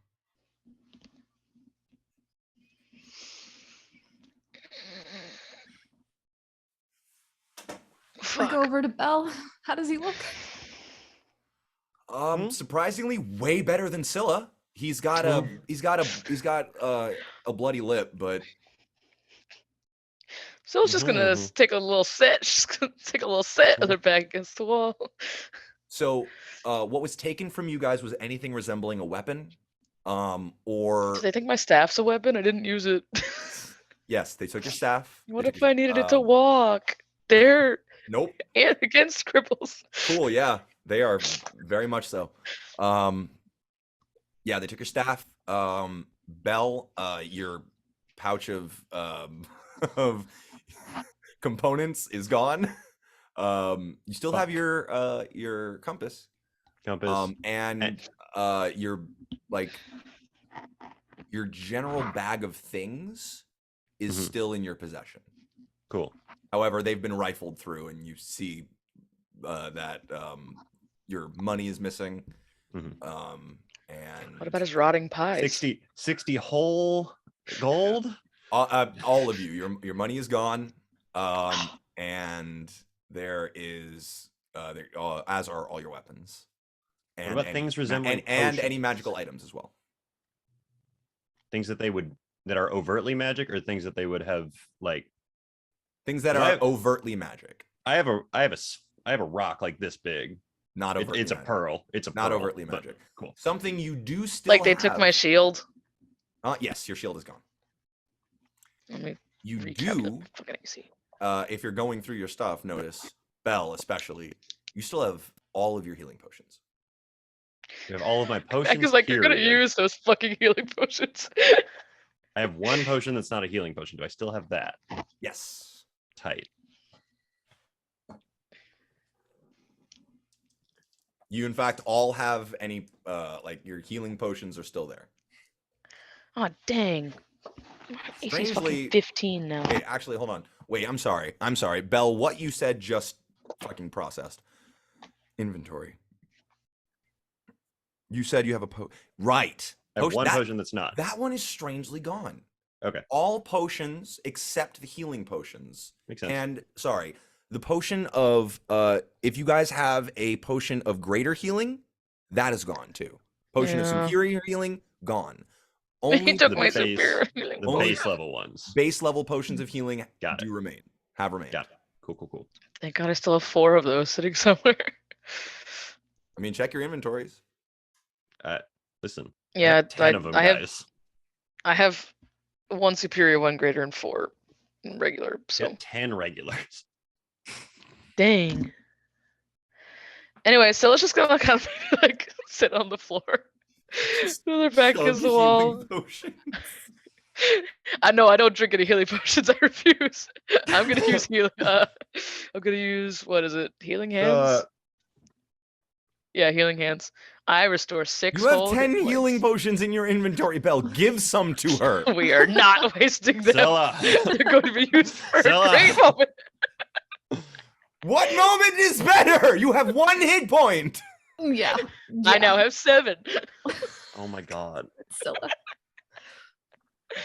I go over to Belle. How does he look? Surprisingly, way better than Scylla. He's got a bloody lip, but So I was just gonna take a little set. Just gonna take a little set with her back against the wall. so what was taken from you guys was anything resembling a weapon, or Did they think my staff's a weapon? I didn't use it. yes, they took your staff. What They took if your- I needed it to walk? They're Nope. against cripples. Cool. Yeah, they are very much so. Yeah, they took your staff. Belle, your pouch of of components is gone. You still have your compass. And your general bag of things is still in your possession. Cool. However, they've been rifled through, and you see that your money is missing. And What about his rotting pies? 60 whole gold. all of you, your money is gone, and there is as are all your weapons. And what about things resembling and any potions? magical items as well? Things that are overtly magic, or things that they would have like things that I are have- overtly magic. I have a rock like this big. Not overtly It's a magic. pearl. It's a Not pearl, overtly but magic. Cool. Something you do still Like they took my have. shield. Yes, your shield is gone. Let me You recap do, the fucking AC. if you're going through your stuff, notice, Belle especially, you still have all of your healing potions. You have all of my potions. Because like you're gonna period. use those fucking healing potions. I have one potion that's not a healing potion. Do I still have that? Yes. Tight. You, in fact, all have any, like, your healing potions are still there. Oh dang. My AC's Strangely- fucking 15 now. Wait, actually, hold on. Wait, I'm sorry. Belle, what you said just fucking processed. Inventory. You said you have a right. I have one potion that's not. That one is strangely gone. Okay. All potions except the healing potions. Makes sense. And sorry, the potion of if you guys have a potion of greater healing, that is gone too. Potion of Yeah. superior healing, gone. He Only took the my base- superior healing. The Only- base level ones. base level potions of healing Got do remain. Have remained. Got it. Cool. Thank God I still have 4 of those sitting somewhere. I mean, check your inventories. Listen. I Yeah, have 10 of them, guys. I have 1 superior, 1 greater, and 4 regular. So Got 10 regulars. dang. Anyway, so let's just go kind of like sit on the floor. With their back Shove against the healing wall. potions. I know I don't drink any healing potions. I refuse. I'm gonna use heal. I'm gonna use what is it? Healing hands. Yeah, healing hands. I restore 6 You have whole 10 hit healing points. potions in your inventory, Bell. Give some to her. We are not wasting them. Scylla. They're going to be used for Scylla. a great moment. What moment is better? You have 1 hit point. Yeah. I now have 7. Oh my god. Scylla.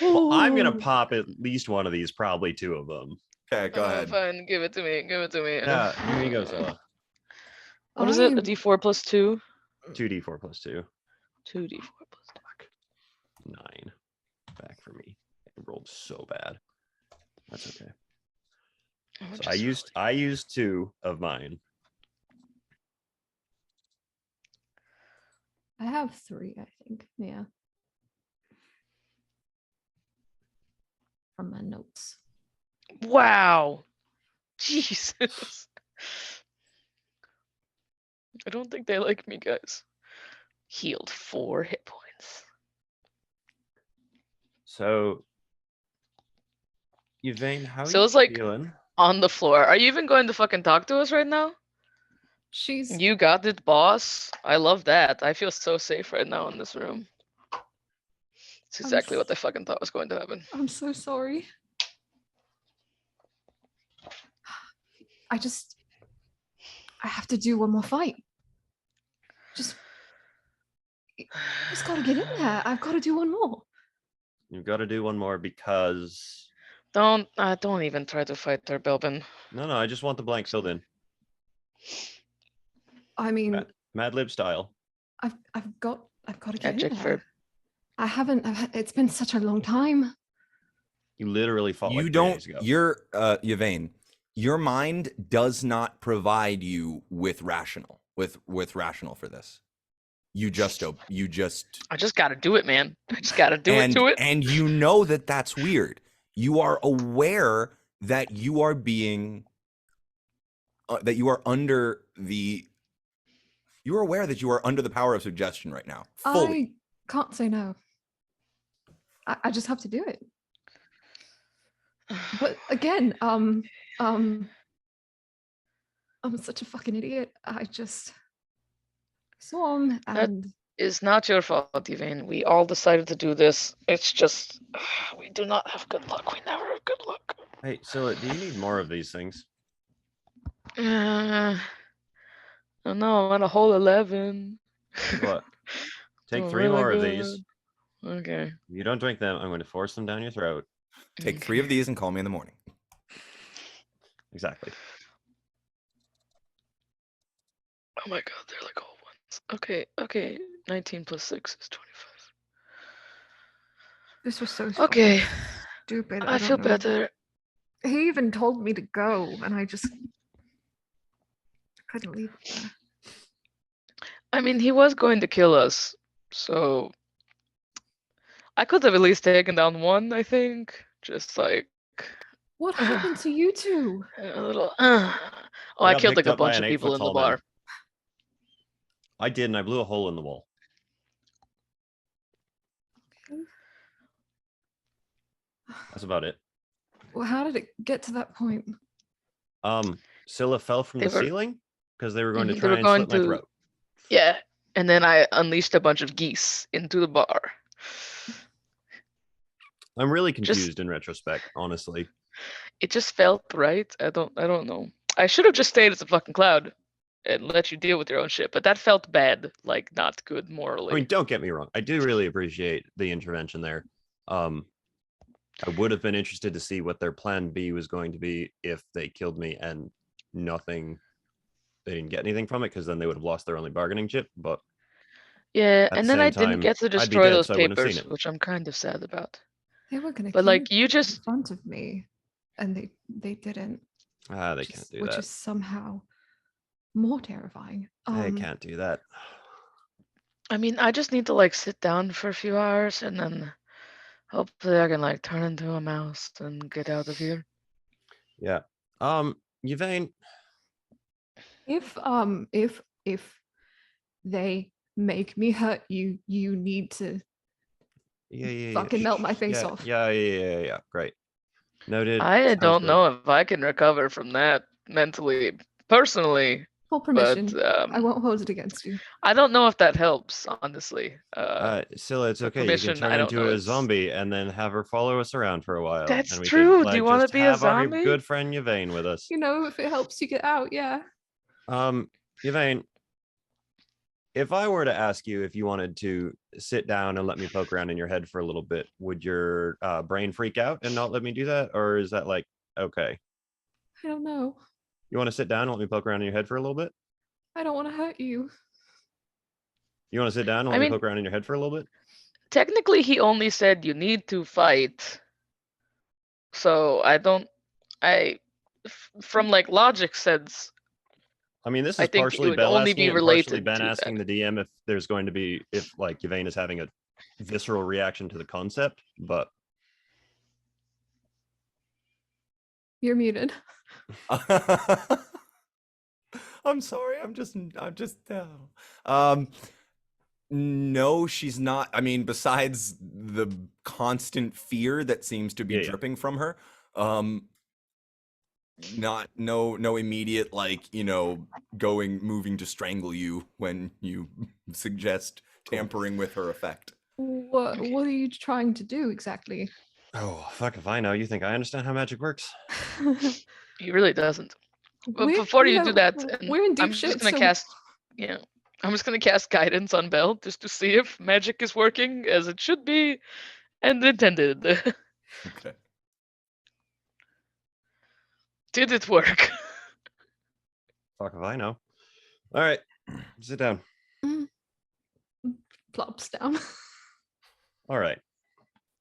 Well, I'm gonna pop at least one of these, probably 2 of them. Okay, go ahead. Fine, give it to me. Give it to me. Yeah, here you go, Scylla. What is it? A I'm- D4 plus 2? 2d4 plus 2. 2D4 plus 2. 9. Back for me. It rolled so bad. That's okay. How much So is I used 2 of mine. I have 3, I think. Yeah. From my notes. Wow. Jesus. I don't think they like me, guys. Healed 4 hit points. So, Yvain, how So you it's like- feeling? On the floor. Are you even going to fucking talk to us right now? She's You got it, boss. I love that. I feel so safe right now in this room. It's exactly what I fucking thought was going to happen. I'm so sorry. I have to do one more fight. Just gotta get in there. I've got to do one more. You've got to do one more because Don't even try to fight her, Belbin. no, I just want the blank filled in. I mean, Mad Lib style. I've got to get in Adject there. verb. I haven't. It's been such a long time. You literally fought You like 3 don't. days ago. You're Yvain. Your mind does not provide you with rational for this. You just I just gotta do it, man. I just gotta do it to it. And you know that that's weird. You are aware that you are being that you are under the. You are aware that you are under the power of suggestion right now. Fully. I can't say no. I just have to do it. But again, I'm such a fucking idiot. I just saw him and It's not your fault, Yvain. We all decided to do this. It's just we do not have good luck. We never have good luck. Hey, Scylla, do you need more of these things? Oh no, I'm at a whole 11. What? Take Doing 3 really more of good. these. Okay. If you don't drink them, I'm going to force them down your throat. Take 3 of these and call me in the morning. Exactly. Oh my god, they're like whole ones. Okay. 19 plus 6 is 25. this was so Okay, stupid. I don't feel know. better. He even told me to go, and I just couldn't leave it there. I mean, he was going to kill us, so I could have at least taken down one, I think. Just like What happened to you two? a little. I Oh, I got killed like picked a up by bunch an of people in the 8-foot tall man. bar. I did, and I blew a hole in the wall. That's about it. Well, how did it get to that point? Scylla fell from They the were- ceiling because they were going to They try were and going slit my to- throat. Yeah, and then I unleashed a bunch of geese into the bar. I'm really Just- confused in retrospect, honestly. It just felt right. I don't know. I should have just stayed as a fucking cloud and let you deal with your own shit, but that felt bad, like not good morally. I mean, don't get me wrong. I do really appreciate the intervention there. I would have been interested to see what their plan B was going to be if they killed me and they didn't get anything from it, because then they would have lost their only bargaining chip. But Yeah, at and the then I same time, didn't get to I'd be destroy dead, those so I wouldn't have seen papers, it. which I'm kind of sad about. They were gonna But kill like you you just in front of me, and they didn't. They which can't is- do which that. is somehow more terrifying. They can't do that. I mean, I just need to like sit down for a few hours and then hopefully I can like turn into a mouse and get out of here. Yeah. Yvain, If they make me hurt you, you need to Yeah. fucking melt my face yeah, off. Yeah. Great. Noted. I Sounds don't good. know if I can recover from that mentally, personally, Full but permission. I won't hold it against you. I don't know if that helps, honestly. Scylla, it's with okay. You can permission, turn I don't into know. a It's zombie and then have her follow us around for a while. That's and we true. Could, Do you like, wanna just be a have our zombie? good friend Yvain with us. You know, if it helps you get out, yeah. Yvain, if I were to ask you if you wanted to sit down and let me poke around in your head for a little bit, would your brain freak out and not let me do that? Or is that like, okay? I don't know. You want to sit down and let me poke around in your head for a little bit? I don't want to hurt you. You want to sit down and I let me mean- poke around in your head for a little bit? Technically, he only said you need to fight. So from like logic sense, I mean, this I is think it partially would Bell only asking be it and partially related Ben to asking that. the DM if there's going to be, if like Yvain is having a visceral reaction to the concept, but You're muted. I'm sorry. I'm just no, she's not. I mean, besides the constant fear that seems to be Yeah. dripping from her, not no immediate, like, moving to strangle you when you suggest tampering with her effect. What are you trying to do exactly? oh, fuck if I know. You think I understand how magic works? He really doesn't. But We're- before you know, do that, we're in deep I'm shit. just gonna So cast. Yeah, I'm just gonna cast guidance on Bell just to see if magic is working as it should be and intended. Okay. Did it work? Fuck if I know. All right, sit down. plops down. All right.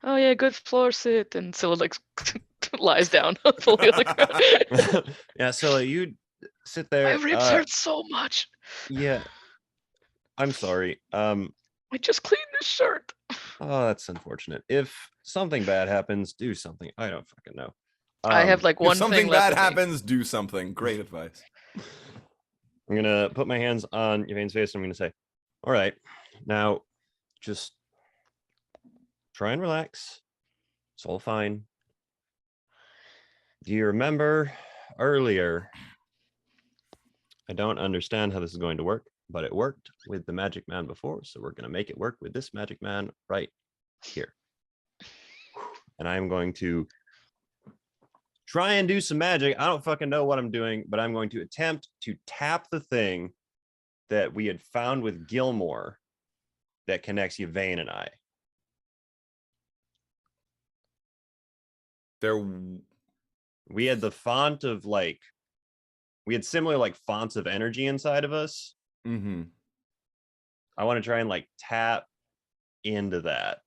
Oh yeah, good floor sit, and Scylla like lies down fully on the ground. Yeah, so you sit My there. ribs hurt so much. Yeah, I'm sorry. I just cleaned this shirt. Oh, that's unfortunate. If something bad happens, do something. I don't fucking know. I have like If one something thing left bad in me. happens, do something. Great advice. I'm gonna put my hands on Yvain's face. And I'm gonna say, "All right, now, just try and relax. It's all fine. Do you remember earlier? I don't understand how this is going to work, but it worked with the magic man before, so we're gonna make it work with this magic man right here. And I'm going to try and do some magic. I don't fucking know what I'm doing, but I'm going to attempt to tap the thing that we had found with Gilmore that connects Yvain and I. We had the font of like, we had similar like fonts of energy inside of us. Mm-hmm. I want to try and like tap into that.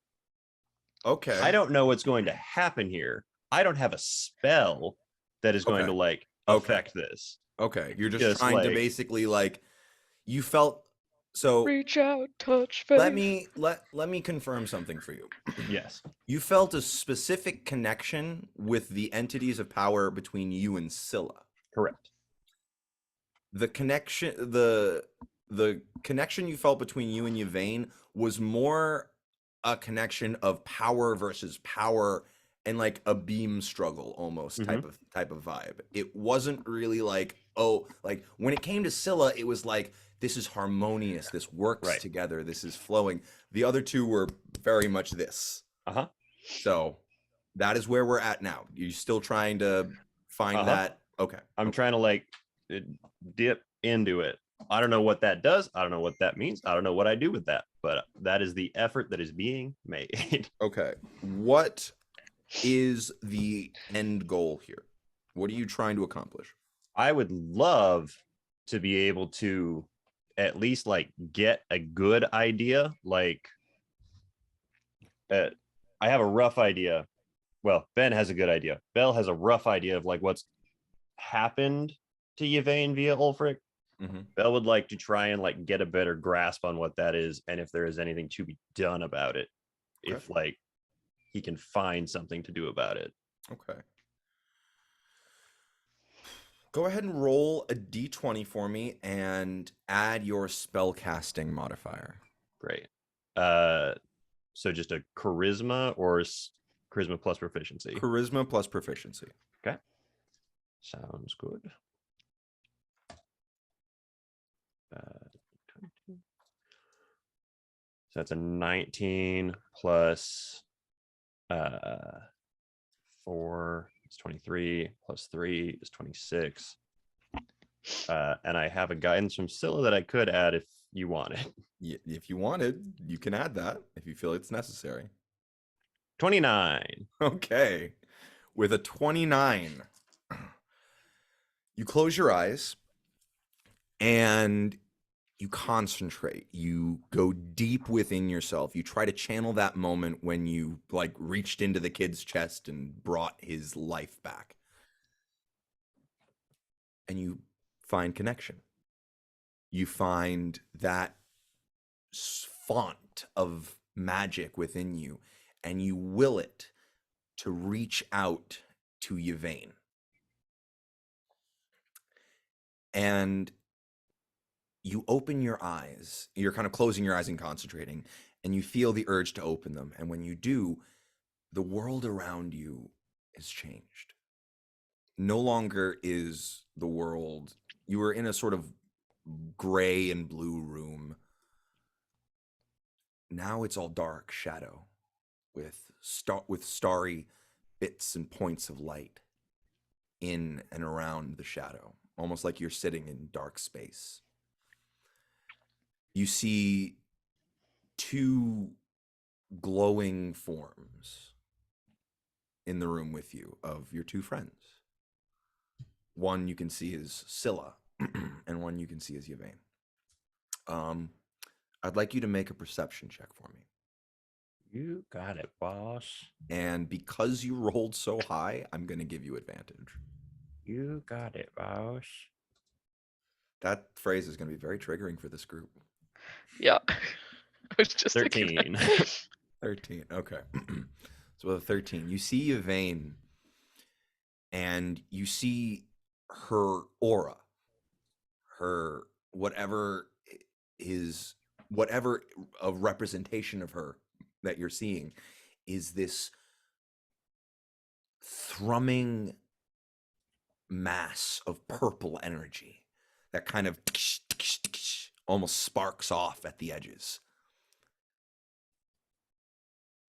Okay. I don't know what's going to happen here. I don't have a spell that is going to like affect this. Okay. You're just Just trying to like- basically, like, you felt so Reach out, touch faith. let me confirm something for you. Yes. You felt a specific connection with the entities of power between you and Scylla. Correct. The connection the connection you felt between you and Yvain was more a connection of power versus power, and like a beam struggle almost type of vibe. It wasn't really like, oh, like when it came to Scylla, it was like, this is harmonious, this works Right. together, this is flowing. The other two were very much this. Uh-huh. So that is where we're at now. You still trying to find that? Okay. I'm trying to like dip into it. I don't know what that does. I don't know what that means. I don't know what I do with that, but that is the effort that is being made. Okay. What is the end goal here? What are you trying to accomplish? I would love to be able to at least like get a good idea. Like, I have a rough idea. Well, Ben has a good idea. Bell has a rough idea of like what's happened to Yvain via Ulfric. Bell would like to try and like get a better grasp on what that is, and if there is anything to be done about it. Okay. If like he can find something to do about it. Okay. Go ahead and roll a d20 for me and add your spellcasting modifier. Great. So just a charisma or charisma plus proficiency. Charisma plus proficiency. Okay. Sounds good. 22. So that's a 19 plus 4 is 23 plus 3 is 26. And I have a guidance from Scylla that I could add if you wanted. If you wanted, you can add that if you feel it's necessary. 29. Okay. With a 29, you close your eyes and you concentrate. You go deep within yourself. You try to channel that moment when you like reached into the kid's chest and brought his life back. And you find connection. You find that font of magic within you, and you will it to reach out to Yvain. And you open your eyes. You're kind of closing your eyes and concentrating, and you feel the urge to open them. And when you do, the world around you is changed. No longer is the world, you were in a sort of gray and blue room. Now it's all dark shadow with starry bits and points of light in and around the shadow, almost like you're sitting in dark space. You see two glowing forms in the room with you of your two friends. One you can see is Scylla, and one you can see is Yvain. I'd like you to make a perception check for me. You got it, boss. And because you rolled so high, I'm going to give you advantage. You got it, boss. That phrase is going to be very triggering for this group. Yeah. I was just thinking 13. that. 13. Okay. So with a 13, you see Yvain, and you see her aura, her whatever a representation of her that you're seeing is this thrumming mass of purple energy that kind of almost sparks off at the edges.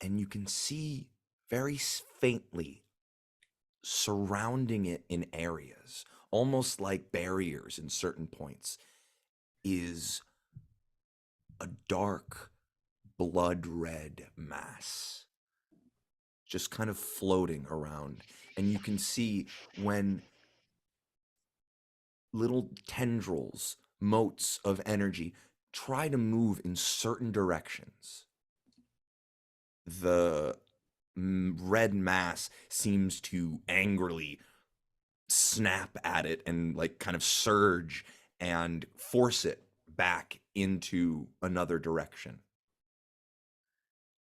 And you can see very faintly surrounding it in areas, almost like barriers in certain points, is a dark blood red mass just kind of floating around. And you can see when little tendrils, motes of energy try to move in certain directions, the red mass seems to angrily snap at it and like kind of surge and force it back into another direction.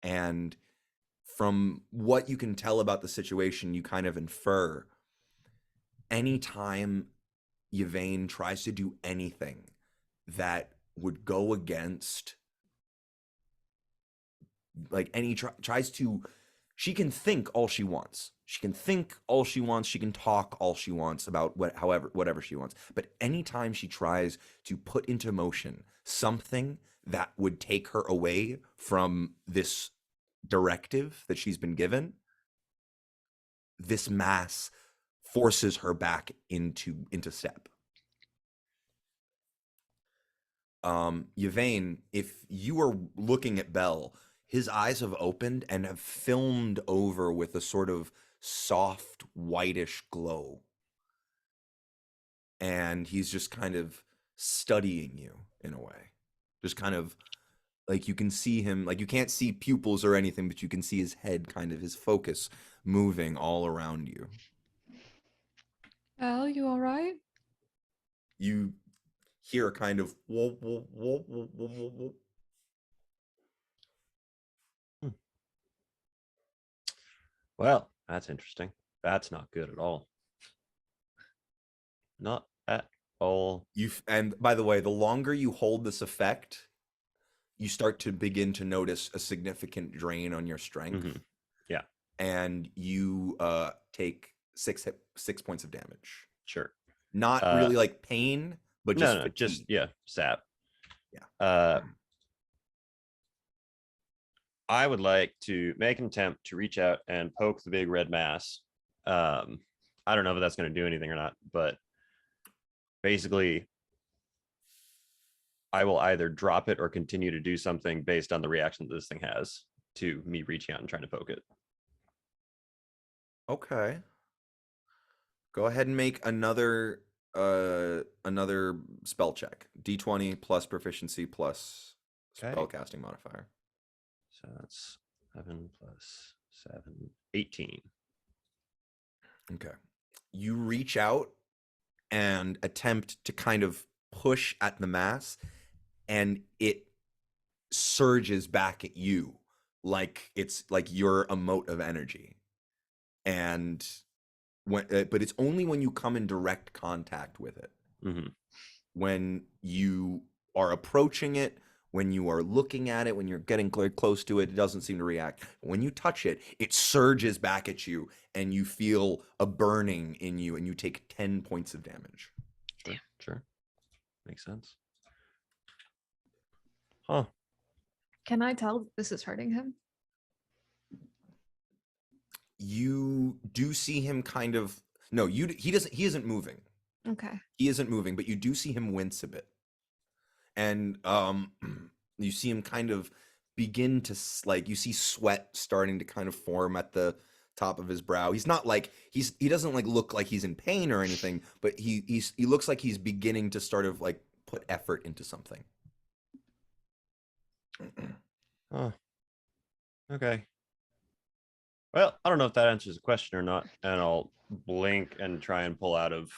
And from what you can tell about the situation, you kind of infer anytime Yvain tries to do anything that would go against, like tries to, she can think all she wants. She can think all she wants. She can talk all she wants about whatever she wants. But anytime she tries to put into motion something that would take her away from this directive that she's been given, this mass forces her back into step. Yvain, if you are looking at Bell, his eyes have opened and have filmed over with a sort of soft whitish glow. And he's just kind of studying you in a way. Just kind of like you can see him, like you can't see pupils or anything, but you can see his head, kind of his focus moving all around you. Al, you all right? You hear a kind of whoop, whoop, whoop, whoop, whoop, whoop, whoop. Well, that's interesting. That's not good at all. Not at all. And by the way, the longer you hold this effect, you start to begin to notice a significant drain on your strength. Mhm. Yeah. And you take 6 points of damage. Sure. Not really like pain, but just No, just fatigue. sap. Yeah. I would like to make an attempt to reach out and poke the big red mass. I don't know if that's going to do anything or not, but basically, I will either drop it or continue to do something based on the reaction that this thing has to me reaching out and trying to poke it. Okay. Go ahead and make another spell check. D20 plus proficiency plus Okay. spellcasting modifier. So that's 7 plus 7, 18. Okay. You reach out and attempt to kind of push at the mass, and it surges back at you like it's like you're a mote of energy. And when, but it's only when you come in direct contact with it. Mm-hmm. When you are approaching it, when you are looking at it, when you're getting close to it, it doesn't seem to react. When you touch it, it surges back at you, and you feel a burning in you, and you take 10 points of damage. Sure. Makes sense. Huh. Can I tell this is hurting him? You do see him kind of he isn't moving. Okay. He isn't moving, but you do see him wince a bit. And you see him kind of begin to like, you see sweat starting to kind of form at the top of his brow. He's not like he doesn't like look like he's in pain or anything, but he looks like he's beginning to sort of like put effort into something. Oh. Okay. Well, I don't know if that answers the question or not, and I'll blink and try and pull out of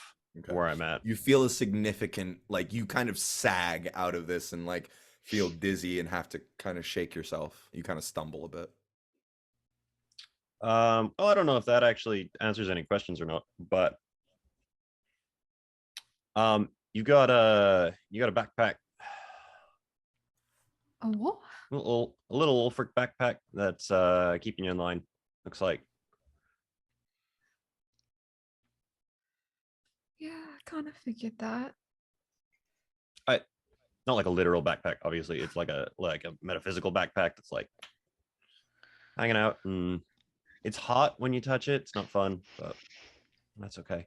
where I'm at. You feel a significant, like, you kind of sag out of this and like feel dizzy and have to kind of shake yourself. You kind of stumble a bit. Well, I don't know if that actually answers any questions or not, but you got a backpack, A what? a little Ulfric backpack that's keeping you in line. Looks like. Yeah, I kind of figured that. Not like a literal backpack, obviously. It's like a metaphysical backpack that's like hanging out, and it's hot when you touch it. It's not fun, but that's okay.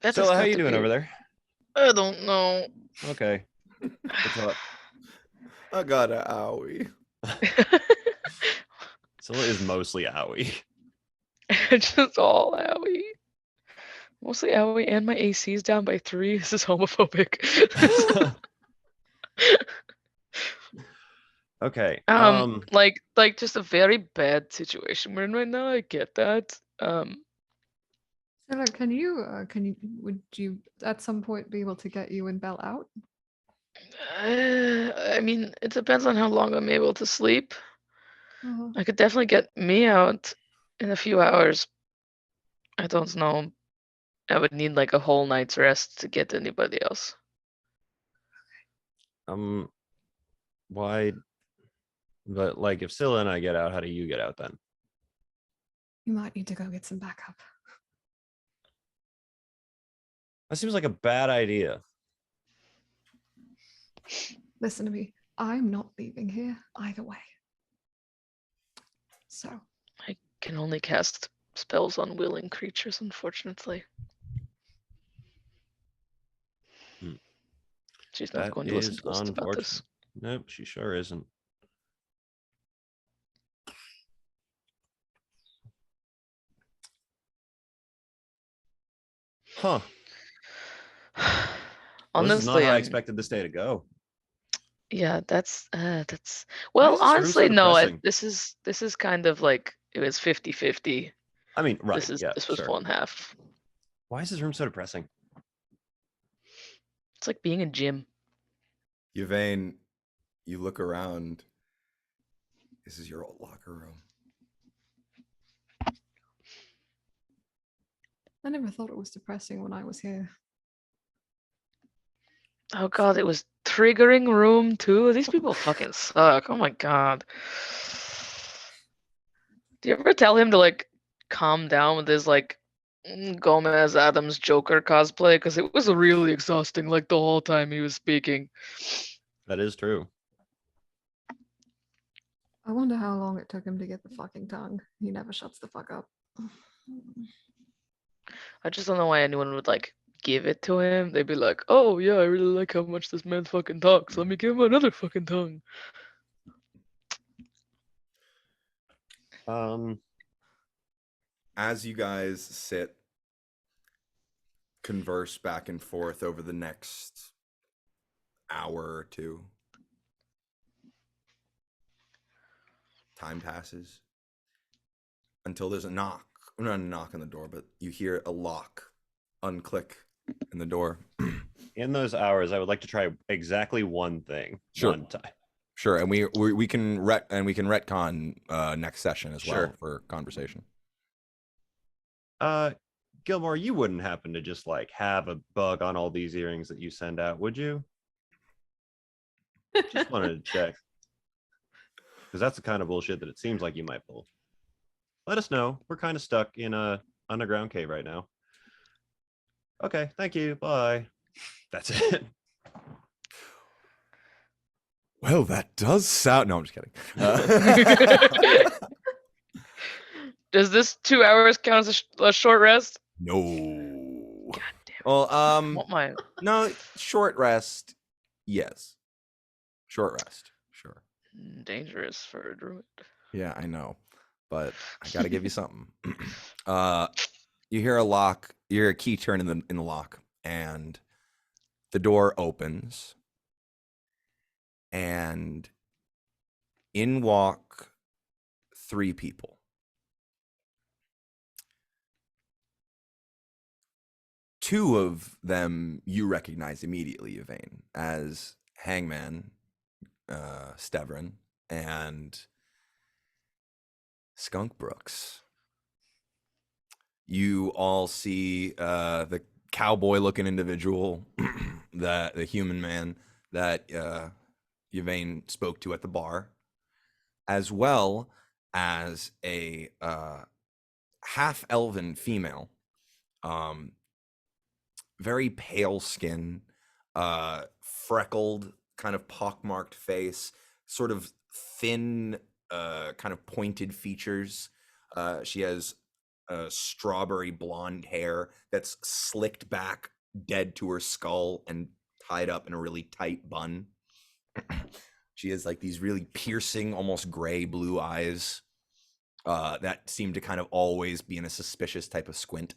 That So has how got you to doing be- over there? I don't know. Okay. What's up? I got a owie. Scylla is mostly owie. Just all owie. Mostly owie, and my AC is down by 3. This is homophobic. Okay. Like just a very bad situation we're in right now. I get that. So, look, would you at some point be able to get you and Belle out? I mean, it depends on how long I'm able to sleep. Uh, I could definitely get me out in a few hours. I don't know. I would need like a whole night's rest to get anybody else. Why? But like, if Scylla and I get out, how do you get out then? you might need to go get some backup. That seems like a bad idea. Listen to me. I'm not leaving here either way. So, I can only cast spells on willing creatures, unfortunately. Hmm. She's not That going to listen is to us about unfortunate. this. Nope, she sure isn't. Huh. Well, this is not Honestly, how I expected this day to go. yeah, that's Why well, is this room so honestly, no, depressing? this is kind of like it was 50-50. I mean, right? This Yeah, was sure. 1/2. Why is this room so depressing? It's like being in gym. Yvain, you look around. This is your old locker room. I never thought it was depressing when I was here. Oh god, it was triggering room too. These people fucking suck. Oh my god. Do you ever tell him to like calm down with his like Gomez Adams Joker cosplay? Because it was really exhausting like the whole time he was speaking. That is true. I wonder how long it took him to get the fucking tongue. He never shuts the fuck up. I just don't know why anyone would like give it to him. They'd be like, "Oh yeah, I really like how much this man fucking talks. Let me give him another fucking tongue." As you guys sit, converse back and forth over the next hour or two, time passes until there's a knock. Not a knock on the door, but you hear a lock unclick in the door. In those hours, I would like to try exactly one thing. Sure. One time. Sure, and we can retcon next session as well Sure. for conversation. Gilmore, you wouldn't happen to just like have a bug on all these earrings that you send out, would you? Just wanted to check. Because that's the kind of bullshit that it seems like you might pull. Let us know. We're kind of stuck in a underground cave right now. Okay, thank you. Bye. That's it. Well, that does sound. No, I'm just kidding. Does this 2 hours count as a short rest? No. God damn it. Well, What my no, short rest. Yes. Short rest. Sure. dangerous for a druid. Yeah, I know. But I got to give you something. You hear a lock, you hear a key turn in the lock, and the door opens, and in walk 3 people. 2 of them you recognize immediately, Yvain, as Hangman, Stevrin, and Skunk Brooks. You all see the cowboy-looking individual, the human man that Yvain spoke to at the bar, as well as a half-elven female, very pale skin, freckled, kind of pockmarked face, sort of thin, kind of pointed features. She has strawberry blonde hair that's slicked back dead to her skull and tied up in a really tight bun. She has like these really piercing, almost gray blue eyes that seem to kind of always be in a suspicious type of squint.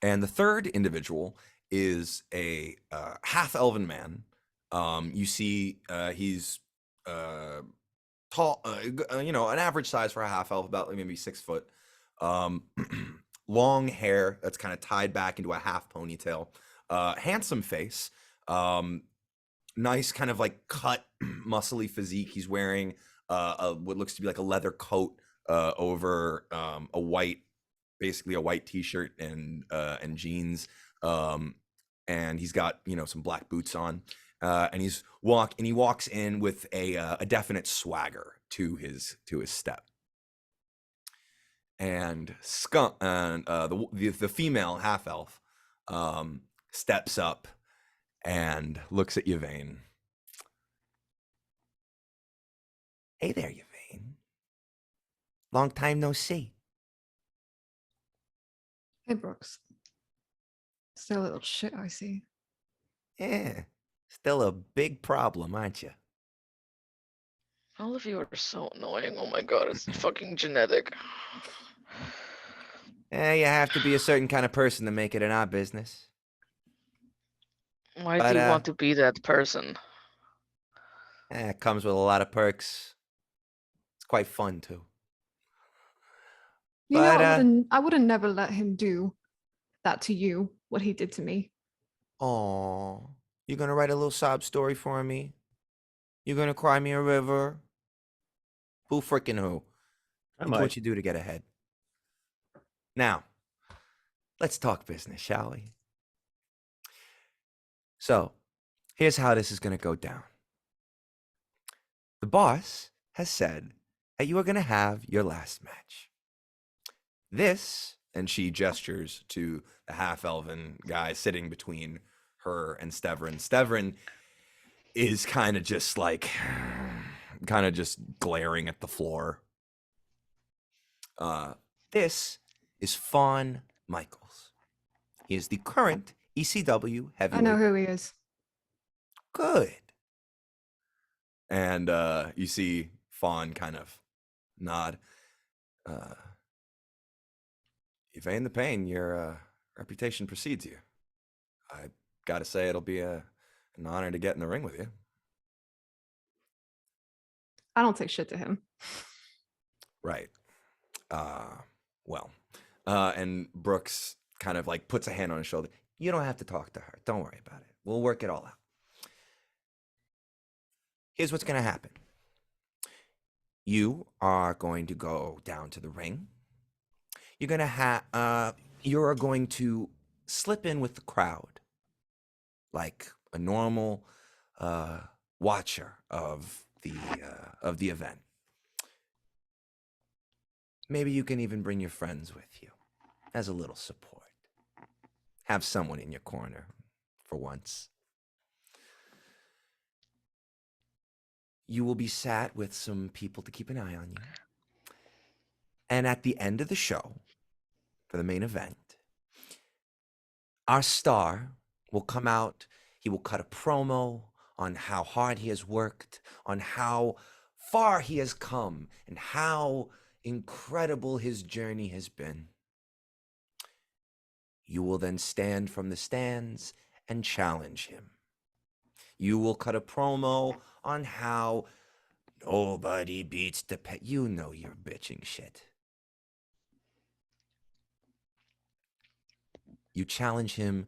And the third individual is a half-elven man. You see he's tall, an average size for a half-elf, about maybe 6 foot. Long hair that's kind of tied back into a half ponytail. Handsome face. Nice kind of like cut, muscly physique. He's wearing what looks to be like a leather coat over basically a white t-shirt and jeans, and he's got some black boots on, and he walks in with a definite swagger to his step. And Skunk and the female half elf steps up and looks at Yvain. Hey there, Yvain. Long time no see. Hey, Brooks. Still a little shit, I see. Yeah, still a big problem, aren't you? All of you are so annoying. Oh my god, it's fucking genetic. You have to be a certain kind of person to make it in our business. Why But, do you want to be that person? It comes with a lot of perks. It's quite fun too. You know, But, I wouldn't never let him do that to you, what he did to me. Aw, you gonna write a little sob story for me? You gonna cry me a river? Who frickin' who? I Look might. what you do to get ahead. Now, let's talk business, shall we? So, here's how this is going to go down. The boss has said that you are going to have your last match. This, and she gestures to the half-elven guy sitting between her and Stevrin. Stevrin is kind of just like, kind of just glaring at the floor. This is Fawn Michaels. He is the current ECW I heavyweight. know who he is. Good. And you see Fawn kind of nod. If ain't the pain, your reputation precedes you. I gotta say, it'll be an honor to get in the ring with you. I don't say shit to him. Right. Well. And Brooks kind of like puts a hand on his shoulder. You don't have to talk to her. Don't worry about it. We'll work it all out. Here's what's gonna happen. You are going to go down to the ring. You're going to slip in with the crowd like a normal watcher of the event. Maybe you can even bring your friends with you as a little support. Have someone in your corner for once. You will be sat with some people to keep an eye on you. And at the end of the show, for the main event, our star will come out. He will cut a promo on how hard he has worked, on how far he has come, and how incredible his journey has been. You will then stand from the stands and challenge him. You will cut a promo on how nobody beats the pet. You know you're bitching shit. You challenge him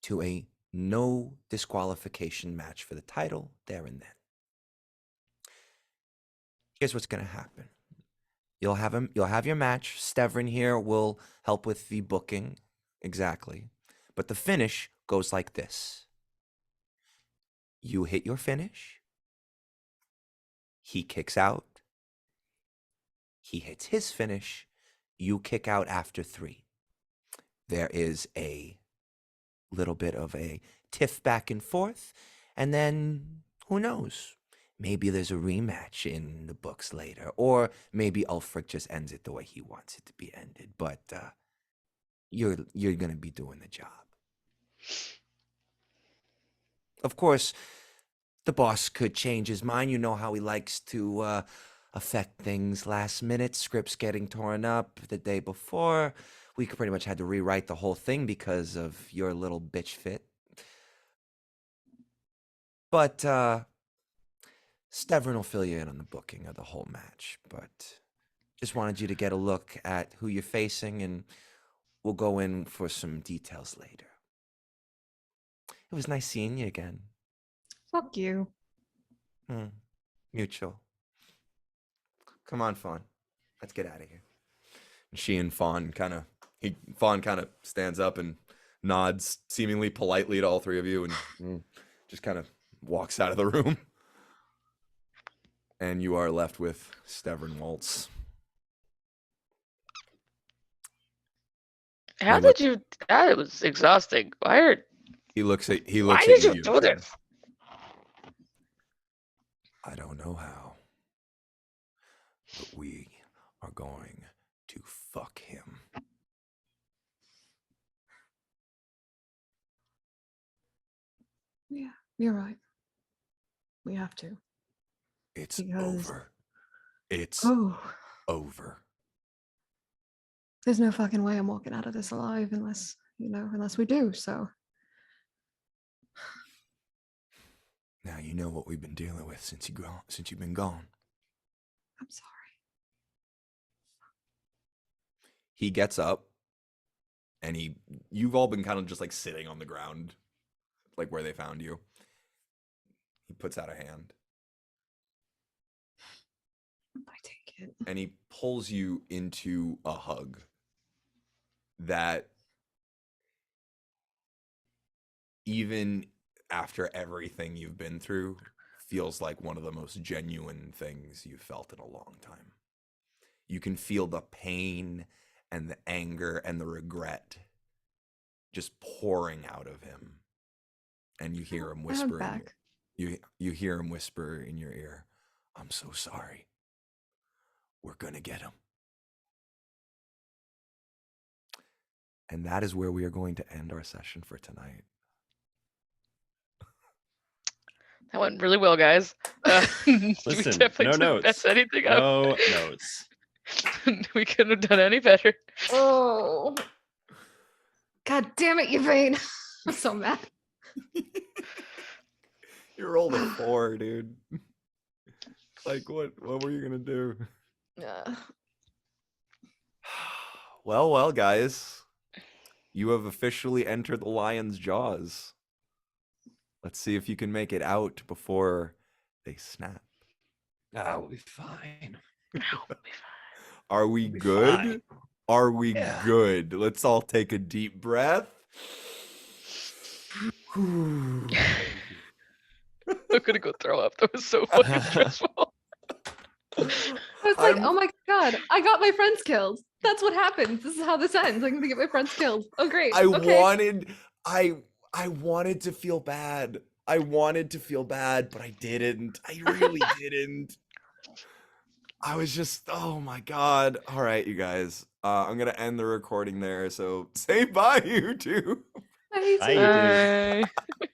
to a no disqualification match for the title there and then. Here's what's going to happen. You'll have your match. Stevrin here will help with the booking. Exactly. But the finish goes like this. You hit your finish. He kicks out. He hits his finish. You kick out after 3. There is a little bit of a tiff back and forth. And then, who knows? Maybe there's a rematch in the books later. Or maybe Ulfric just ends it the way he wants it to be ended. But you're going to be doing the job. Of course, the boss could change his mind. You know how he likes to affect things last minute. Scripts getting torn up the day before. We could pretty much had to rewrite the whole thing because of your little bitch fit. But Stevrin will fill you in on the booking of the whole match. But just wanted you to get a look at who you're facing, and we'll go in for some details later. It was nice seeing you again. Fuck you. Mutual. Come on, Fawn. Let's get out of here. And she and Fawn kind of stands up and nods seemingly politely to all 3 of you and just kind of walks out of the room. And you are left with Stevrin Waltz. How did you? That was exhausting. Why looks at did you you do this? I don't know how, but we are going to fuck him. Yeah, you're right. We have to. It's Because- over. It's Oh, over. there's no fucking way I'm walking out of this alive unless we do. So Now you know what we've been dealing with since you've been gone. I'm sorry. He gets up and you've all been kind of just like sitting on the ground, like where they found you. He puts out a hand I take it. and he pulls you into a hug that even after everything you've been through, feels like one of the most genuine things you've felt in a long time. You can feel the pain and the anger and the regret just pouring out of him. And you hear him I hug whisper in back. you hear him whisper in your ear, "I'm so sorry. We're gonna get him." And that is where we are going to end our session for tonight. That went really well, guys. We Listen, definitely no didn't mess notes. anything up. No notes. We couldn't have done any better. Oh. God damn it, Yvain. I'm so mad. You rolled a 4, dude. Like, what were you gonna do? Well, guys. You have officially entered the lion's jaws. Let's see if you can make it out before they snap. I'll be fine. Are we We'll be good? fine. Are we Yeah. good? Let's all take a deep breath. I'm gonna go throw up. That was so fucking stressful. I was like, I'm- oh my god, I got my friends killed. That's what happens. This is how this ends. I'm gonna get my friends killed. Oh great. I Okay. wanted to feel bad. I wanted to feel bad, but I didn't. I really didn't. I was just, oh my god. All right, you guys. I'm gonna end the recording there. So say bye, you two. Bye, Bye, too. you two. Bye.